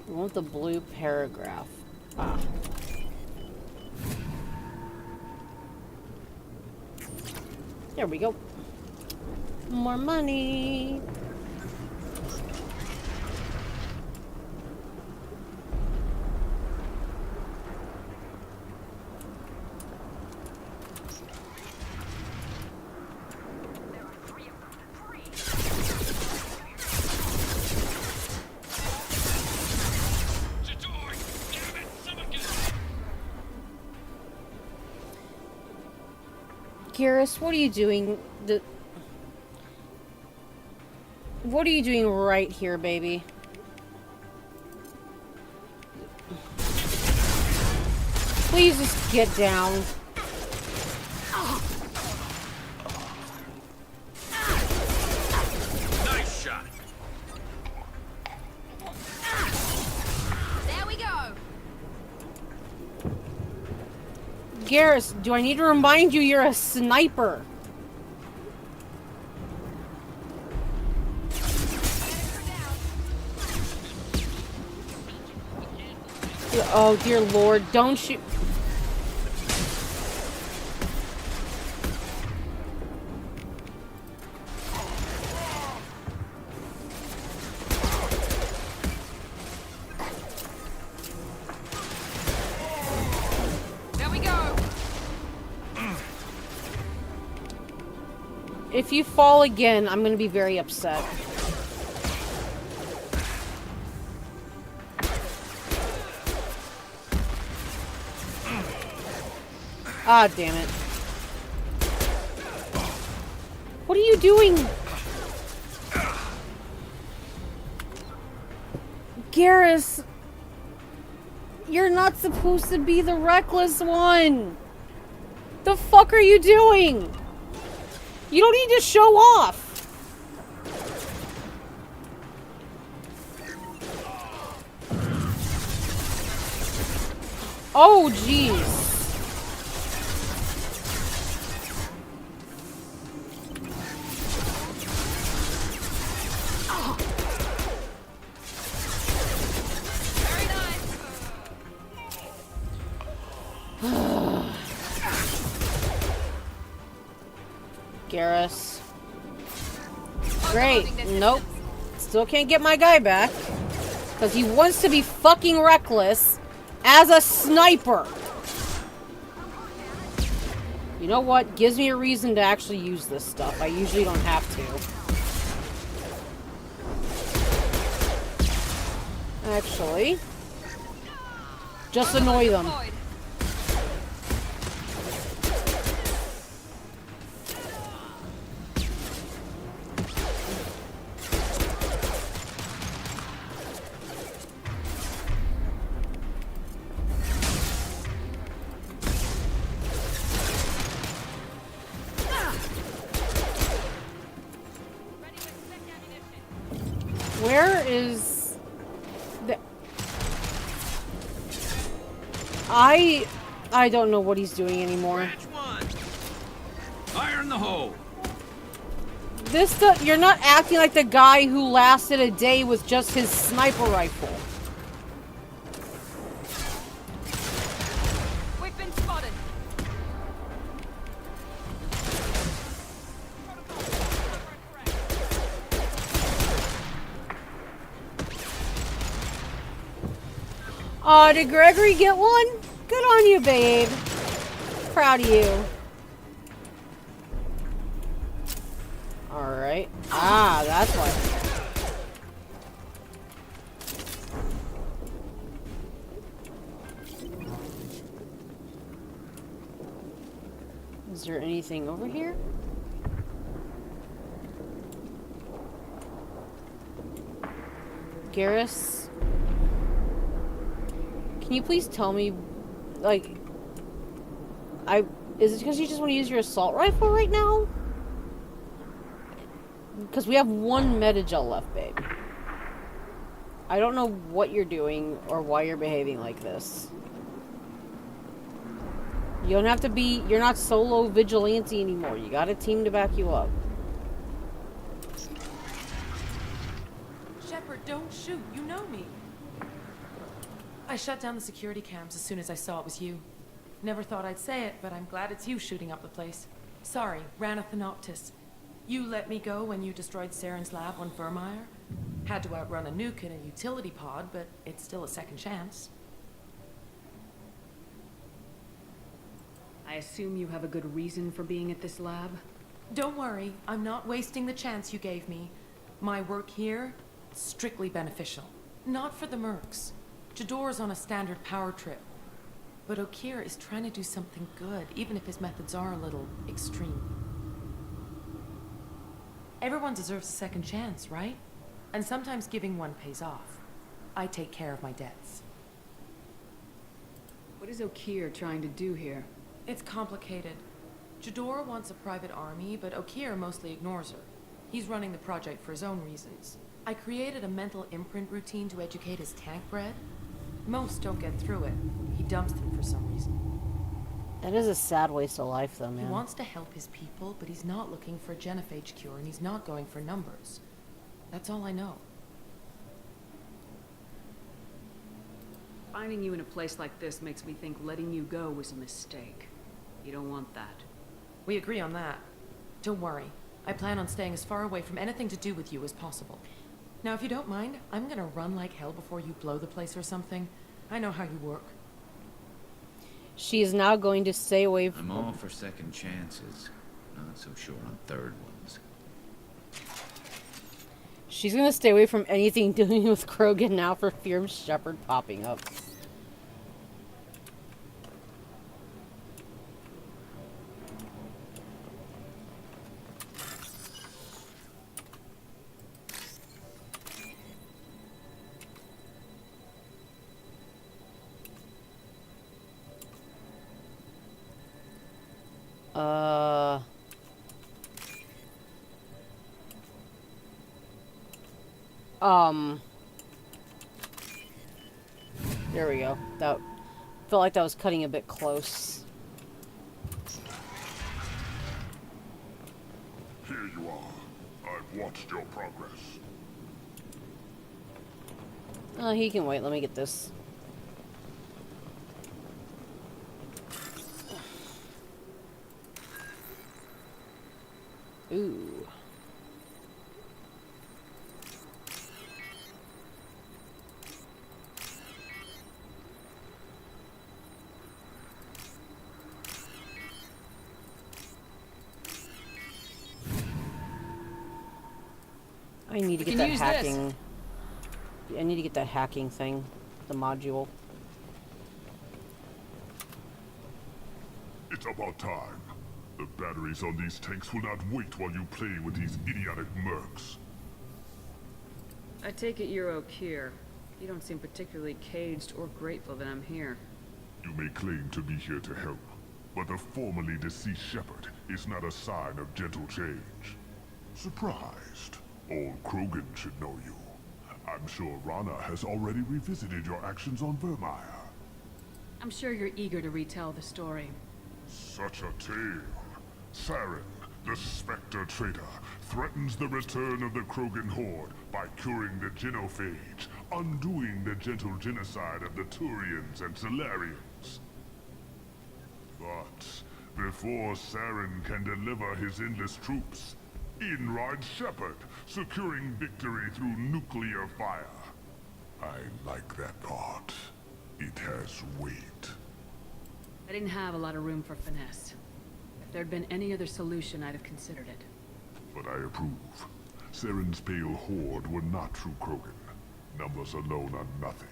want the blue paragraph. Ah. There we go. More money. Garrus, what are you doing? What are you doing right here, baby? Please just get down. Nice shot. There we go. Garrus, do I need to remind you you're a sniper? Oh, dear Lord, don't shoot. There we go. If you fall again, I'm gonna be very upset. Ah, damn it. What are you doing? Garrus, you're not supposed to be the reckless one. The fuck are you doing? You don't need to show off. Oh, jeez. Garrus. Great. Nope. Still can't get my guy back. Because he wants to be fucking reckless as a sniper. You know what? Gives me a reason to actually use this stuff. I usually don't have to. Actually. Just annoy them. Where is the... I don't know what he's doing anymore. Fire in the hole. You're not acting like the guy who lasted a day with just his sniper rifle. We've been spotted. Aw, did Gregory get one? Good on you, babe. Proud of you. Alright. Ah, that's why. Is there anything over here? Garrus? Can you please tell me, like, is it because you just want to use your assault rifle right now? Because we have one Metagel left, babe. I don't know what you're doing or why you're behaving like this. You don't have to be, you're not solo vigilante anymore. You got a team to back you up. Shepard, don't shoot. You know me. I shut down the security cams as soon as I saw it was you. Never thought I'd say it, but I'm glad it's you shooting up the place. Sorry, Ranna Thanoptis. You let me go when you destroyed Saren's lab on Vermeer. Had to outrun a nuke in a utility pod, but it's still a second chance. I assume you have a good reason for being at this lab? Don't worry, I'm not wasting the chance you gave me. My work here, strictly beneficial. Not for the mercs. Jador's on a standard power trip. But Okeer is trying to do something good, even if his methods are a little extreme. Everyone deserves a second chance, right? And sometimes giving one pays off. I take care of my debts. What is Okeer trying to do here? It's complicated. Jador wants a private army, but Okeer mostly ignores her. He's running the project for his own reasons. I created a mental imprint routine to educate his tank bred. Most don't get through it. He dumps them for some reason. That is a sad waste of life, though, man. He wants to help his people, but he's not looking for a genophage cure, and he's not going for numbers. That's all I know. Finding you in a place like this makes me think letting you go was a mistake. You don't want that. We agree on that. Don't worry. I plan on staying as far away from anything to do with you as possible. Now, if you don't mind, I'm gonna run like hell before you blow the place or something. I know how you work. She is now going to stay away from... I'm all for second chances. Not so sure on third ones. She's going to stay away from anything dealing with Krogan now for fear of Shepard popping up. There we go. That felt like that was cutting a bit close. Here you are. I've watched your progress. He can wait. Let me get this. Ooh. I need to get that hacking. I need to get that hacking thing, the module. It's about time. The batteries on these tanks will not wait while you play with these idiotic mercs. I take it you're Okeer. You don't seem particularly caged or grateful that I'm here. You may claim to be here to help, but the formerly deceased Shepard is not a sign of gentle change. Surprised? Old Krogan should know you. I'm sure Rana has already revisited your actions on Vermeer. I'm sure you're eager to retell the story. Such a tale. Saren, the Spectre traitor, threatens the return of the Krogan horde by curing the genophage, undoing the gentle genocide of the Turians and Solarians. But before Saren can deliver his endless troops, in rides Shepard, securing victory through nuclear fire. I like that part. It has weight. I didn't have a lot of room for finesse. If there'd been any other solution, I'd have considered it. But I approve. Saren's pale horde were not true Krogan. Numbers alone are nothing.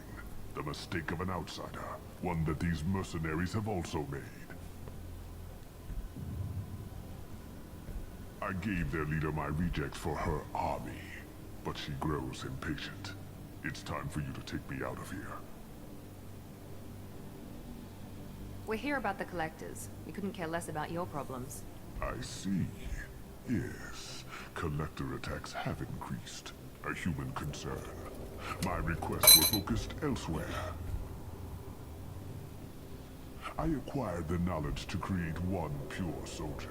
The mistake of an outsider. One that these mercenaries have also made. I gave their leader my rejects for her army, but she grows impatient. It's time for you to take me out of here. We're here about the Collectors. We couldn't care less about your problems. I see. Yes, Collector attacks have increased. A human concern. My requests were focused elsewhere. I acquired the knowledge to create one pure soldier.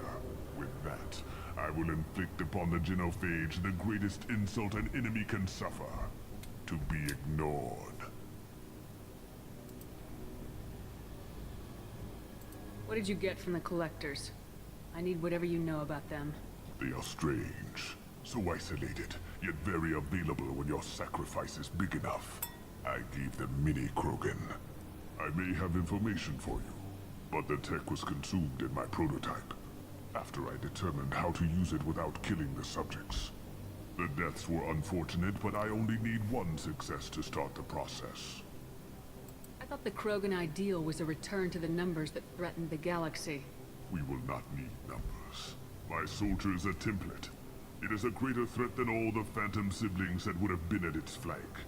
With that, I will inflict upon the genophage the greatest insult an enemy can suffer. To be ignored. What did you get from the Collectors? I need whatever you know about them. They are strange. So isolated, yet very available when your sacrifice is big enough. I gave them mini Krogan. I may have information for you, but the tech was consumed in my prototype. After I determined how to use it without killing the subjects. The deaths were unfortunate, but I only need one success to start the process. I thought the Krogan ideal was a return to the numbers that threatened the galaxy. We will not need numbers. My soldier is a template. It is a greater threat than all the Phantom siblings that would have been at its flank.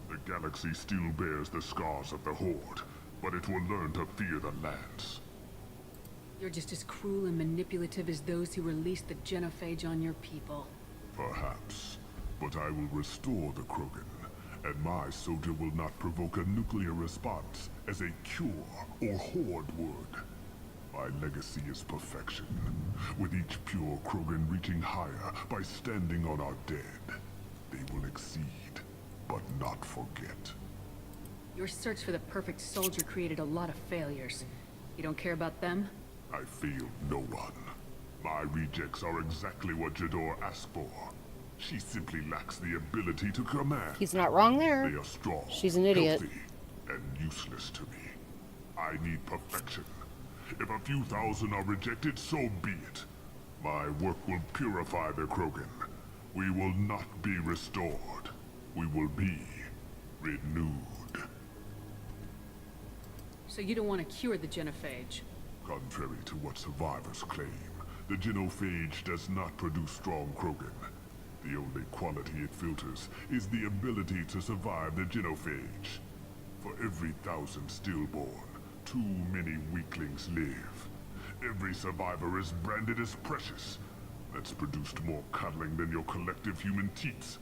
The galaxy still bears the scars of the Horde, but it will learn to fear the lands. You're just as cruel and manipulative as those who released the genophage on your people. Perhaps, but I will restore the Krogan, and my soldier will not provoke a nuclear response as a cure or Horde would. My legacy is perfection, with each pure Krogan reaching higher by standing on our dead. They will exceed, but not forget. Your search for the perfect soldier created a lot of failures. You don't care about them? I failed no one. My rejects are exactly what Jador asked for. She simply lacks the ability to command. He's not wrong there. They are strong, She's an idiot. healthy, and useless to me. I need perfection. If a few thousand are rejected, so be it. My work will purify the Krogan. We will not be restored. We will be renewed. So you don't want to cure the genophage? Contrary to what survivors claim, the genophage does not produce strong Krogan. The only quality it filters is the ability to survive the genophage. For every 1,000 stillborn, too many weaklings live. Every survivor is branded as precious. That's produced more cuddling than your collective human teats.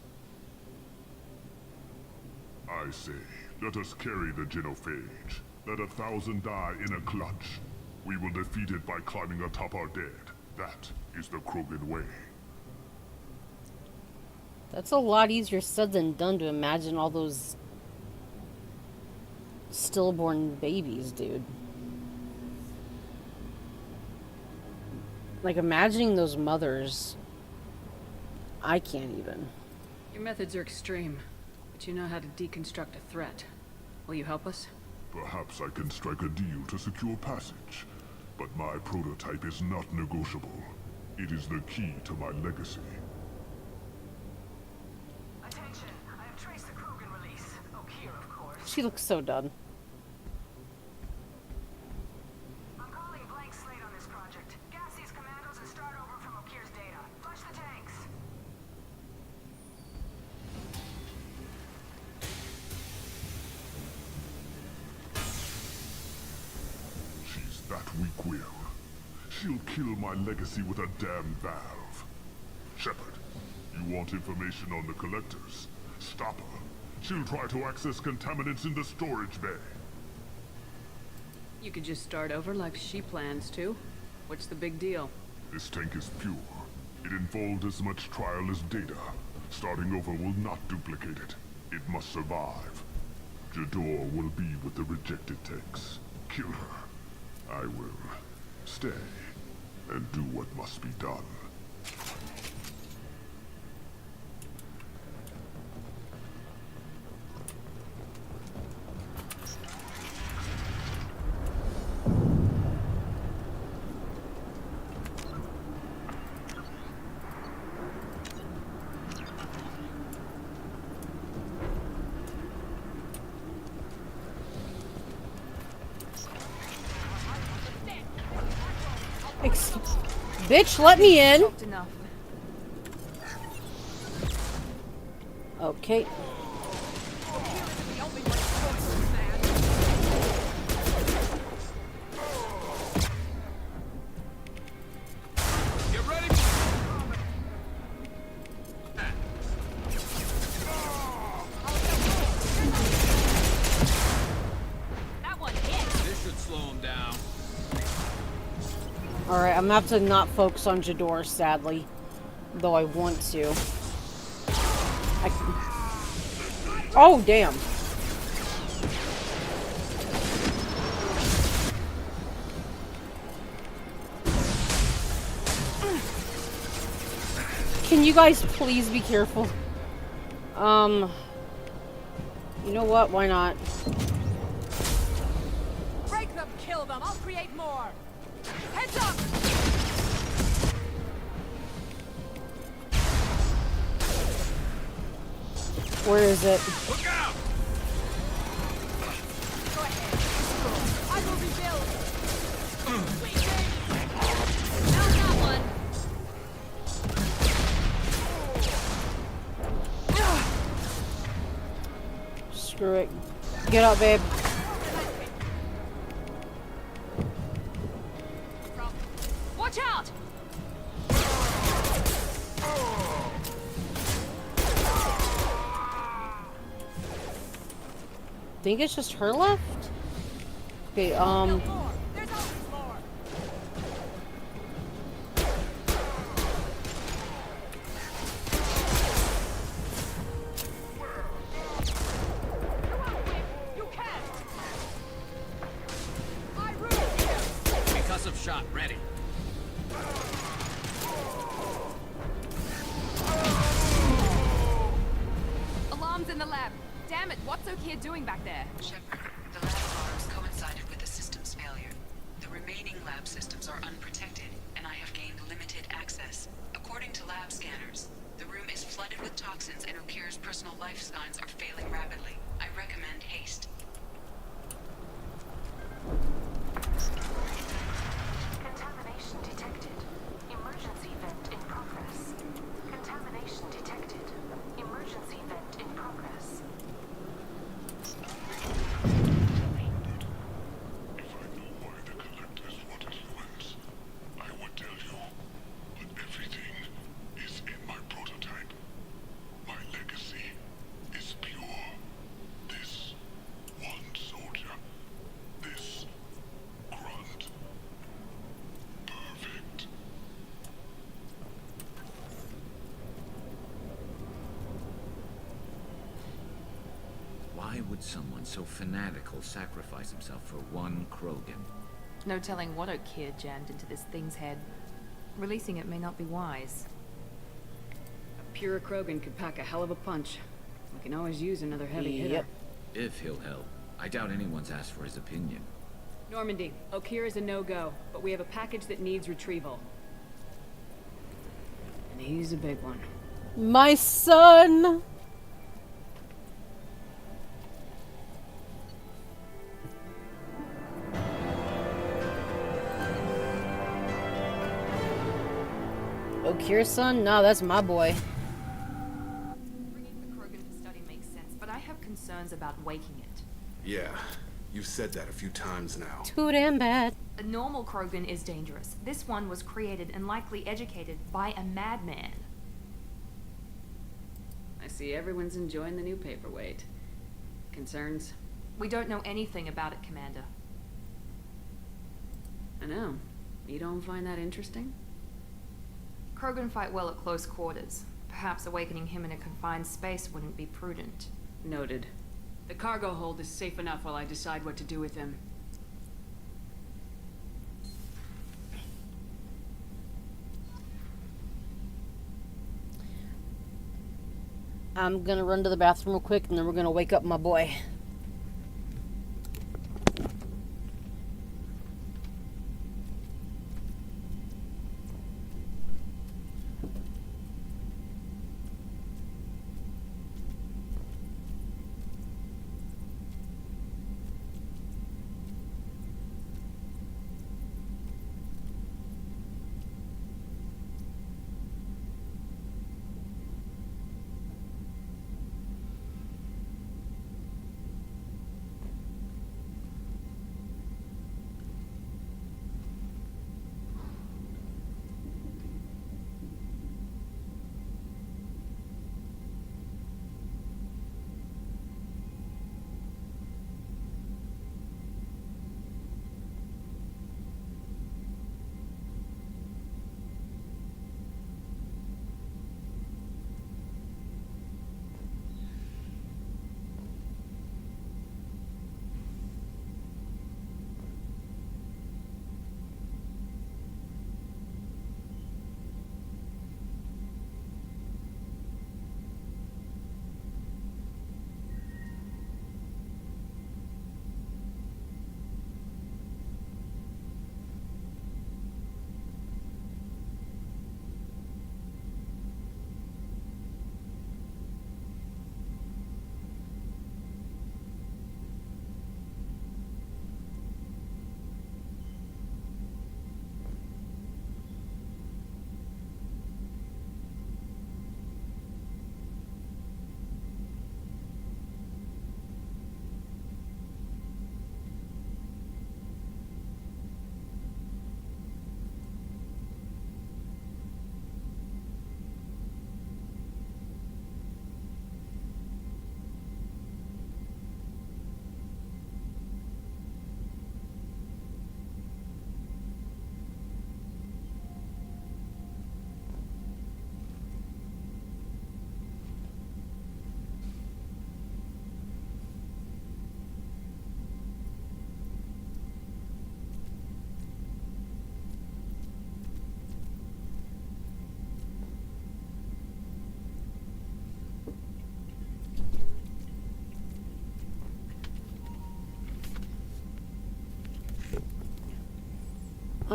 I say, let us carry the genophage. Let 1,000 die in a clutch. We will defeat it by climbing atop our dead. That is the Krogan way. That's a lot easier said than done to imagine all those stillborn babies, dude. Like, imagining those mothers, I can't even. Your methods are extreme, but you know how to deconstruct a threat. Will you help us? Perhaps I can strike a deal to secure passage, but my prototype is not negotiable. It is the key to my legacy. Attention, I have traced the Krogan release. Okeer, of course. She looks so done. I'm calling blank slate on this project. Gas these commandos and start over from Okeer's data. Flush the tanks. She's that weak-willed. She'll kill my legacy with a damn valve. Shepard, you want information on the Collectors? Stop her. She'll try to access contaminants in the storage bay. You could just start over like she plans to. What's the big deal? This tank is pure. It involved as much trial as data. Starting over will not duplicate it. It must survive. Jador will be with the rejected tanks. Kill her. I will stay and do what must be done. Bitch, let me in. Enough. Okay. Get ready. That one hit. This should slow him down. Alright, I'm gonna have to not focus on Jador, sadly. Though I want to. Oh, damn. Can you guys please be careful? You know what? Why not? Break them, kill them. I'll create more. Heads up! Where is it? Look out! Go ahead. Screw it. Get up, babe. Watch out! Think it's just her left? Okay, Concussive shot ready. Alarms in the lab. Damn it, what's Okeer doing back there? Shepard, the lab alarms coincided with the system's failure. The remaining lab systems are unprotected, and I have gained limited access. According to lab scanners, the room is flooded with toxins and Okeer's personal life signs are failing rapidly. I recommend haste. Contamination detected. Emergency vent in progress. Contamination detected. Emergency vent in progress. I would tell you, but everything is in my prototype. My legacy is pure. This one soldier, this grunt, perfect. Why would someone so fanatical sacrifice himself for one Krogan? No telling what Okeer jammed into this thing's head. Releasing it may not be wise. A pure Krogan could pack a hell of a punch. We can always use another heavy hitter. If he'll help. I doubt anyone's asked for his opinion. Normandy, Okeer is a no-go, but we have a package that needs retrieval. And he's a big one. my son! Okir's son? No, that's my boy. Bringing the Krogan to study makes sense, but I have concerns about waking it. Yeah, you've said that a few times now. Too damn bad. A normal Krogan is dangerous. This one was created and likely educated by a madman. I see everyone's enjoying the new paperweight. Concerns? We don't know anything about it, Commander. I know. You don't find that interesting? Krogan fight well at close quarters. Perhaps awakening him in a confined space wouldn't be prudent. Noted. The cargo hold is safe enough while I decide what to do with him. I'm gonna run to the bathroom real quick and then we're gonna wake up my boy.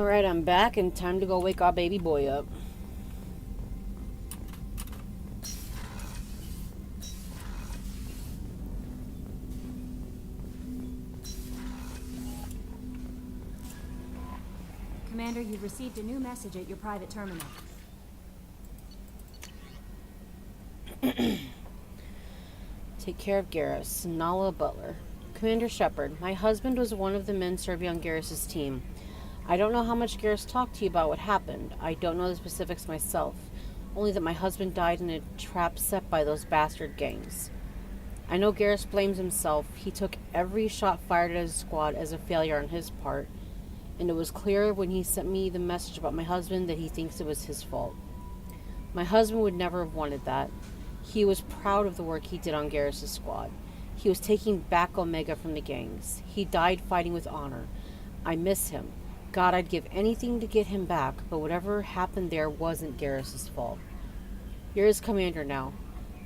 Alright, I'm back and time to go wake our baby boy up. Commander, you've received a new message at your private terminal. Take care of Garrus. Nala Butler. Commander Shepard, my husband was one of the men serving on Garrus's team. I don't know how much Garrus talked to you about what happened. I don't know the specifics myself. Only that my husband died in a trap set by those bastard gangs. I know Garrus blames himself. He took every shot fired at his squad as a failure on his part. And it was clear when he sent me the message about my husband that he thinks it was his fault. My husband would never have wanted that. He was proud of the work he did on Garrus' squad. He was taking back Omega from the gangs. He died fighting with honor. I miss him. God, I'd give anything to get him back, but whatever happened there wasn't Garrus' fault. You're his commander now.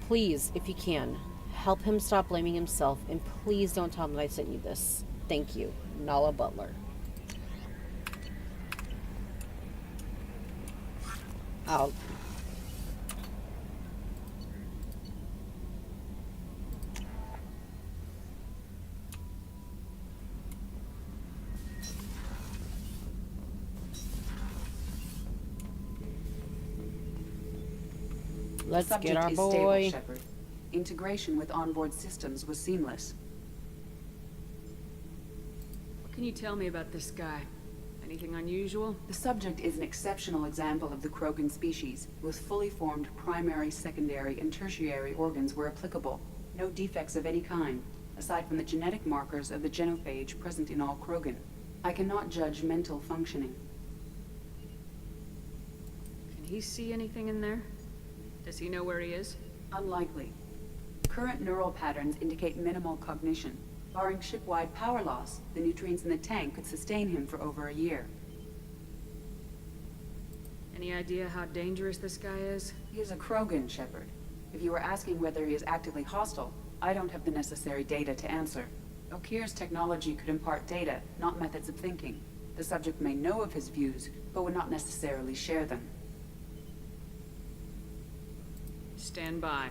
Please, if you can, help him stop blaming himself, and please don't tell him that I sent you this. Thank you. Nala Butler. Out. Let's get our boy. Stable, Shepard. Integration with onboard systems was seamless. What can you tell me about this guy? Anything unusual? The subject is an exceptional example of the Krogan species, with fully formed primary, secondary, and tertiary organs where applicable. No defects of any kind, aside from the genetic markers of the genophage present in all Krogan. I cannot judge mental functioning. Can he see anything in there? Does he know where he is? Unlikely. Current neural patterns indicate minimal cognition. Barring ship-wide power loss, the nutrients in the tank could sustain him for over a year. Any idea how dangerous this guy is? He is a Krogan, Shepard. If you were asking whether he is actively hostile, I don't have the necessary data to answer. Okeer's technology could impart data, not methods of thinking. The subject may know of his views, but would not necessarily share them. Stand by.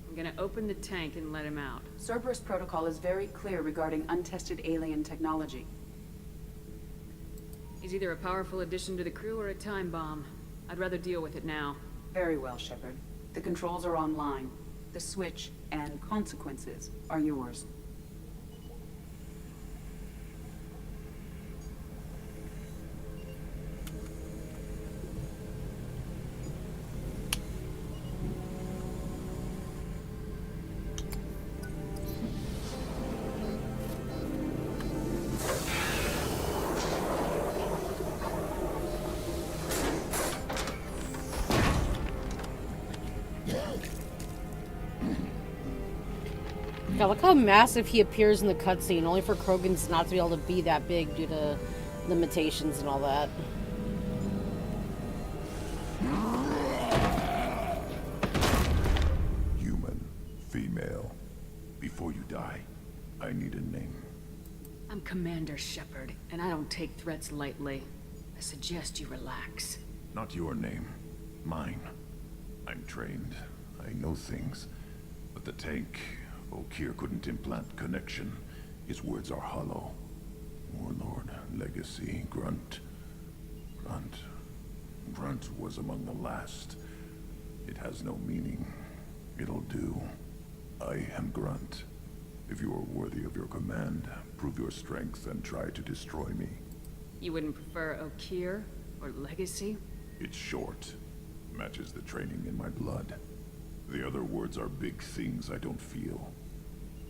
I'm gonna open the tank and let him out. Cerberus protocol is very clear regarding untested alien technology. He's either a powerful addition to the crew or a time bomb. I'd rather deal with it now. Very well, Shepard. The controls are online. The switch and consequences are yours. Yeah, look how massive he appears in the cutscene, only for Krogans not to be able to be that big due to limitations and all that. Human, female. Before you die, I need a name. I'm Commander Shepard, and I don't take threats lightly. I suggest you relax. Not your name. Mine. I'm trained. I know things. But the tank, Okeer couldn't implant connection. His words are hollow. Warlord, Legacy, Grunt. Grunt was among the last. It has no meaning. It'll do. I am Grunt. If you are worthy of your command, prove your strength and try to destroy me. You wouldn't prefer Okeer or Legacy? It's short. Matches the training in my blood. The other words are big things I don't feel.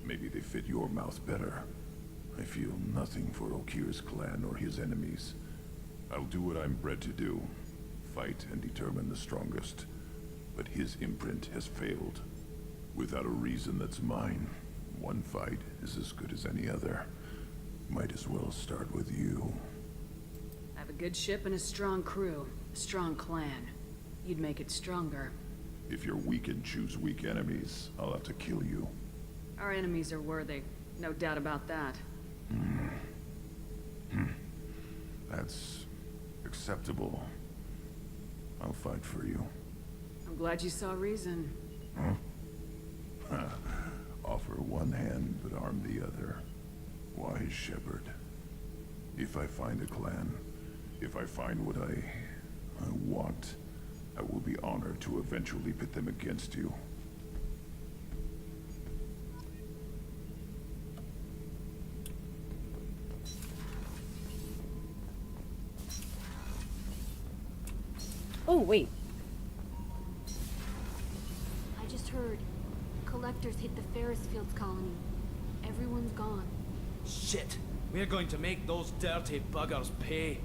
Maybe they fit your mouth better. I feel nothing for Okeer's clan or his enemies. I'll do what I'm bred to do. Fight and determine the strongest. But his imprint has failed. Without a reason that's mine, one fight is as good as any other. Might as well start with you. I have a good ship and a strong crew. A strong clan. You'd make it stronger. If you're weak and choose weak enemies, I'll have to kill you. Our enemies are worthy. No doubt about that. That's acceptable. I'll fight for you. I'm glad you saw reason. Huh? Offer one hand, but arm the other. Wise Shepard. If I find a clan, if I find what I want, I will be honored to eventually pit them against you. Oh, wait. I just heard. Collectors hit the Ferris Fields colony. Everyone's gone. Shit! We're going to make those dirty buggers pay.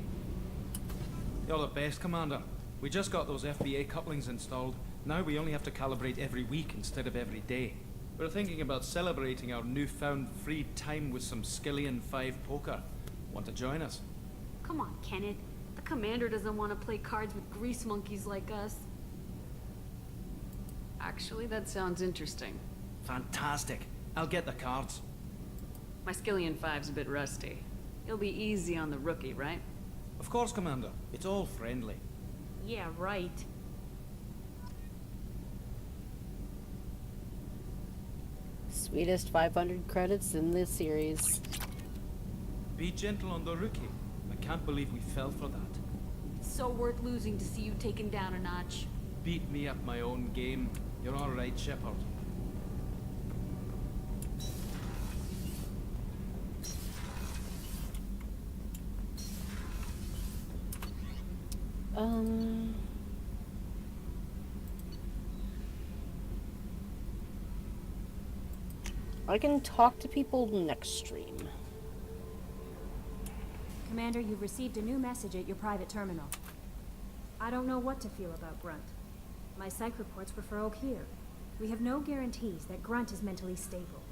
You're the best, Commander. We just got those FBA couplings installed. Now we only have to calibrate every week instead of every day. We're thinking about celebrating our newfound free time with some Skillian 5 poker. Want to join us? Come on, Kenneth. The commander doesn't want to play cards with grease monkeys like us. Actually, that sounds interesting. Fantastic. I'll get the cards. My Skillian 5's a bit rusty. It'll be easy on the rookie, right? Of course, Commander. It's all friendly. Yeah, right. Sweetest 500 credits in this series. Be gentle on the rookie. I can't believe we fell for that. So worth losing to see you taken down a notch. Beat me at my own game. You're all right, Shepard. I can talk to people next stream. Commander, you've received a new message at your private terminal. I don't know what to feel about Grunt. My psych reports refer Oak here. We have no guarantees that Grunt is mentally stable.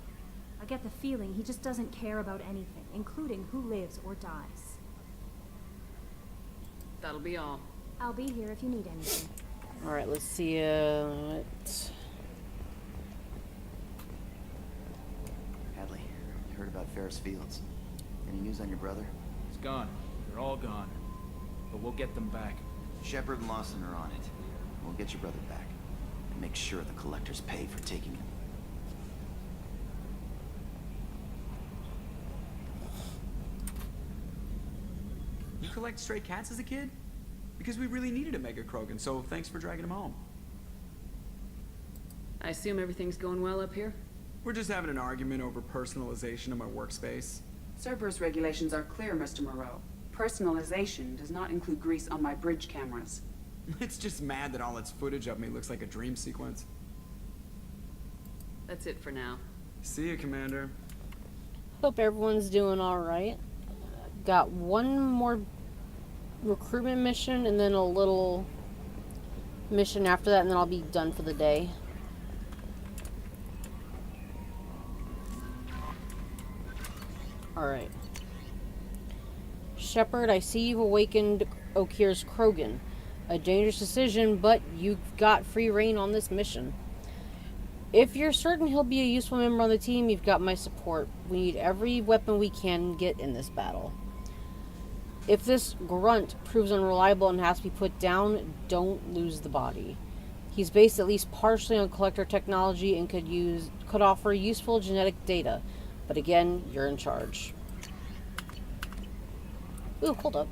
I get the feeling he just doesn't care about anything, including who lives or dies. That'll be all. I'll be here if you need anything. Alright, let's see, Hadley, you heard about Ferris Fields. Any news on your brother? He's gone. They're all gone. But we'll get them back. Shepard and Lawson are on it. We'll get your brother back. And make sure the collectors pay for taking him. You collect stray cats as a kid? Because we really needed a Mega Krogan, so thanks for dragging him home. I assume everything's going well up here? We're just having an argument over personalization of my workspace. Cerberus regulations are clear, Mr. Moreau. Personalization does not include grease on my bridge cameras. It's just mad that all its footage of me looks like a dream sequence. That's it for now. See you, Commander. Hope everyone's doing alright. Got one more recruitment mission and then a little mission after that, and then I'll be done for the day. Alright. Shepard, I see you've awakened Okir's Krogan. A dangerous decision, but you've got free reign on this mission. If you're certain he'll be a useful member on the team, you've got my support. We need every weapon we can get in this battle. If this Grunt proves unreliable and has to be put down, don't lose the body. He's based at least partially on collector technology and could offer useful genetic data. But again, you're in charge. Ooh, hold up.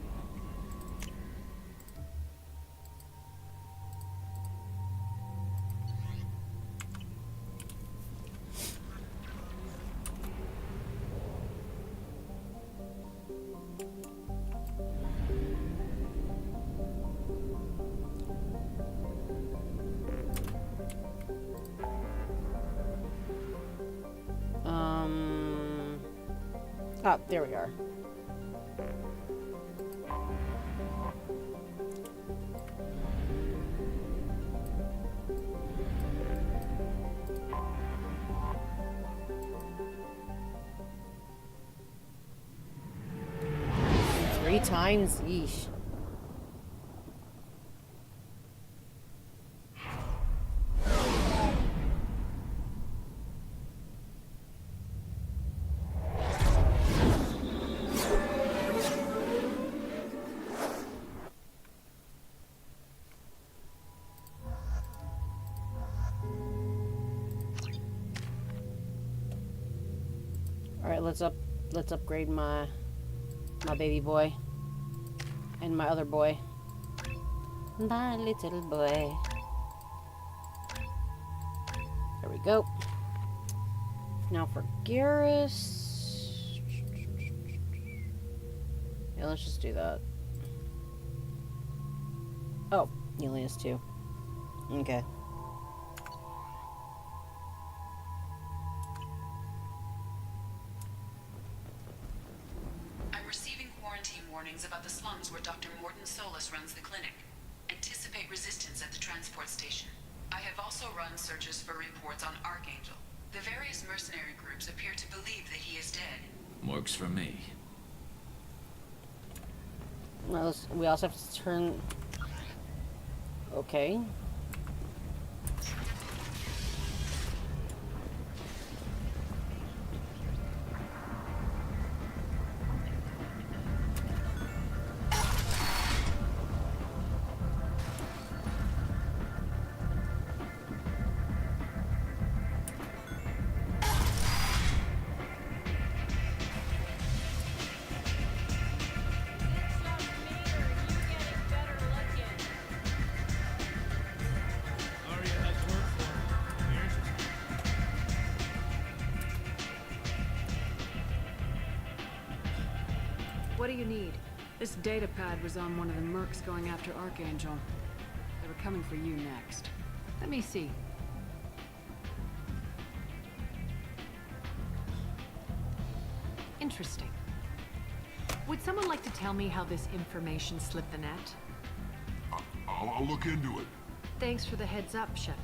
Ah, there we are. Three times, yeesh. right, let's upgrade my baby boy and my other boy. My little boy. There we go. Now for Garrus. Yeah, let's just do that. Oh, he only has 2. Okay. I'm receiving quarantine warnings about the slums where Dr. Morton Solus runs the clinic. Anticipate resistance at the transport station. I have also run searches for reports on Archangel. The various mercenary groups appear to believe that he is dead. Works for me. Well, we also have to turn... Okay. What do you need? This data pad was on one of the mercs going after Archangel. They were coming for you next. Let me see. Interesting. Would someone like to tell me how this information slipped the net? I'll look into it. Thanks for the heads up, Shepard.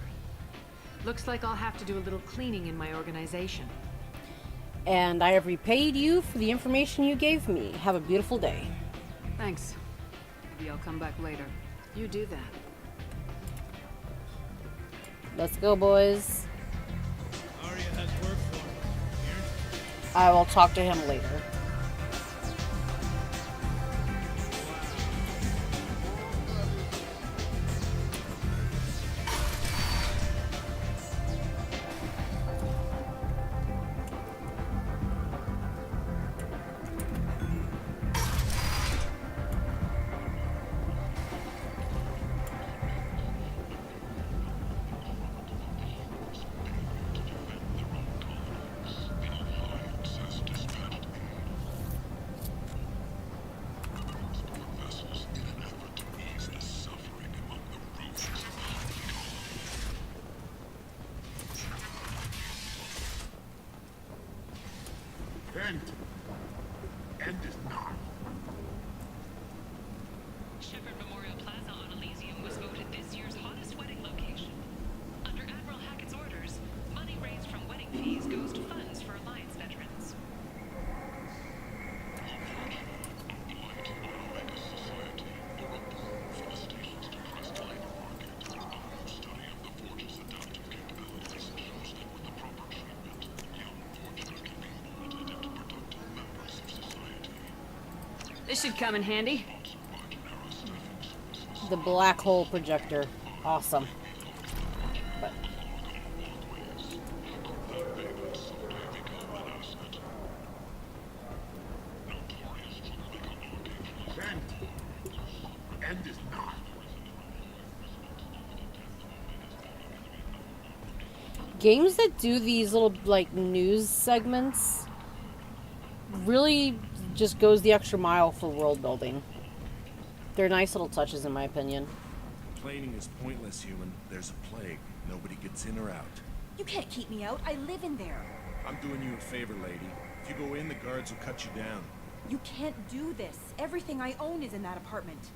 Looks like I'll have to do a little cleaning in my organization. And I have repaid you for the information you gave me. Have a beautiful day. Thanks. Maybe I'll come back later. You do that. Let's go, boys. Arya has work for me. I will talk to him later. End is not. Shepard Memorial Plaza on Elysium was voted this year's hottest wedding location. Under Admiral Hackett's orders, money raised from wedding fees goes to funds for Alliance veterans. This should come in handy. The black hole projector. Awesome. But End is not. games that do these little, like, news segments really just goes the extra mile for world building. They're nice little touches, in my opinion. Complaining is pointless, human. There's a plague. Nobody gets in or out. You can't keep me out. I live in there. I'm doing you a favor, lady. If you go in, the guards will cut you down. You can't do this. Everything I own is in that apartment.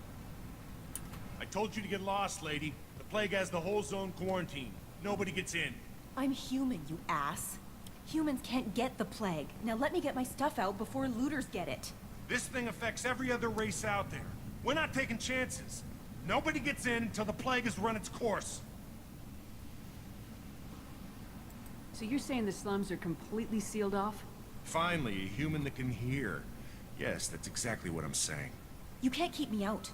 I told you to get lost, lady. The plague has the whole zone quarantined. Nobody gets in. I'm human, you ass. Humans can't get the plague. Now let me get my stuff out before looters get it. This thing affects every other race out there. We're not taking chances. Nobody gets in until the plague has run its course. So you're saying the slums are completely sealed off? Finally, a human that can hear. Yes, that's exactly what I'm saying. You can't keep me out.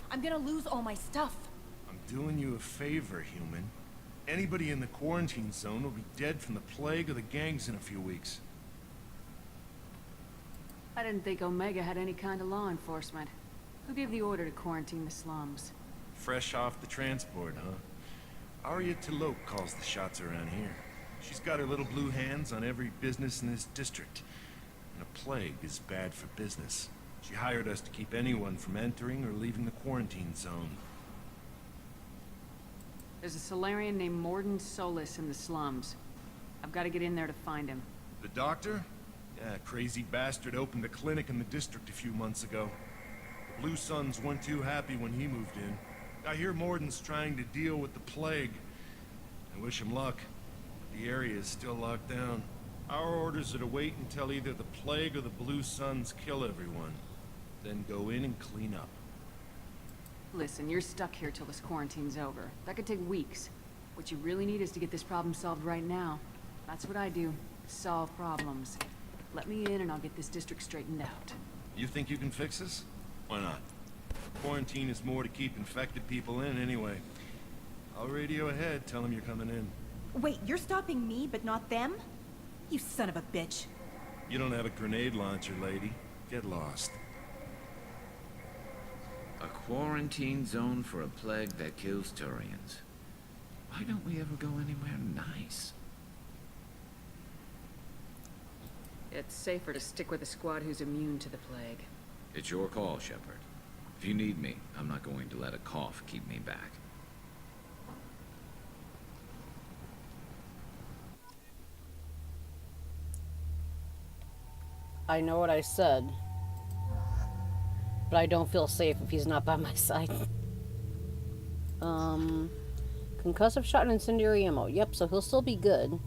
I'm gonna lose all my stuff. I'm doing you a favor, human. Anybody in the quarantine zone will be dead from the plague or the gangs in a few weeks. I didn't think Omega had any kind of law enforcement. Who gave the order to quarantine the slums? Fresh off the transport, huh? Arya T'Loak calls the shots around here. She's got her little blue hands on every business in this district. And a plague is bad for business. She hired us to keep anyone from entering or leaving the quarantine zone. There's a Solarian named Morden Solis in the slums. I've got to get in there to find him. The doctor? Yeah, crazy bastard opened a clinic in the district a few months ago. The Blue Suns weren't too happy when he moved in. I hear Morden's trying to deal with the plague. I wish him luck. The area is still locked down. Our orders are to wait until either the plague or the Blue Suns kill everyone. Then go in and clean up. Listen, you're stuck here till this quarantine's over. That could take weeks. What you really need is to get this problem solved right now. That's what I do. Solve problems. Let me in and I'll get this district straightened out. You think you can fix this? Why not? Quarantine is more to keep infected people in anyway. I'll radio ahead, tell them you're coming in. Wait, you're stopping me, but not them? You son of a bitch. You don't have a grenade launcher, lady. Get lost. A quarantine zone for a plague that kills Turians. Why don't we ever go anywhere nice? It's safer to stick with a squad who's immune to the plague. It's your call, Shepard. If you need me, I'm not going to let a cough keep me back. I know what I said. But I don't feel safe if he's not by my side. Concussive shot and incendiary ammo. Yep, so he'll still be good.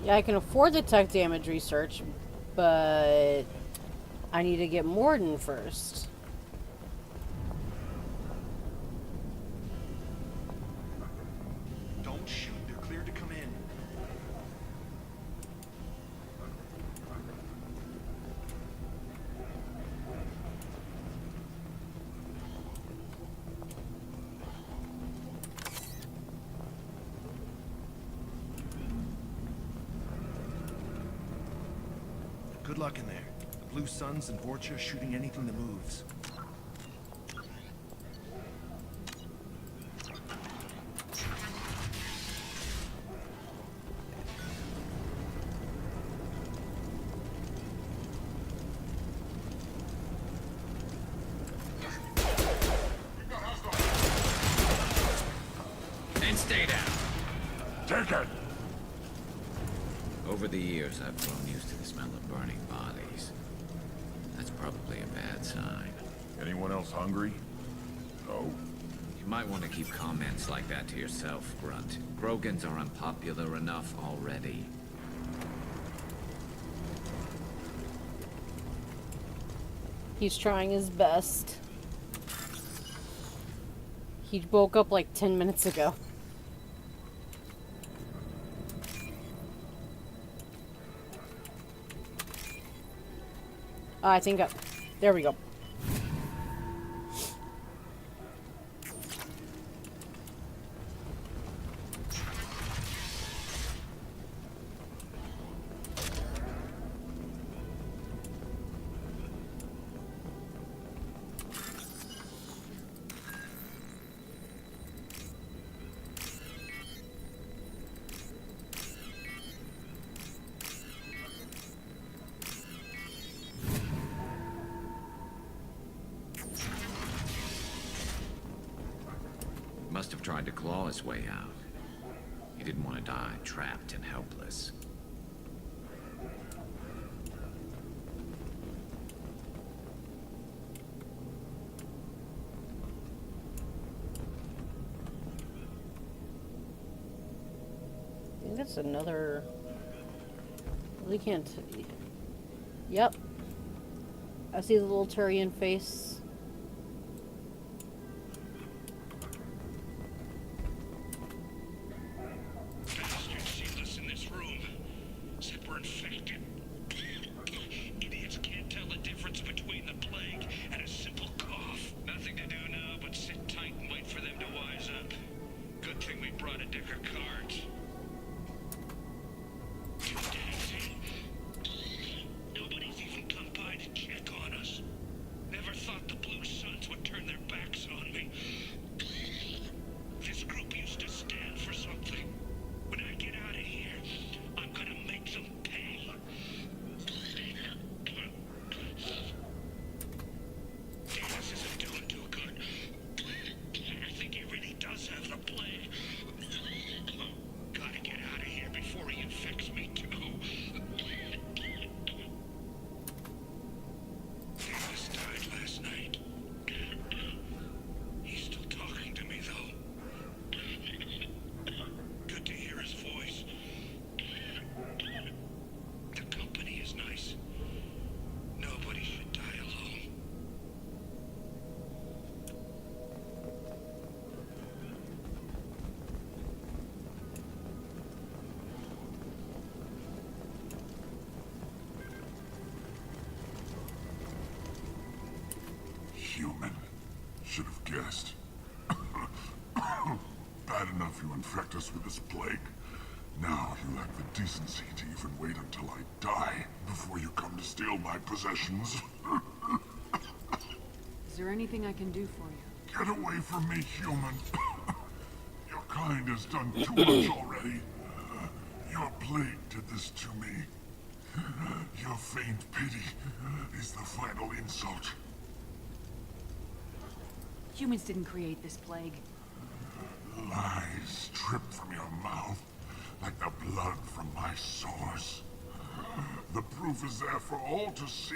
Yeah, I can afford the tech damage research, but I need to get Morden first. Don't shoot, they're cleared to come in. Good luck in there. The Blue Suns and Vorcha shooting anything that moves. And stay down. Take it! Over the years, I've grown used to the smell of burning bodies. That's probably a bad sign. Anyone else hungry? No? You might want to keep comments like that to yourself, Grunt. Grogans are unpopular enough already. He's trying his best. He woke up like 10 minutes ago. I think there we go. Must have tried to claw his way out. He didn't want to die trapped and helpless. think that's another... Really can't... Yep. I see the little Turian face. Bastards sealed us in this room. Said we're infected. Idiots can't tell the difference between the plague and a simple cough. Nothing to do now but sit tight and wait for them to wise up. Good thing we brought a deck of cards. Nobody's even come by to check on us. Never thought the Blue Suns would turn their backs on me. This group used to stand for something. When I get out of here, I'm gonna make them pay. Dennis isn't doing too good. I think he really does have the plague. Gotta get out of here before he infects me too. Dennis died last night. He's still talking to me though. Good to hear his voice. The company is nice. Nobody should die alone. Human. Should have guessed. Bad enough you infect us with this plague. Now you lack the decency to even wait until I die before you come to steal my possessions. Is there anything I can do for you? Get away from me, human. Your kind has done too much already. Your plague did this to me. Your faint pity is the final insult. Humans didn't create this plague. Lies drip from your mouth like the blood from my sores. The proof is there for all to see.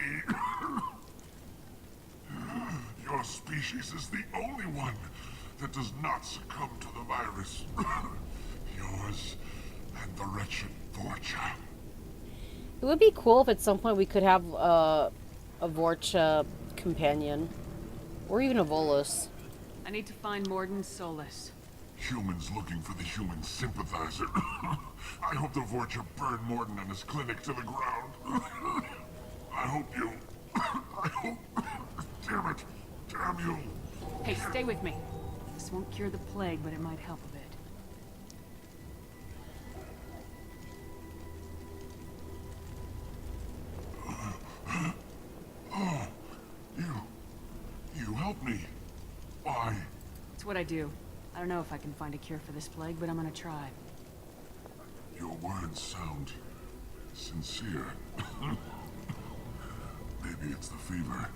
Your species is the only one that does not succumb to the virus. Yours and the wretched Vorcha. It would be cool if at some point we could have a Vorcha companion. Or even a Volus. I need to find Mordin Solus. Humans looking for the human sympathizer. I hope the Vorcha burn Mordin and his clinic to the ground. I hope you... I hope... Damn it. Damn you. Hey, stay with me. This won't cure the plague, but it might help a bit. Oh, you helped me. Why? It's what I do. I don't know if I can find a cure for this plague, but I'm gonna try. Your words sound sincere. Maybe it's the fever.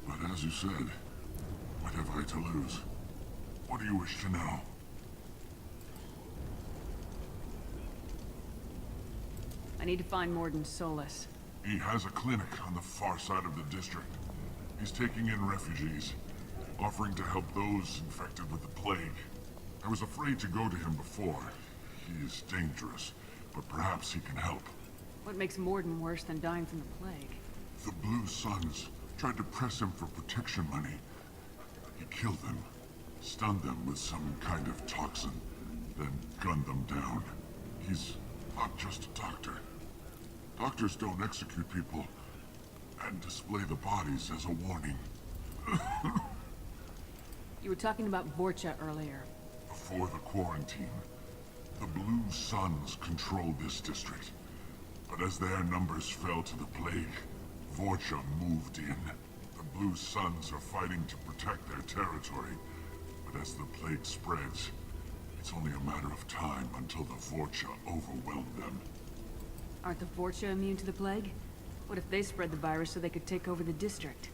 But as you said, what have I to lose? What do you wish to know? I need to find Mordin Solus. He has a clinic on the far side of the district. He's taking in refugees, offering to help those infected with the plague. I was afraid to go to him before. He is dangerous, but perhaps he can help. What makes Mordin worse than dying from the plague? The Blue Suns tried to press him for protection money. He killed them, stunned them with some kind of toxin, then gunned them down. He's not just a doctor. Doctors don't execute people and display the bodies as a warning. You were talking about Vorcha earlier. Before the quarantine, the Blue Suns controlled this district. But as their numbers fell to the plague, Vorcha moved in. The Blue Suns are fighting to protect their territory. But as the plague spreads, it's only a matter of time until the Vorcha overwhelm them. Aren't the Vorcha immune to the plague? What if they spread the virus so they could take over the district?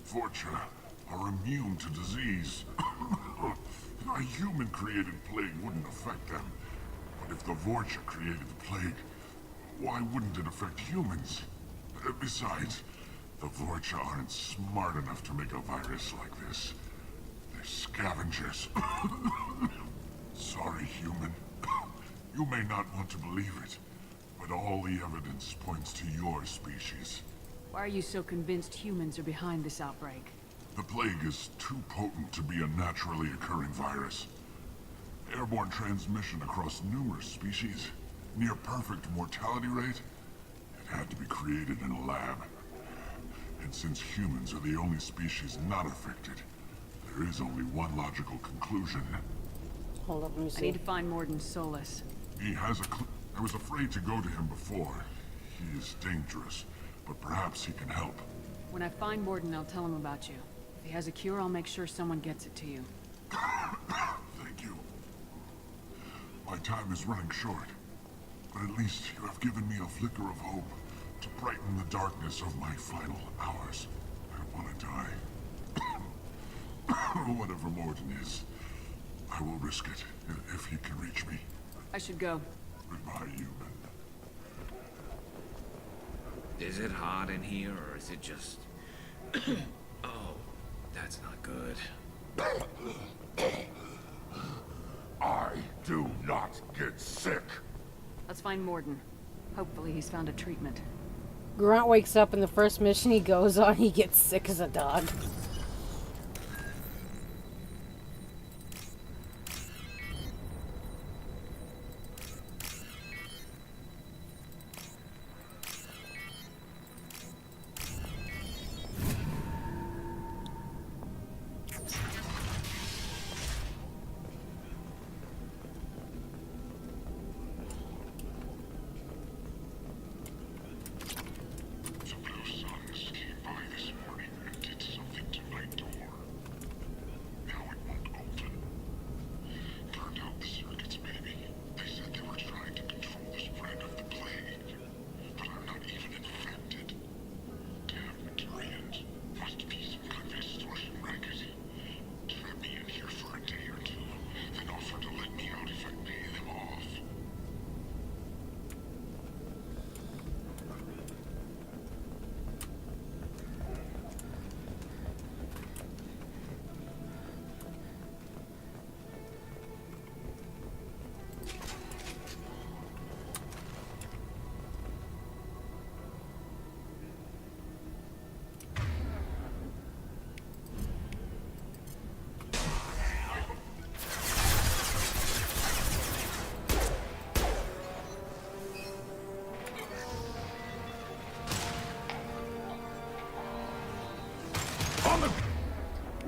Vorcha are immune to disease. A human-created plague wouldn't affect them. But if the Vorcha created the plague, why wouldn't it affect humans? Besides, the Vorcha aren't smart enough to make a virus like this. They're scavengers. Sorry, human. You may not want to believe it, but all the evidence points to your species. Why are you so convinced humans are behind this outbreak? The plague is too potent to be a naturally occurring virus. Airborne transmission across numerous species, near perfect mortality rate. It had to be created in a lab. And since humans are the only species not affected, there is only one logical conclusion. Hold up, let me see. I need to find Morden Solus. He has a I was afraid to go to him before. He is dangerous, but perhaps he can help. When I find Morden, I'll tell him about you. If he has a cure, I'll make sure someone gets it to you. Thank you. My time is running short, but at least you have given me a flicker of hope to brighten the darkness of my final hours. I want to die. Whatever Morden is, I will risk it if he can reach me. I should go. Goodbye, human. Is it hot in here, or is it just... Oh, that's not good. I do not get sick. Let's find Morden. Hopefully he's found a treatment. Grunt wakes up and the first mission he goes on, he gets sick as a dog.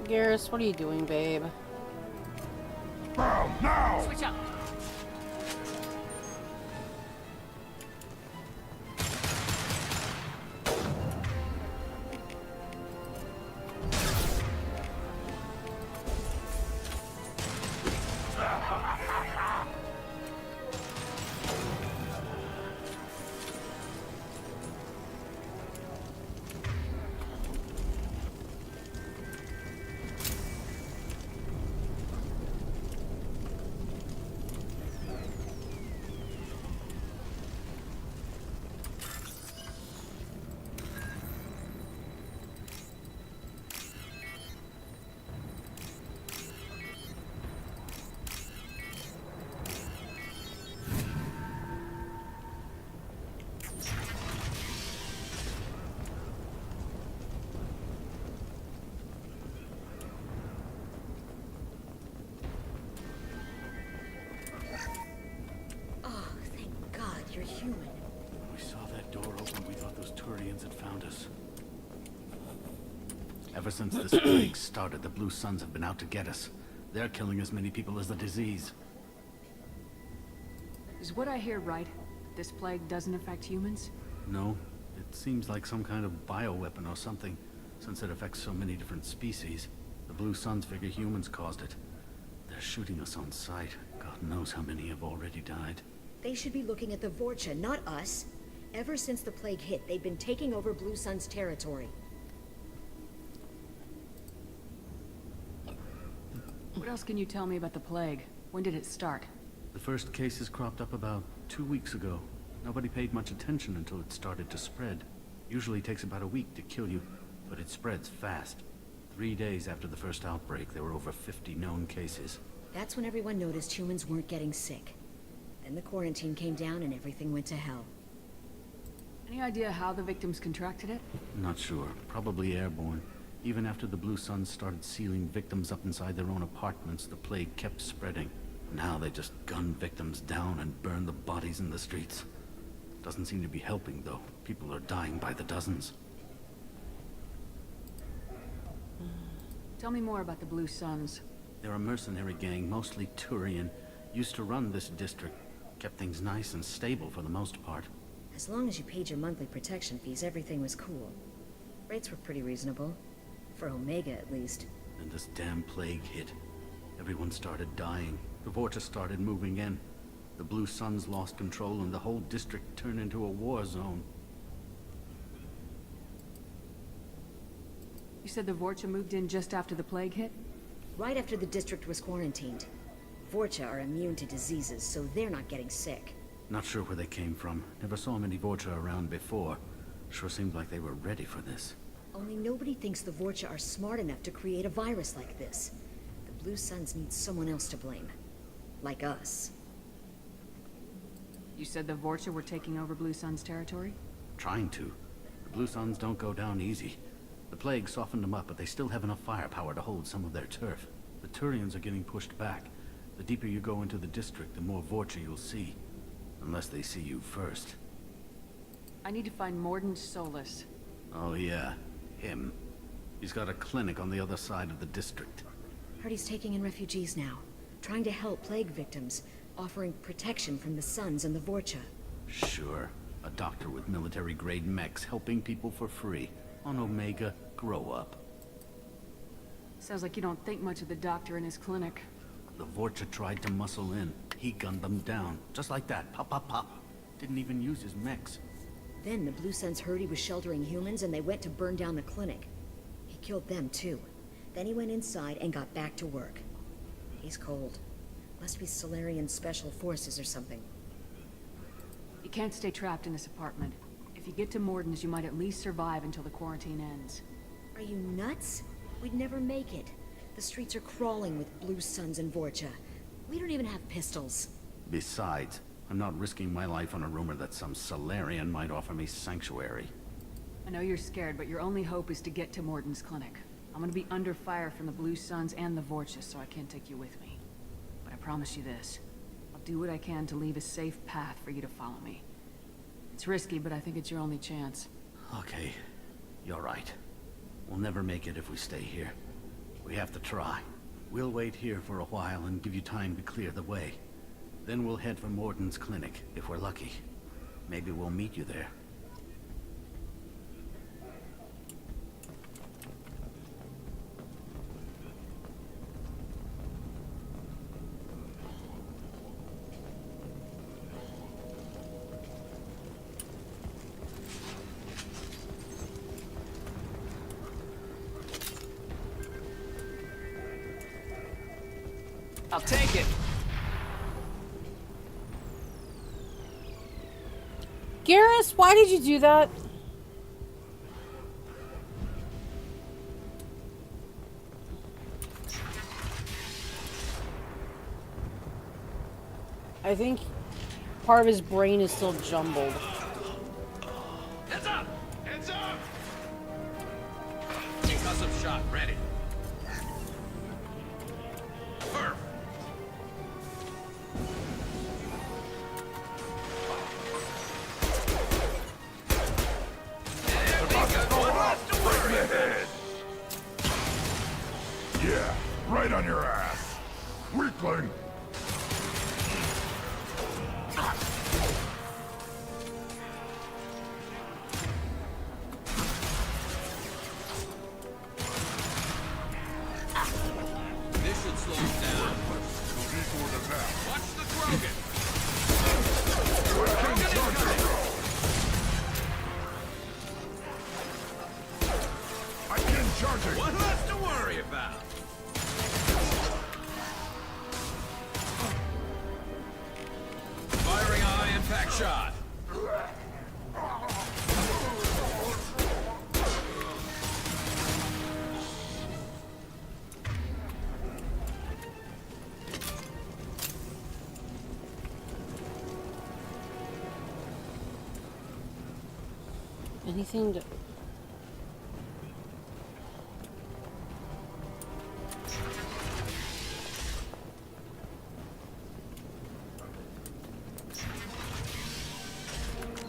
Garrus, what are you doing, babe? Now! Switch up. You're human. When we saw that door open, we thought those Turians had found us. Ever since this plague started, the Blue Suns have been out to get us. They're killing as many people as the disease. Is what I hear right? This plague doesn't affect humans? No, it seems like some kind of bioweapon or something, since it affects so many different species. The Blue Suns figure humans caused it. They're shooting us on sight. God knows how many have already died. They should be looking at the Vorcha, not us. Ever since the plague hit, they've been taking over Blue Sun's territory. What else can you tell me about the plague? When did it start? The first cases cropped up about 2 weeks ago. Nobody paid much attention until it started to spread. Usually takes about a week to kill you, but it spreads fast. 3 days after the first outbreak, there were over 50 known cases. That's when everyone noticed humans weren't getting sick. Then the quarantine came down and everything went to hell. Any idea how the victims contracted it? Not sure. Probably airborne. Even after the Blue Suns started sealing victims up inside their own apartments, the plague kept spreading. Now they just gun victims down and burn the bodies in the streets. Doesn't seem to be helping, though. People are dying by the dozens. Tell me more about the Blue Suns. They're a mercenary gang, mostly Turian. Used to run this district. Kept things nice and stable for the most part. As long as you paid your monthly protection fees, everything was cool. Rates were pretty reasonable. For Omega, at least. Then this damn plague hit. Everyone started dying. The Vorta started moving in. The Blue Suns lost control and the whole district turned into a war zone. You said the Vorcha moved in just after the plague hit? Right after the district was quarantined. Vorcha are immune to diseases, so they're not getting sick. Not sure where they came from. Never saw many Vorcha around before. Sure seemed like they were ready for this. Only nobody thinks the Vorcha are smart enough to create a virus like this. The Blue Suns need someone else to blame. Like us. You said the Vorcha were taking over Blue Sun's territory? Trying to. The Blue Suns don't go down easy. The plague softened them up, but they still have enough firepower to hold some of their turf. The Turians are getting pushed back. The deeper you go into the district, the more Vorcha you'll see. Unless they see you first. I need to find Mordin Solus. Oh yeah, him. He's got a clinic on the other side of the district. Heard he's taking in refugees now. Trying to help plague victims. Offering protection from the Suns and the Vorcha. Sure. A doctor with military-grade mechs helping people for free. On Omega, grow up. Sounds like you don't think much of the doctor in his clinic. The Vorcha tried to muscle in. He gunned them down. Just like that. Pop, pop, pop. Didn't even use his mechs. Then the Blue Suns heard he was sheltering humans and they went to burn down the clinic. He killed them too. Then he went inside and got back to work. He's cold. Must be Solarian Special Forces or something. You can't stay trapped in this apartment. If you get to Mordin's, you might at least survive until the quarantine ends. Are you nuts? We'd never make it. The streets are crawling with Blue Suns and Vorcha. We don't even have pistols. Besides, I'm not risking my life on a rumor that some Solarian might offer me sanctuary. I know you're scared, but your only hope is to get to Mordin's clinic. I'm gonna be under fire from the Blue Suns and the Vorcha, so I can't take you with me. But I promise you this. I'll do what I can to leave a safe path for you to follow me. It's risky, but I think it's your only chance. Okay, you're right. We'll never make it if we stay here. We have to try. We'll wait here for a while and give you time to clear the way. Then we'll head for Mordin's clinic, if we're lucky. Maybe we'll meet you there. I'll take it. Garrus, why did you do that? I think part of his brain is still jumbled. Heads up! Heads up! Concussive shot ready. Perfect. Yeah, right on your ass. Weakling. This should slow us down. Watch the Krogan. Again charging. One less to worry about. Firing a high impact shot. Anything to...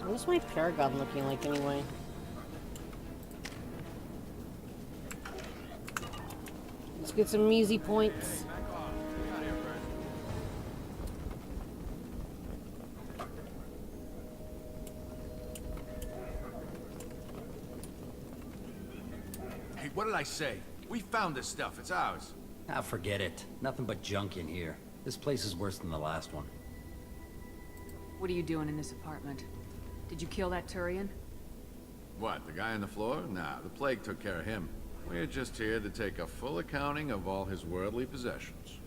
What's my Paragon looking like anyway? Let's get some easy points. Hey, what did I say? We found this stuff. It's ours. Ah, forget it. Nothing but junk in here. This place is worse than the last one. What are you doing in this apartment? Did you kill that Turian? What, the guy on the floor? Nah, the plague took care of him. We're just here to take a full accounting of all his worldly possessions.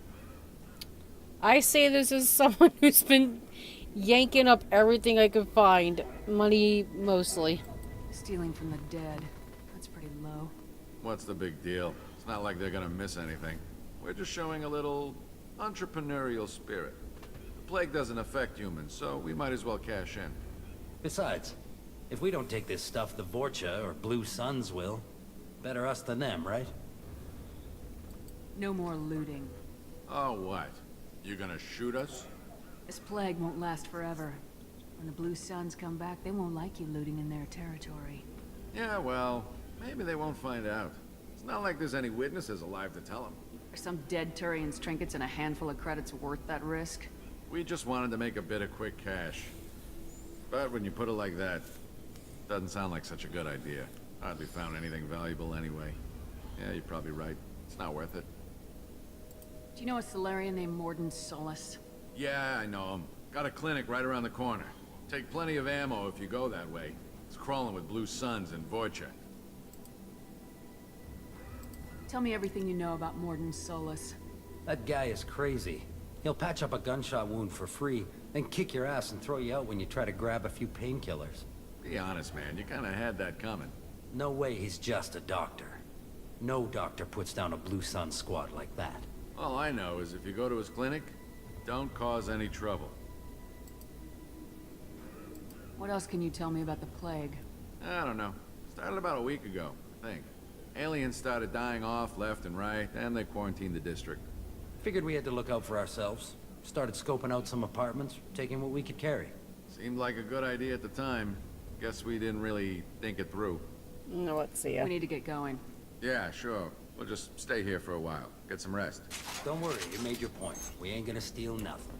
I say this as someone who's been yanking up everything I could find. Money, mostly. Stealing from the dead. That's pretty low. What's the big deal? It's not like they're gonna miss anything. We're just showing a little entrepreneurial spirit. The plague doesn't affect humans, so we might as well cash in. Besides, if we don't take this stuff, the Vorcha or Blue Suns will. Better us than them, right? No more looting. Oh, what? You gonna shoot us? This plague won't last forever. When the Blue Suns come back, they won't like you looting in their territory. Yeah, well, maybe they won't find out. It's not like there's any witnesses alive to tell them. Are some dead Turian's trinkets and a handful of credits worth that risk? We just wanted to make a bit of quick cash. But when you put it like that, doesn't sound like such a good idea. Hardly found anything valuable anyway. Yeah, you're probably right. It's not worth it. Do you know a Solarian named Morden Solus? Yeah, I know him. Got a clinic right around the corner. Take plenty of ammo if you go that way. It's crawling with Blue Suns and Vorcha. Tell me everything you know about Morden Solus. That guy is crazy. He'll patch up a gunshot wound for free, then kick your ass and throw you out when you try to grab a few painkillers. Be honest, man. You kinda had that coming. No way he's just a doctor. No doctor puts down a Blue Sun squad like that. All I know is if you go to his clinic, don't cause any trouble. What else can you tell me about the plague? I don't know. Started about a week ago, I think. Aliens started dying off left and right, and they quarantined the district. Figured we had to look out for ourselves. Started scoping out some apartments, taking what we could carry. Seemed like a good idea at the time. Guess we didn't really think it through. No, let's see ya. We need to get going. Yeah, sure. We'll just stay here for a while. Get some rest. Don't worry, you made your point. We ain't gonna steal nothing.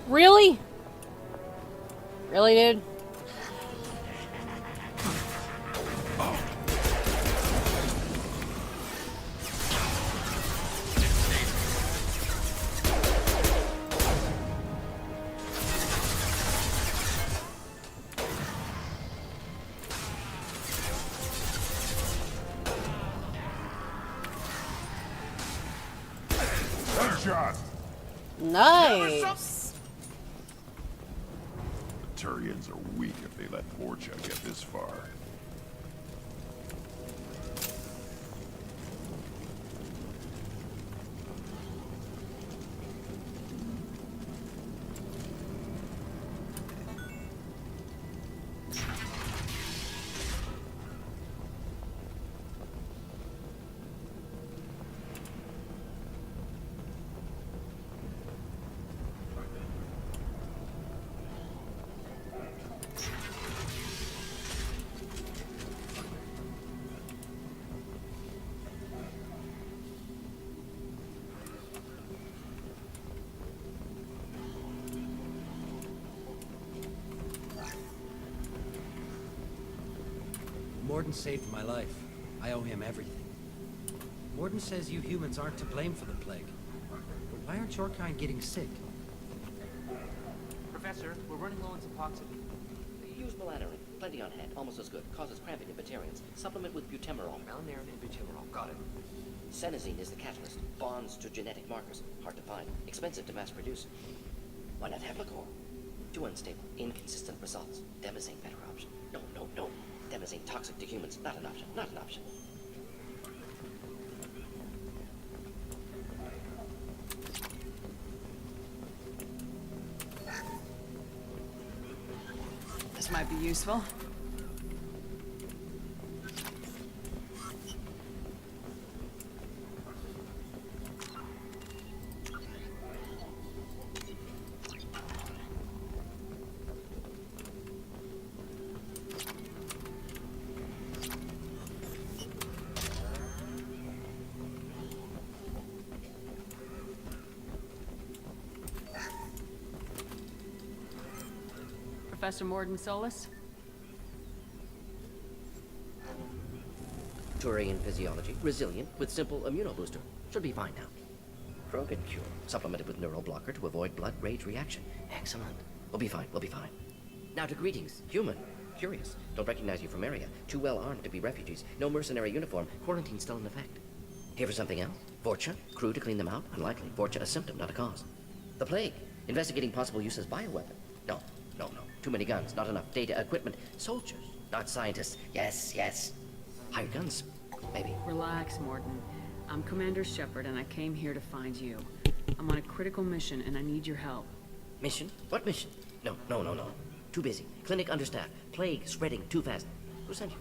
Really? Really, dude? Headshot! Nice! Turians are weak if they let Vorcha get this far. Morden saved my life. I owe him everything. Morden says you humans aren't to blame for the plague. But why aren't your kind getting sick? Professor, we're running low on Suboxone. Use melanorin. Plenty on hand. Almost as good. Causes cramping in Batarians. Supplement with butemerol. Malnarin and butemerol. Got it. Senesine is the catalyst. Bonds to genetic markers. Hard to find. Expensive to mass produce. Why not Heplicor? Too unstable. Inconsistent results. Demazine better option. No, no, no. Demazine toxic to humans. Not an option. Not an option. useful. Professor Morden Solus? Turian physiology, resilient, with simple immunobooster. Should be fine now. Krogan cure, supplemented with neural blocker to avoid blood rage reaction. Excellent. We'll be fine, we'll be fine. Now to greetings. Human. Curious. Don't recognize you from area. Too well armed to be refugees. No mercenary uniform. Quarantine still in effect. Here for something else? Vorcha? Crew to clean them out? Unlikely. Vorcha a symptom, not a cause. The plague. Investigating possible use as bioweapon. No. Too many guns, not enough data, equipment. Soldiers, not scientists. Yes. Hired guns, maybe. Relax, Morden. I'm Commander Shepard, and I came here to find you. I'm on a critical mission, and I need your help. Mission? What mission? No. Too busy. Clinic understaffed. Plague spreading too fast. Who sent you?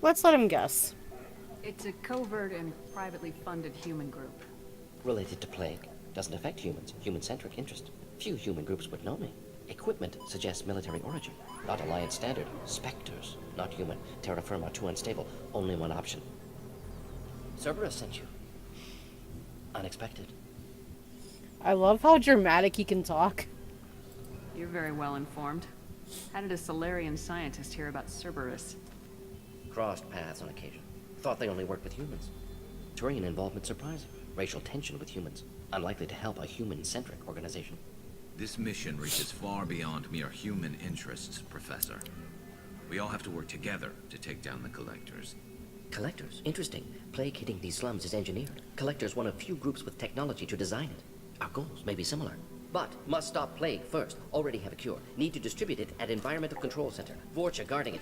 Let's let him guess. It's a covert and privately funded human group. Related to plague. Doesn't affect humans. Human-centric interest. Few human groups would know me. Equipment suggests military origin. Not Alliance standard. Spectres. Not human. Terra firma too unstable. Only one option. Cerberus sent you. Unexpected. I love how dramatic he can talk. You're very well informed. How did a Solarian scientist hear about Cerberus? Crossed paths on occasion. Thought they only worked with humans. Turian involvement surprising. Racial tension with humans. Unlikely to help a human-centric organization. This mission reaches far beyond mere human interests, Professor. We all have to work together to take down the Collectors. Collectors? Interesting. Plague hitting these slums is engineered. Collectors one of few groups with technology to design it. Our goals may be similar. But must stop plague first. Already have a cure. Need to distribute it at Environmental Control Center. Vorcha guarding it.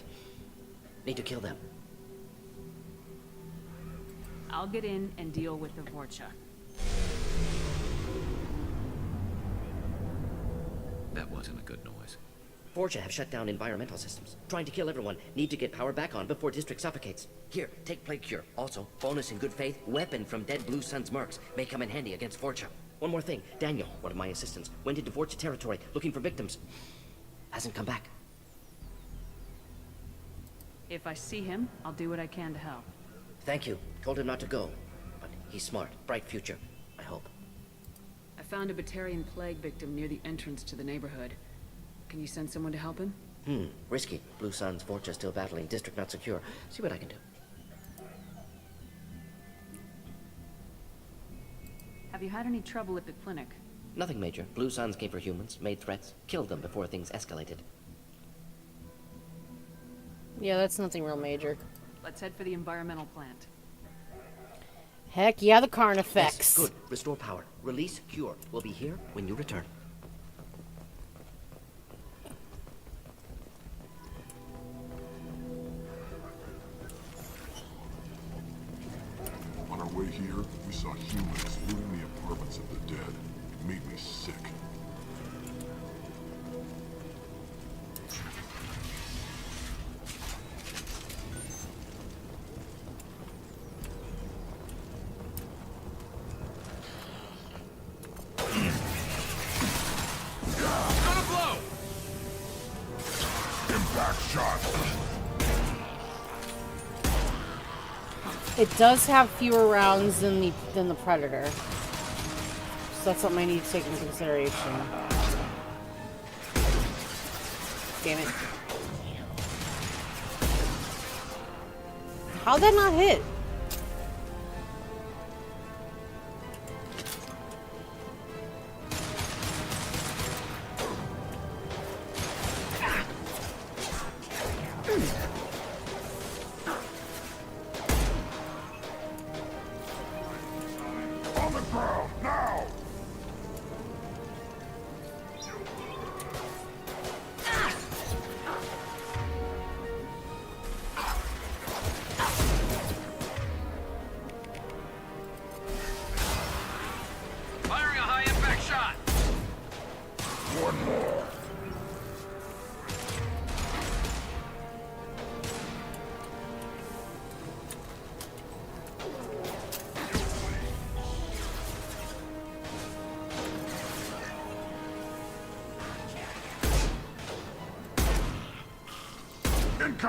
Need to kill them. I'll get in and deal with the Vorcha. That wasn't a good noise. Vorcha have shut down environmental systems. Trying to kill everyone. Need to get power back on before district suffocates. Here, take plague cure. Also, bonus in good faith, weapon from dead Blue Sun's mercs. May come in handy against Vorcha. One more thing. Daniel, one of my assistants, went into Vorcha territory looking for victims. Hasn't come back. If I see him, I'll do what I can to help. Thank you. Told him not to go. But he's smart. Bright future. I hope. I found a Batarian plague victim near the entrance to the neighborhood. Can you send someone to help him? Risky. Blue Sun's Vorcha still battling. District not secure. See what I can do. Have you had any trouble at the clinic? Nothing major. Blue Suns came for humans, made threats, killed them before things escalated. Yeah, that's nothing real major. Let's head for the environmental plant. Heck yeah, the Carnifex. Yes, good. Restore power. Release cure. We'll be here when you return. On our way here, we saw humans looting the apartments of the dead. It made me sick. It does have fewer rounds than the Predator. So that's something I need to take into consideration. Damn it. How'd that not hit?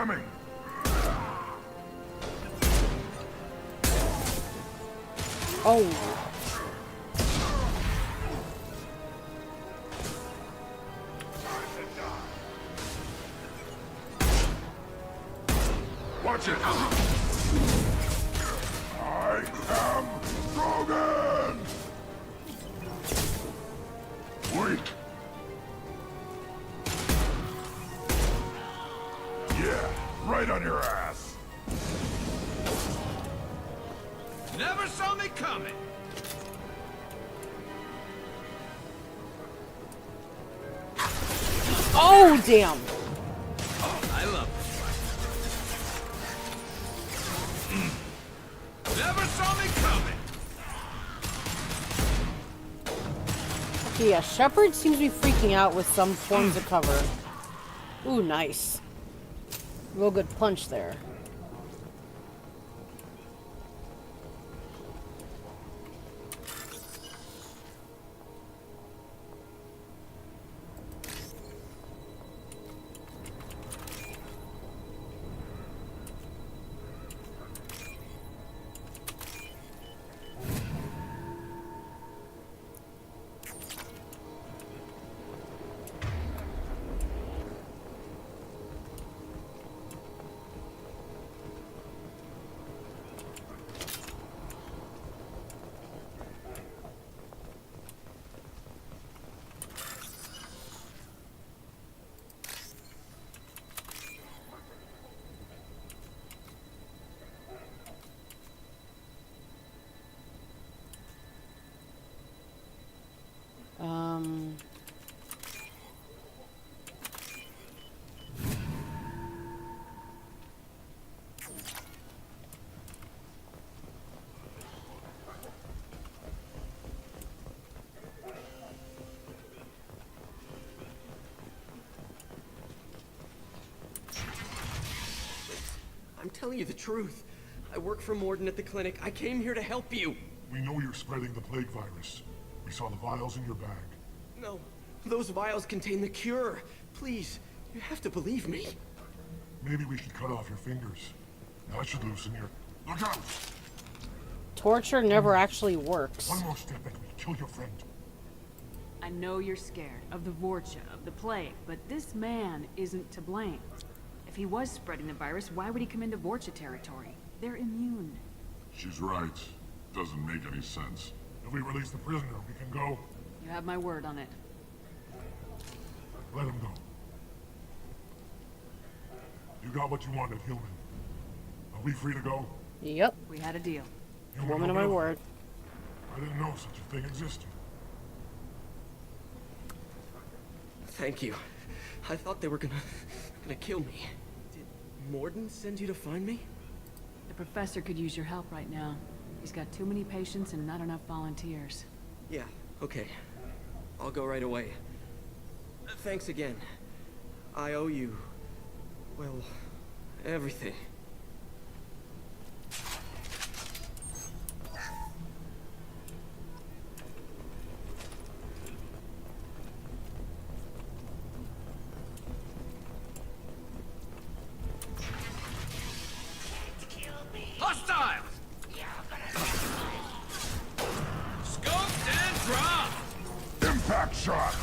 Incoming! Oh. Watch it! I am Rogan! Wait! Yeah, right on your ass! Never saw me coming! Oh, damn! I love it. Never saw me coming! Okay, yeah, Shepard seems to be freaking out with some forms of cover. Ooh, nice. Real good punch there. I'm telling you the truth. I work for Morden at the clinic. I came here to help you. We know you're spreading the plague virus. We saw the vials in your bag. No, those vials contain the cure. Please, you have to believe me. Maybe we should cut off your fingers. That should loosen your... Look out! Torture never actually works. One more step and we kill your friend. I know you're scared of the Vorcha, of the plague, but this man isn't to blame. If he was spreading the virus, why would he come into Vorcha territory? They're immune. She's right. Doesn't make any sense. If we release the prisoner, we can go. You have my word on it. Let him go. You got what you wanted, human. Are we free to go? Yep. We had a deal. Woman of my word. I didn't know such a thing existed. Thank you. I thought they were gonna kill me. Did Morden send you to find me? The professor could use your help right now. He's got too many patients and not enough volunteers. Yeah, okay. I'll go right away. Thanks again. I owe you, well, everything. Hostiles! Scoped and dropped! Impact shot!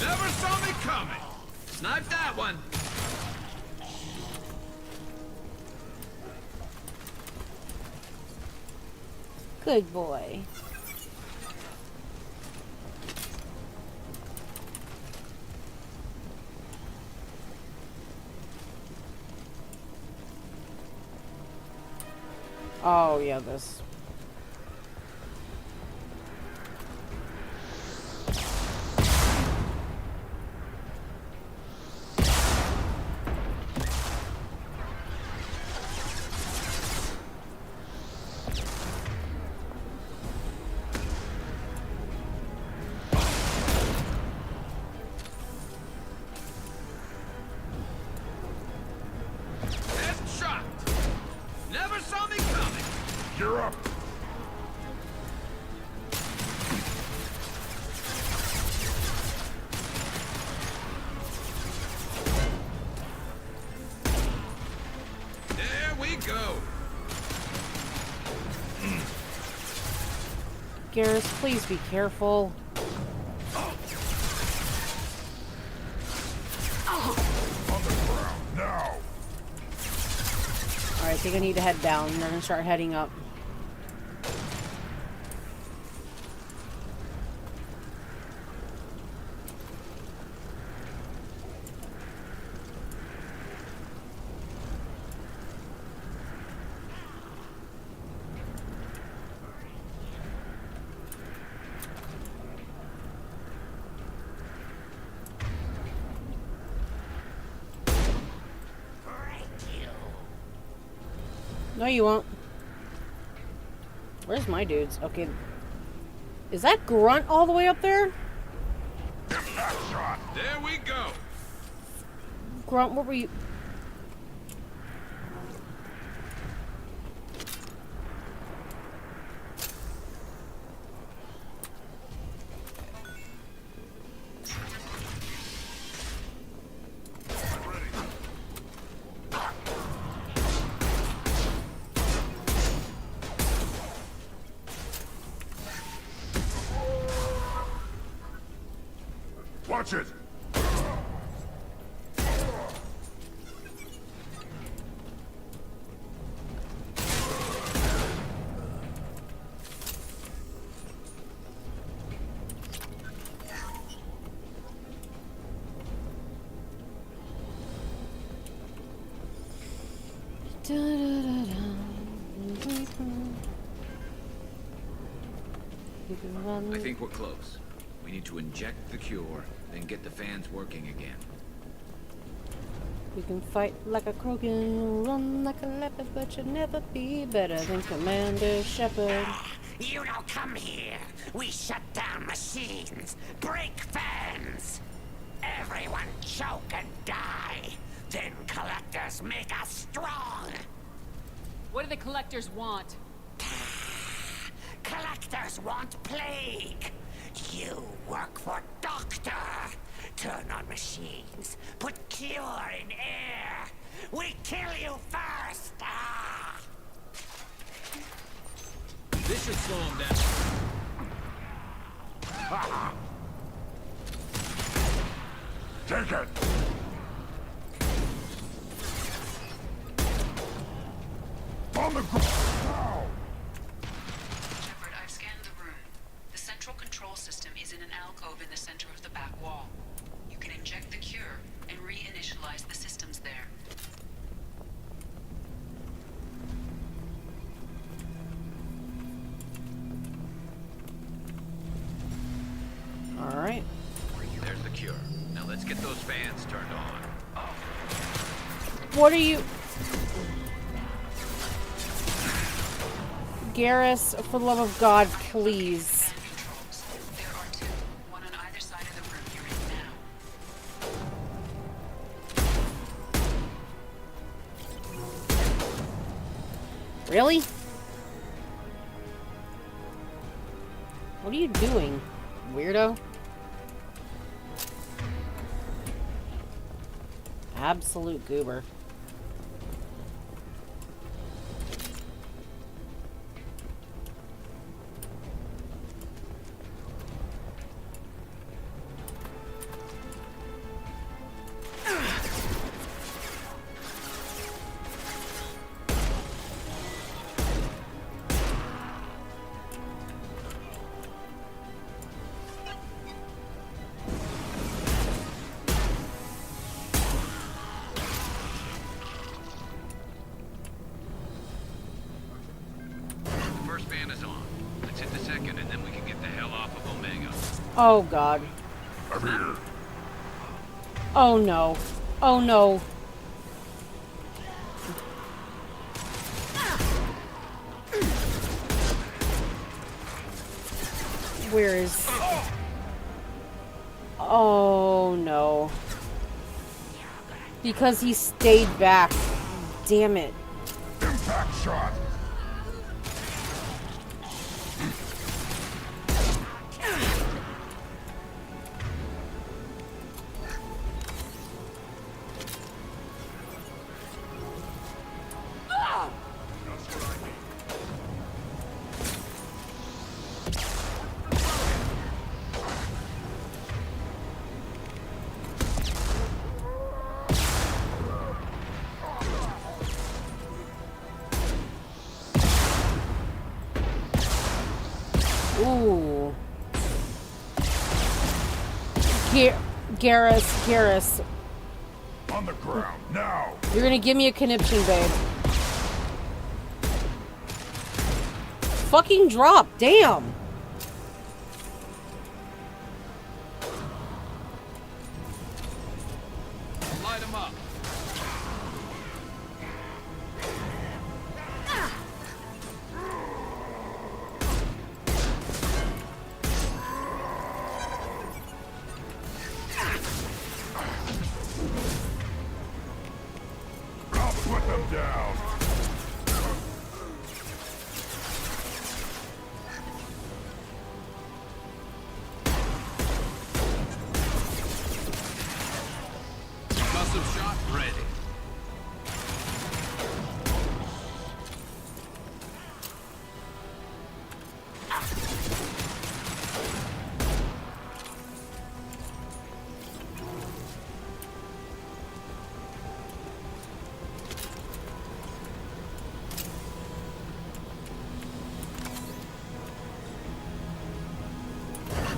Never saw me coming! Snipe that one! Good boy. Oh, yeah, this. Headshot! Never saw me coming! You're up! we go. Garrus, please be careful. Now. Alright, I think I need to head down. They're gonna start heading up. No, you won't. Where's my dudes? Okay. Is that Grunt all the way up there? There we go. Grunt, what were you... Watch it! I think we're close. We need to inject the cure, then get the fans working again. You can fight like a Krogan, run like a leopard, but you'll never be better than Commander Shepard. You don't come here. We shut down machines, break fans. Everyone choke and die. Then collectors make us strong. What do the collectors want? Collectors want plague. You work for Doctor. Turn on machines. Put cure in air. We kill you first. Ah. This should slow him down. Take it! On the ground! Shepard, I've scanned the room. The central control system is in an alcove in the center of the back wall. You can inject the cure and reinitialize the systems there. Alright. There's the cure. Now let's get those fans turned on. What are you... Garrus, for the love of God, please. There are two, one on either side of the room you're in now. Really? What are you doing, weirdo? Absolute goober. Oh God. I'm here. Oh no. Oh no. Where is... Oh no. Because he stayed back. Damn it. Impact shot. Ooh. Garrus. On the ground, now! You're gonna give me a conniption, babe. Fucking drop, damn! Light him up. I'll put them down! Concussive shot ready.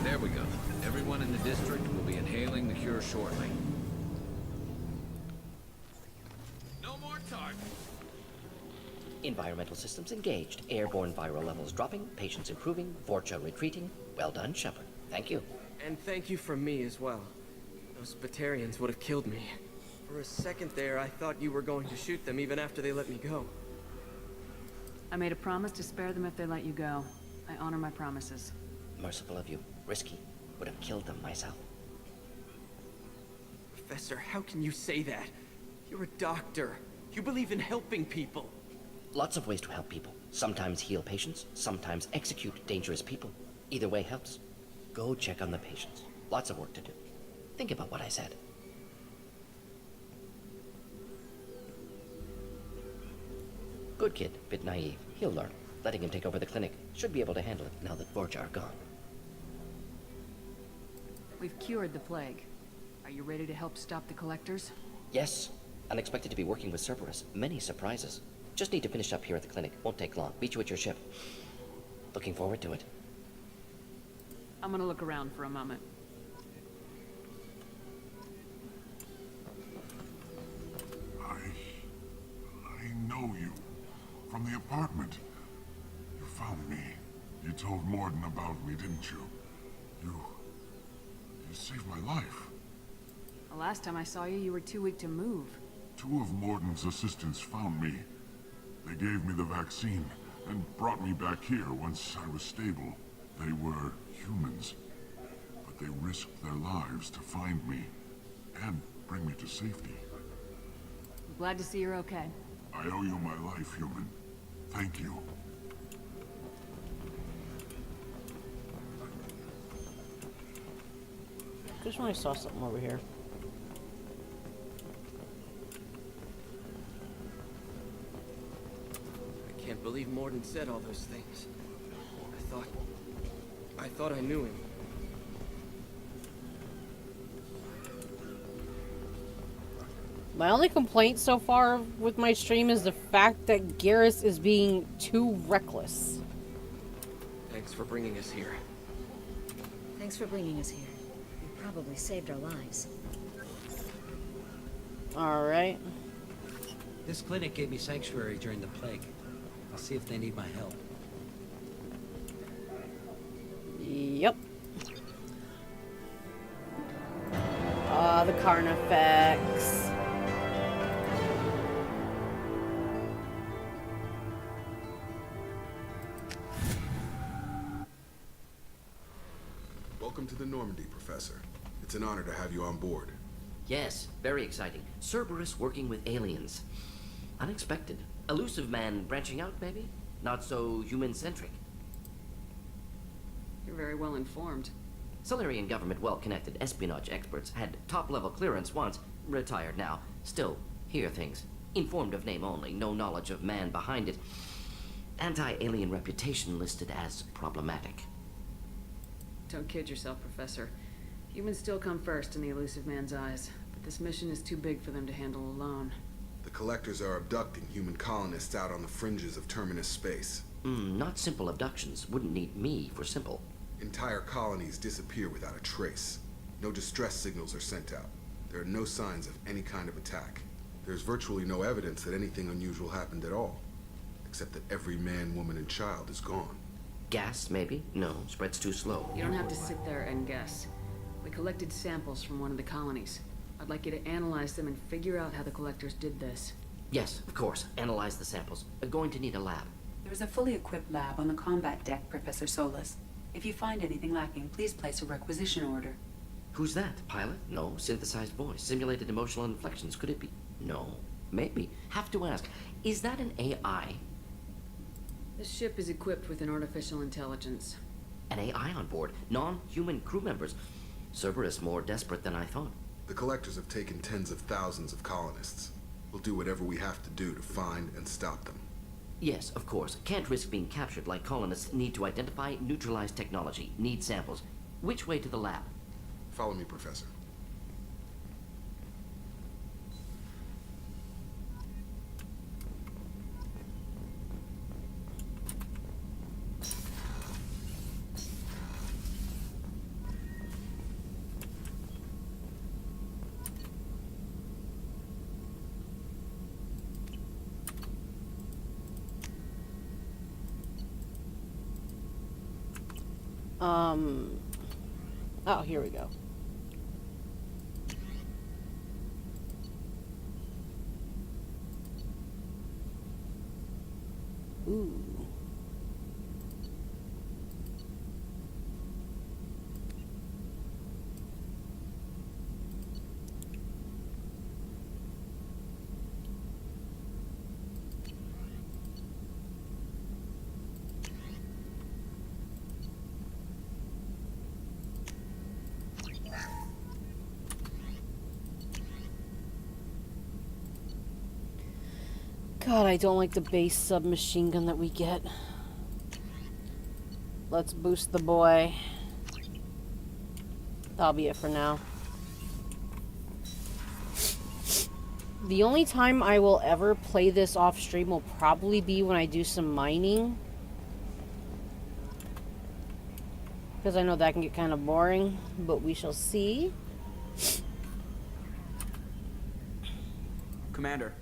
There we go. Everyone in the district will be inhaling the cure shortly. No more targets. Environmental systems engaged. Airborne viral levels dropping. Patients improving. Vorcha retreating. Well done, Shepard. Thank you. And thank you from me as well. Those Batarians would have killed me. For a second there, I thought you were going to shoot them even after they let me go. I made a promise to spare them if they let you go. I honor my promises. Merciful of you. Risky. Would have killed them myself. Professor, how can you say that? You're a doctor. You believe in helping people. Lots of ways to help people. Sometimes heal patients, sometimes execute dangerous people. Either way helps. Go check on the patients. Lots of work to do. Think about what I said. Good kid, bit naive. He'll learn. Letting him take over the clinic. Should be able to handle it now that Vorcha are gone. We've cured the plague. Are you ready to help stop the collectors? Yes. Unexpected to be working with Cerberus. Many surprises. Just need to finish up here at the clinic. Won't take long. Meet you at your ship. Looking forward to it. I'm gonna look around for a moment. I know you. From the apartment. You found me. You told Morden about me, didn't you? You saved my life. The last time I saw you, you were too weak to move. 2 of Morden's assistants found me. They gave me the vaccine and brought me back here once I was stable. They were humans, but they risked their lives to find me and bring me to safety. I'm glad to see you're okay. I owe you my life, human. Thank you. Just when I saw something over here. I can't believe Morden said all those things. I thought I knew him. My only complaint so far with my stream is the fact that Garrus is being too reckless. Thanks for bringing us here. Thanks for bringing us here. You probably saved our lives. Alright. This clinic gave me sanctuary during the plague. I'll see if they need my help. Yep. The Carnifex. Welcome to the Normandy, Professor. It's an honor to have you on board. Yes, very exciting. Cerberus working with aliens. Unexpected. Elusive man branching out, maybe? Not so human-centric. You're very well informed. Solarian government well-connected espionage experts had top-level clearance once, retired now. Still, hear things. Informed of name only, no knowledge of man behind it. Anti-alien reputation listed as problematic. Don't kid yourself, Professor. Humans still come first in the elusive man's eyes, but this mission is too big for them to handle alone. The Collectors are abducting human colonists out on the fringes of Terminus space. Not simple abductions. Wouldn't need me for simple. Entire colonies disappear without a trace. No distress signals are sent out. There are no signs of any kind of attack. There's virtually no evidence that anything unusual happened at all, except that every man, woman, and child is gone. Gas, maybe? No, spreads too slow. You don't have to sit there and guess. We collected samples from one of the colonies. I'd like you to analyze them and figure out how the collectors did this. Yes, of course. Analyze the samples. We're going to need a lab. There is a fully equipped lab on the combat deck, Professor Solis. If you find anything lacking, please place a requisition order. Who's that? Pilot? No. Synthesized voice. Simulated emotional inflections. Could it be? No. Maybe. Have to ask. Is that an AI? This ship is equipped with an artificial intelligence. An AI on board? Non-human crew members? Cerberus more desperate than I thought. The collectors have taken tens of thousands of colonists. We'll do whatever we have to do to find and stop them. Yes, of course. Can't risk being captured like colonists. Need to identify, neutralize technology. Need samples. Which way to the lab? Follow me, Professor. Oh, here we go. Ooh. God, I don't like the base submachine gun that we get. Let's boost the boy. That'll be it for now. The only time I will ever play this off stream will probably be when I do some mining. Because I know that can get kind of boring, but we shall see. Commander.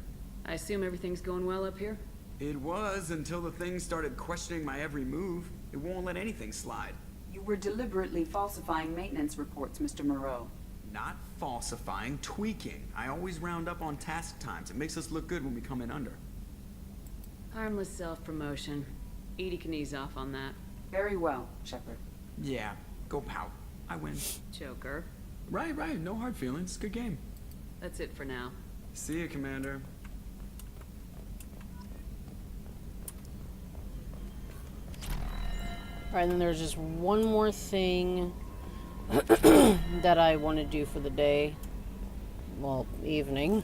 I assume everything's going well up here? It was until the thing started questioning my every move. It won't let anything slide. You were deliberately falsifying maintenance reports, Mr. Moreau. Not falsifying, tweaking. I always round up on task times. It makes us look good when we come in under. Harmless self-promotion. Edie can ease off on that. Very well, Shepard. Yeah, go pout. I win. Joker. Right. No hard feelings. Good game. That's it for now. See you, Commander. Alright, and then there's just one more thing that I want to do for the day. Well, evening.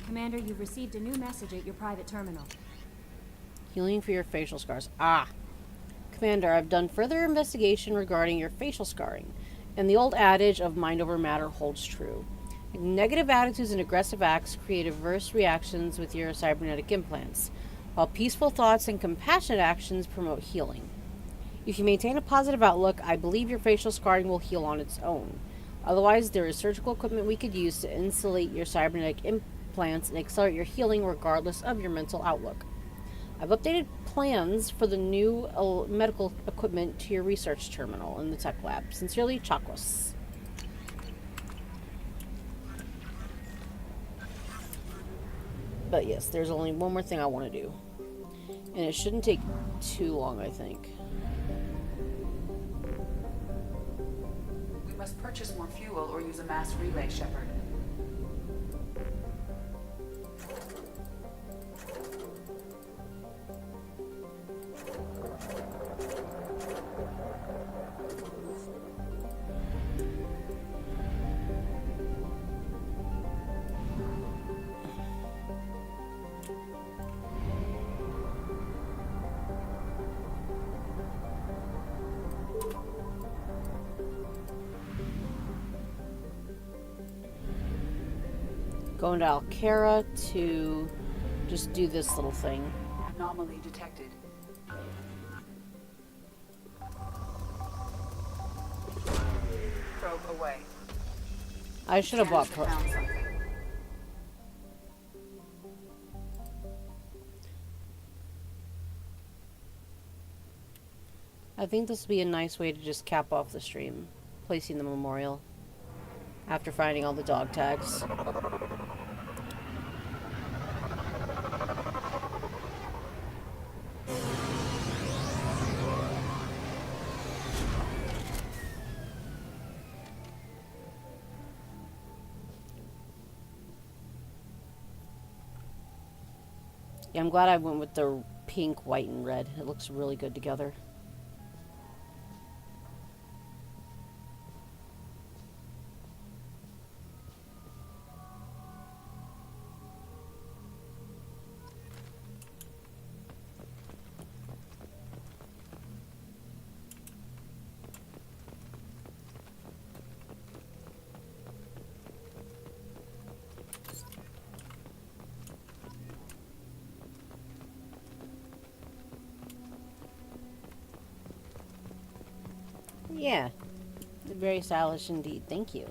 Commander, you've received a new message at your private terminal. Healing for your facial scars. Ah! Commander, I've done further investigation regarding your facial scarring, and the old adage of mind over matter holds true. Negative attitudes and aggressive acts create adverse reactions with your cybernetic implants, while peaceful thoughts and compassionate actions promote healing. If you maintain a positive outlook, I believe your facial scarring will heal on its own. Otherwise, there is surgical equipment we could use to insulate your cybernetic implants and accelerate your healing regardless of your mental outlook. I've updated plans for the new medical equipment to your research terminal in the tech lab. Sincerely, Chakwas. But yes, there's only one more thing I want to do. And it shouldn't take too long, I think. We must purchase more fuel or use a mass relay, Shepard. Going to Alcara to just do this little thing. Anomaly detected. Probe away. I should have bought Found something. I think this would be a nice way to just cap off the stream, placing the memorial after finding all the dog tags. Yeah, I'm glad I went with the pink, white, and red. It looks really good together. Yeah, very stylish indeed. Thank you.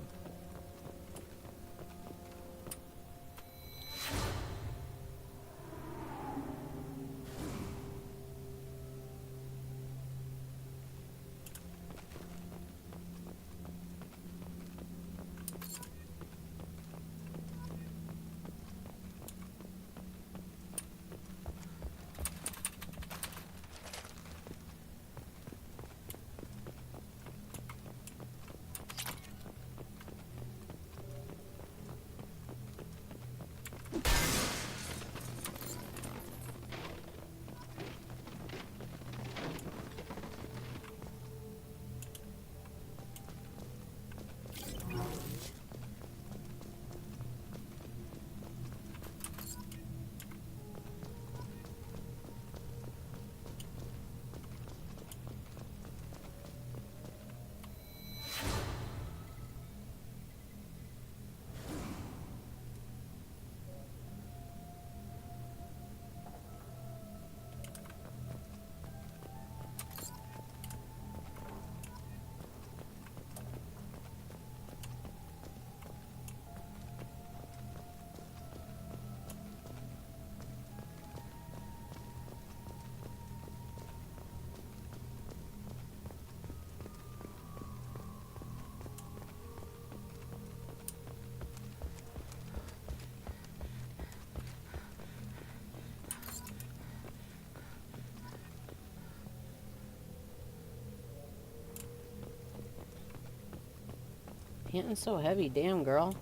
Getting so heavy, damn girl.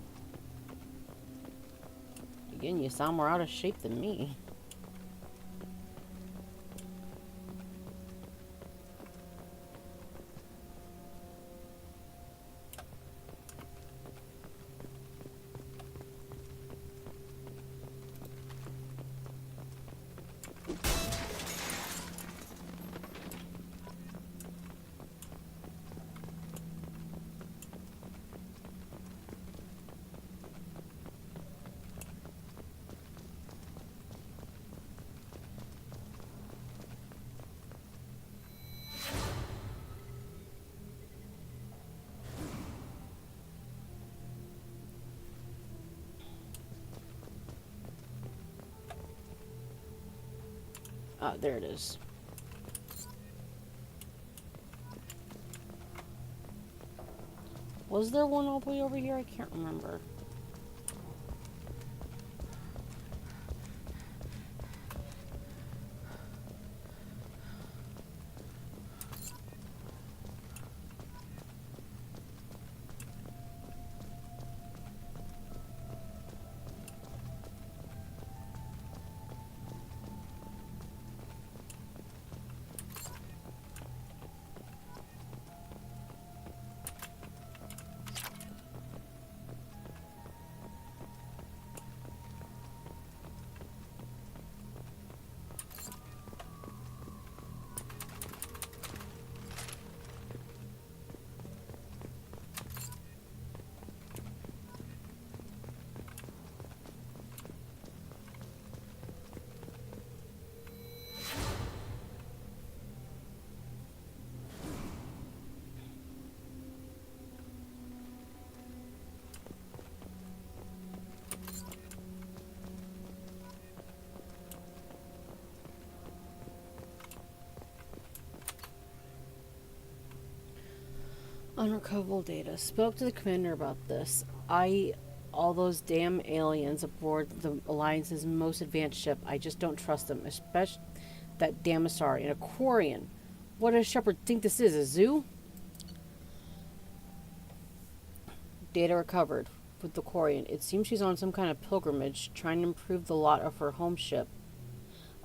Again, you sound more out of shape than me. Ah, there it is. Was there one all the way over here? I can't remember. Unrecoverable data. Spoke to the commander about this. All those damn aliens aboard the Alliance's most advanced ship, I just don't trust them, especially that Damasar in a Quarian. What does Shepard think this is, a zoo? Data recovered with the Quarian. It seems she's on some kind of pilgrimage, trying to improve the lot of her home ship.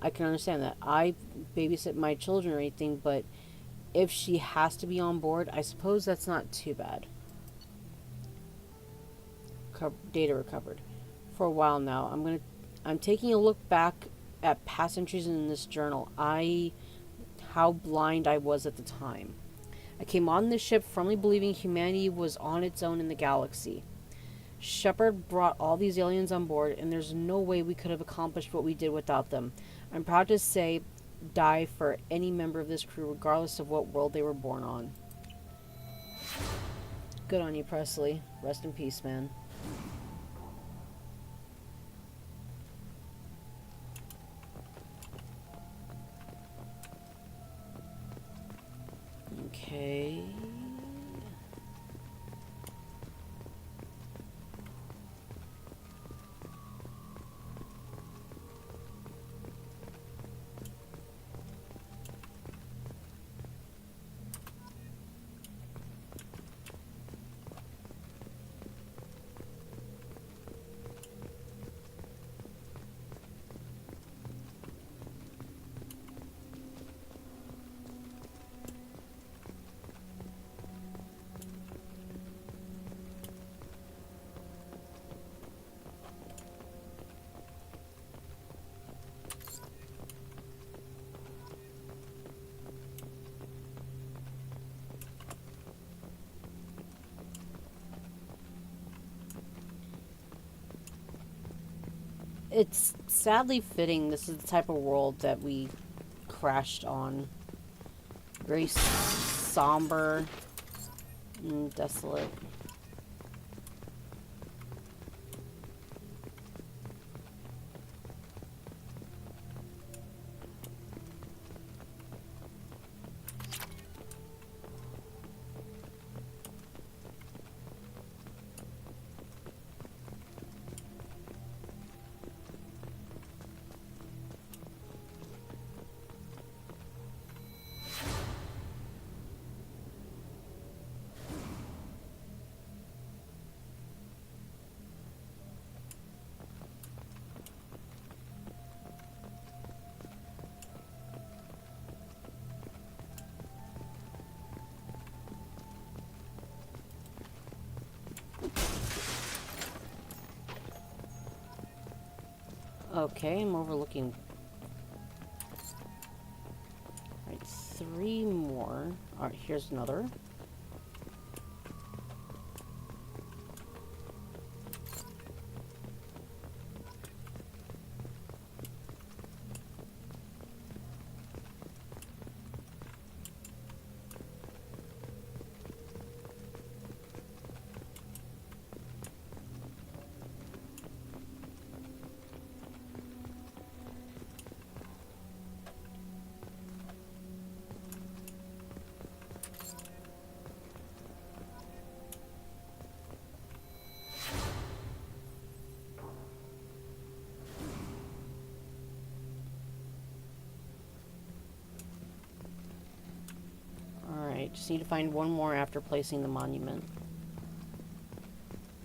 I can understand that. I babysit my children or anything, but if she has to be on board, I suppose that's not too bad. Data recovered. For a while now, I'm taking a look back at past entries in this journal. How blind I was at the time. I came on this ship firmly believing humanity was on its own in the galaxy. Shepard brought all these aliens on board, and there's no way we could have accomplished what we did without them. I'm proud to say, die for any member of this crew, regardless of what world they were born on. Good on you, Presley. Rest in peace, man. Okay. It's sadly fitting this is the type of world that we crashed on. Very somber and desolate. Okay, I'm overlooking. Alright, 3 more. Alright, here's another. Just need to find one more after placing the monument.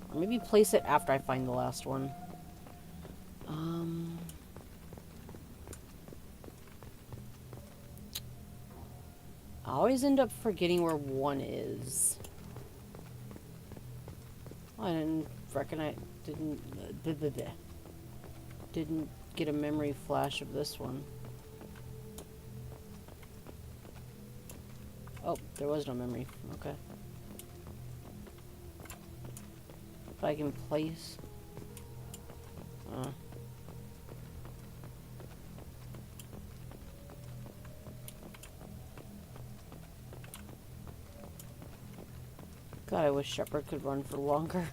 Or maybe place it after I find the last one. I always end up forgetting where 1 is. I didn't recognize... Didn't get a memory flash of this one. Oh, there was no memory. Okay. If I can place... God, I wish Shepard could run for longer.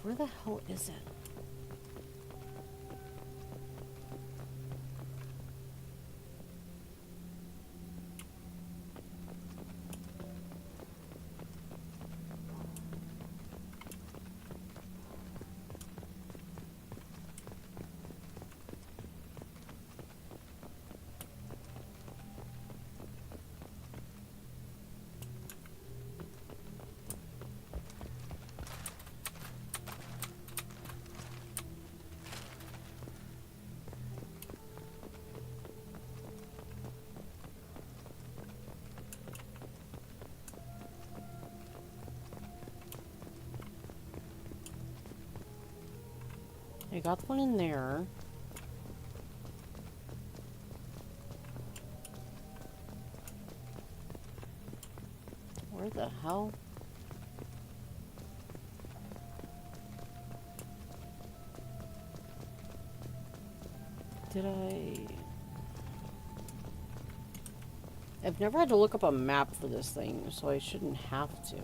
Where the hell is it? I got one in there. Where the hell? Did I... I've never had to look up a map for this thing, so I shouldn't have to.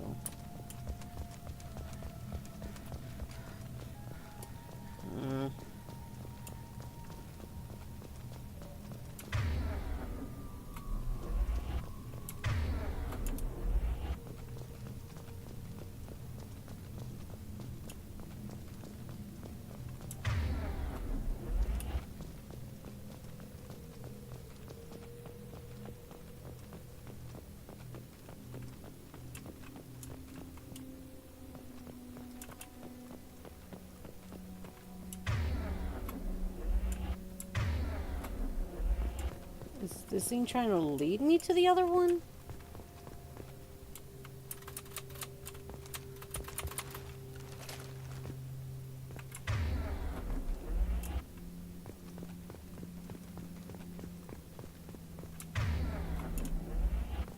Is this thing trying to lead me to the other one?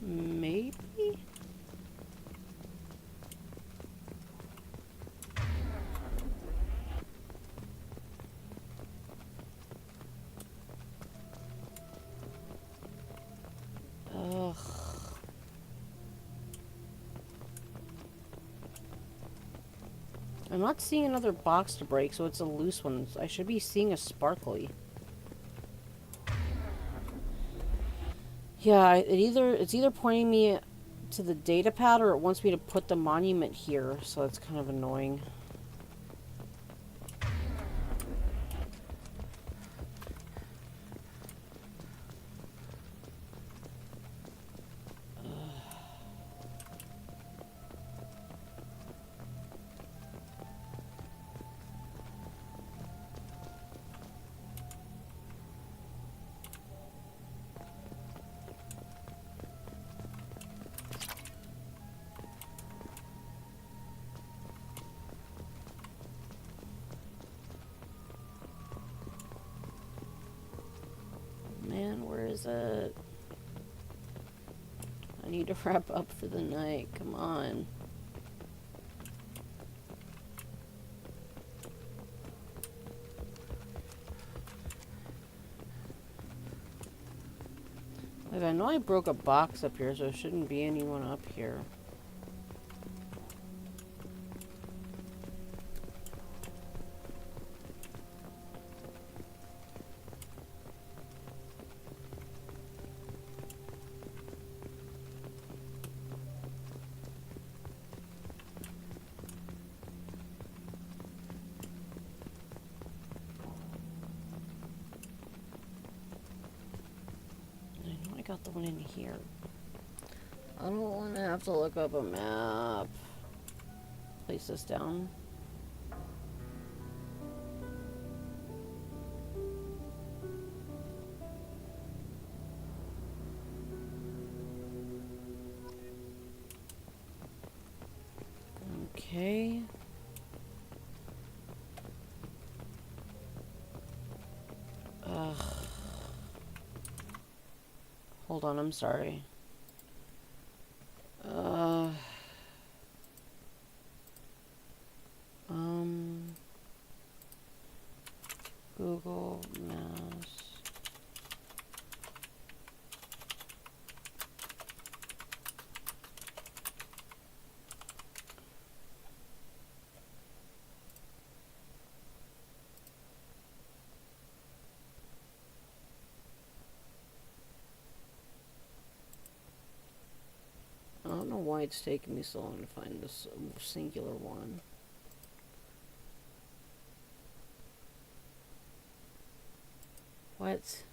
Maybe? I'm not seeing another box to break, so it's a loose one. I should be seeing a sparkly. Yeah, it's either pointing me to the data pad or it wants me to put the monument here, so that's kind of annoying. Man, where is it? I need to wrap up for the night. Come on. Like, I know I broke a box up here, so there shouldn't be anyone up here. Got the one in here. I don't want to have to look up a map. Place this down. Okay. Hold on, I'm sorry. Google Maps. I don't know why it's taking me so long to find this singular one. What?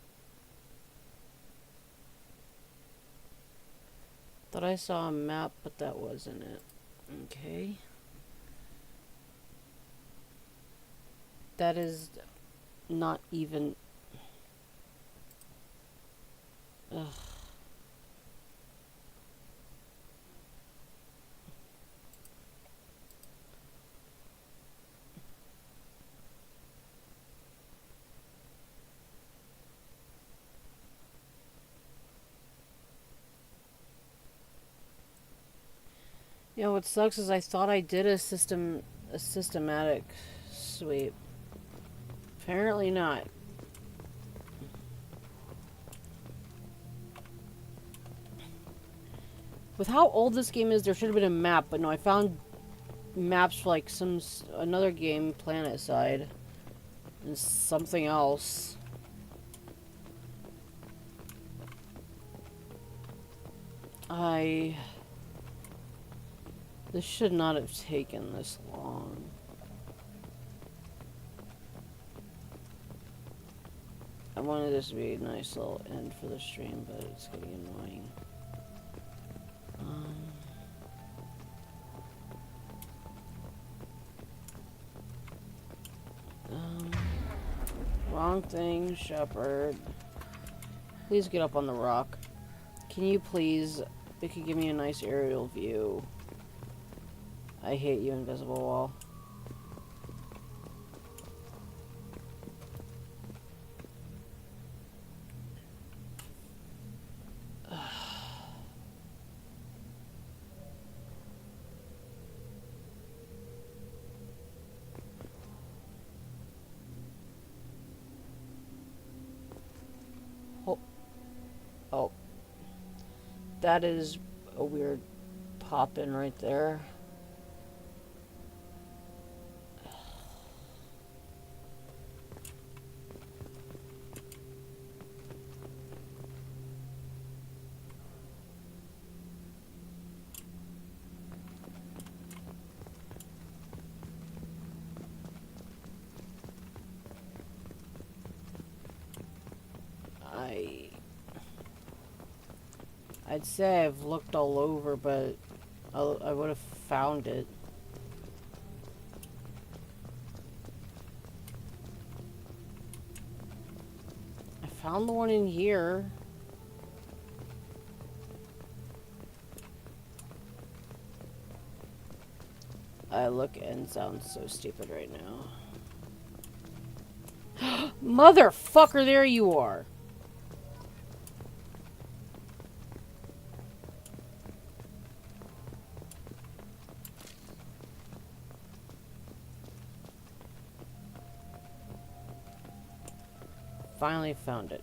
Thought I saw a map, but that wasn't it. Okay. That is not even... Ugh. You know what sucks is I thought I did a systematic sweep. Apparently not. With how old this game is, there should have been a map, but no, I found maps for like another game, PlanetSide, and something else. This should not have taken this long. I wanted this to be a nice little end for the stream, but it's getting annoying. Wrong thing, Shepard. Please get up on the rock. Can you please? It could give me a nice aerial view. I hate you, invisible wall. Oh. That is a weird pop-in right there. I'd say I've looked all over, but I would have found it. I found the one in here. I look and sound so stupid right now. Motherfucker, there you are. Finally found it.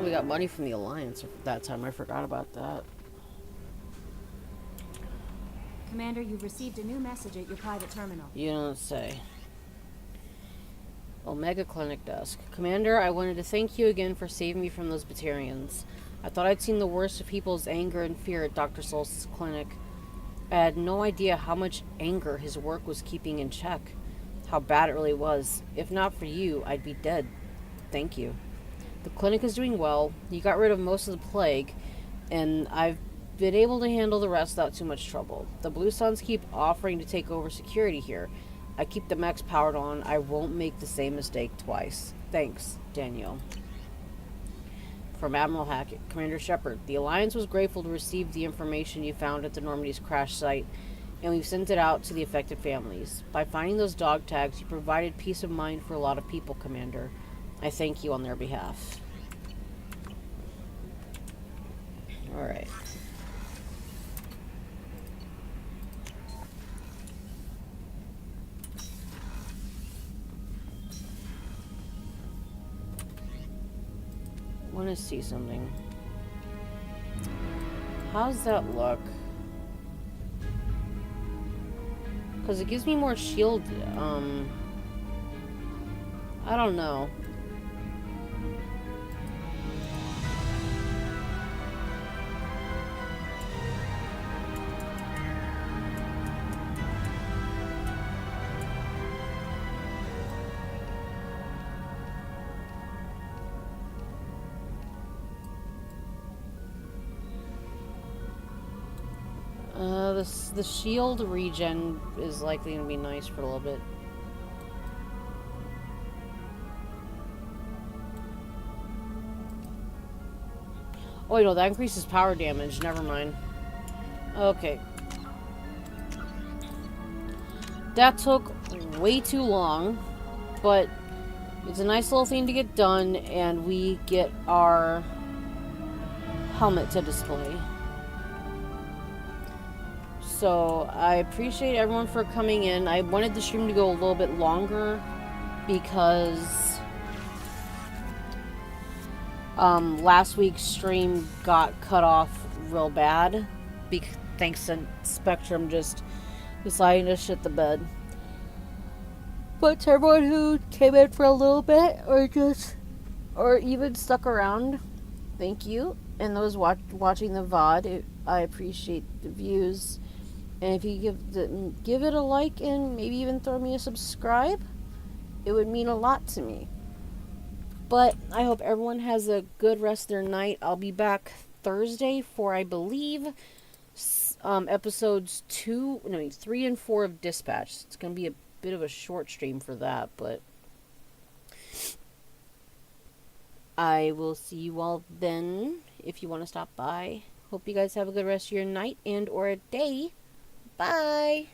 We got money from the Alliance that time. I forgot about that. Commander, you've received a new message at your private terminal. You don't say. Omega Clinic desk. Commander, I wanted to thank you again for saving me from those Batarians. I thought I'd seen the worst of people's anger and fear at Dr. Sol's clinic. I had no idea how much anger his work was keeping in check. How bad it really was. If not for you, I'd be dead. Thank you. The clinic is doing well. You got rid of most of the plague, and I've been able to handle the rest without too much trouble. The Blue Suns keep offering to take over security here. I keep the mechs powered on. I won't make the same mistake twice. Thanks, Daniel. From Admiral Hackett. Commander Shepard, the Alliance was grateful to receive the information you found at the Normandy's crash site, and we've sent it out to the affected families. By finding those dog tags, you provided peace of mind for a lot of people, Commander. I thank you on their behalf. Alright. want to see something. How's that look? Because it gives me more shield, I don't know. The shield regen is likely going to be nice for a little bit. Oh, wait, no, that increases power damage. Never mind. Okay. That took way too long, but it's a nice little thing to get done, and we get our helmet to display. So, I appreciate everyone for coming in. I wanted the stream to go a little bit longer because last week's stream got cut off real bad thanks to Spectrum just deciding to shit the bed. But to everyone who came in for a little bit or even stuck around, thank you. And those watching the VOD, I appreciate the views. And if you give it a like and maybe even throw me a subscribe, it would mean a lot to me. But I hope everyone has a good rest of their night. I'll be back Thursday for, I believe, episodes 3 and 4 of Dispatch. It's going to be a bit of a short stream for that, but I will see you all then if you want to stop by. Hope you guys have a good rest of your night and or a day. Bye!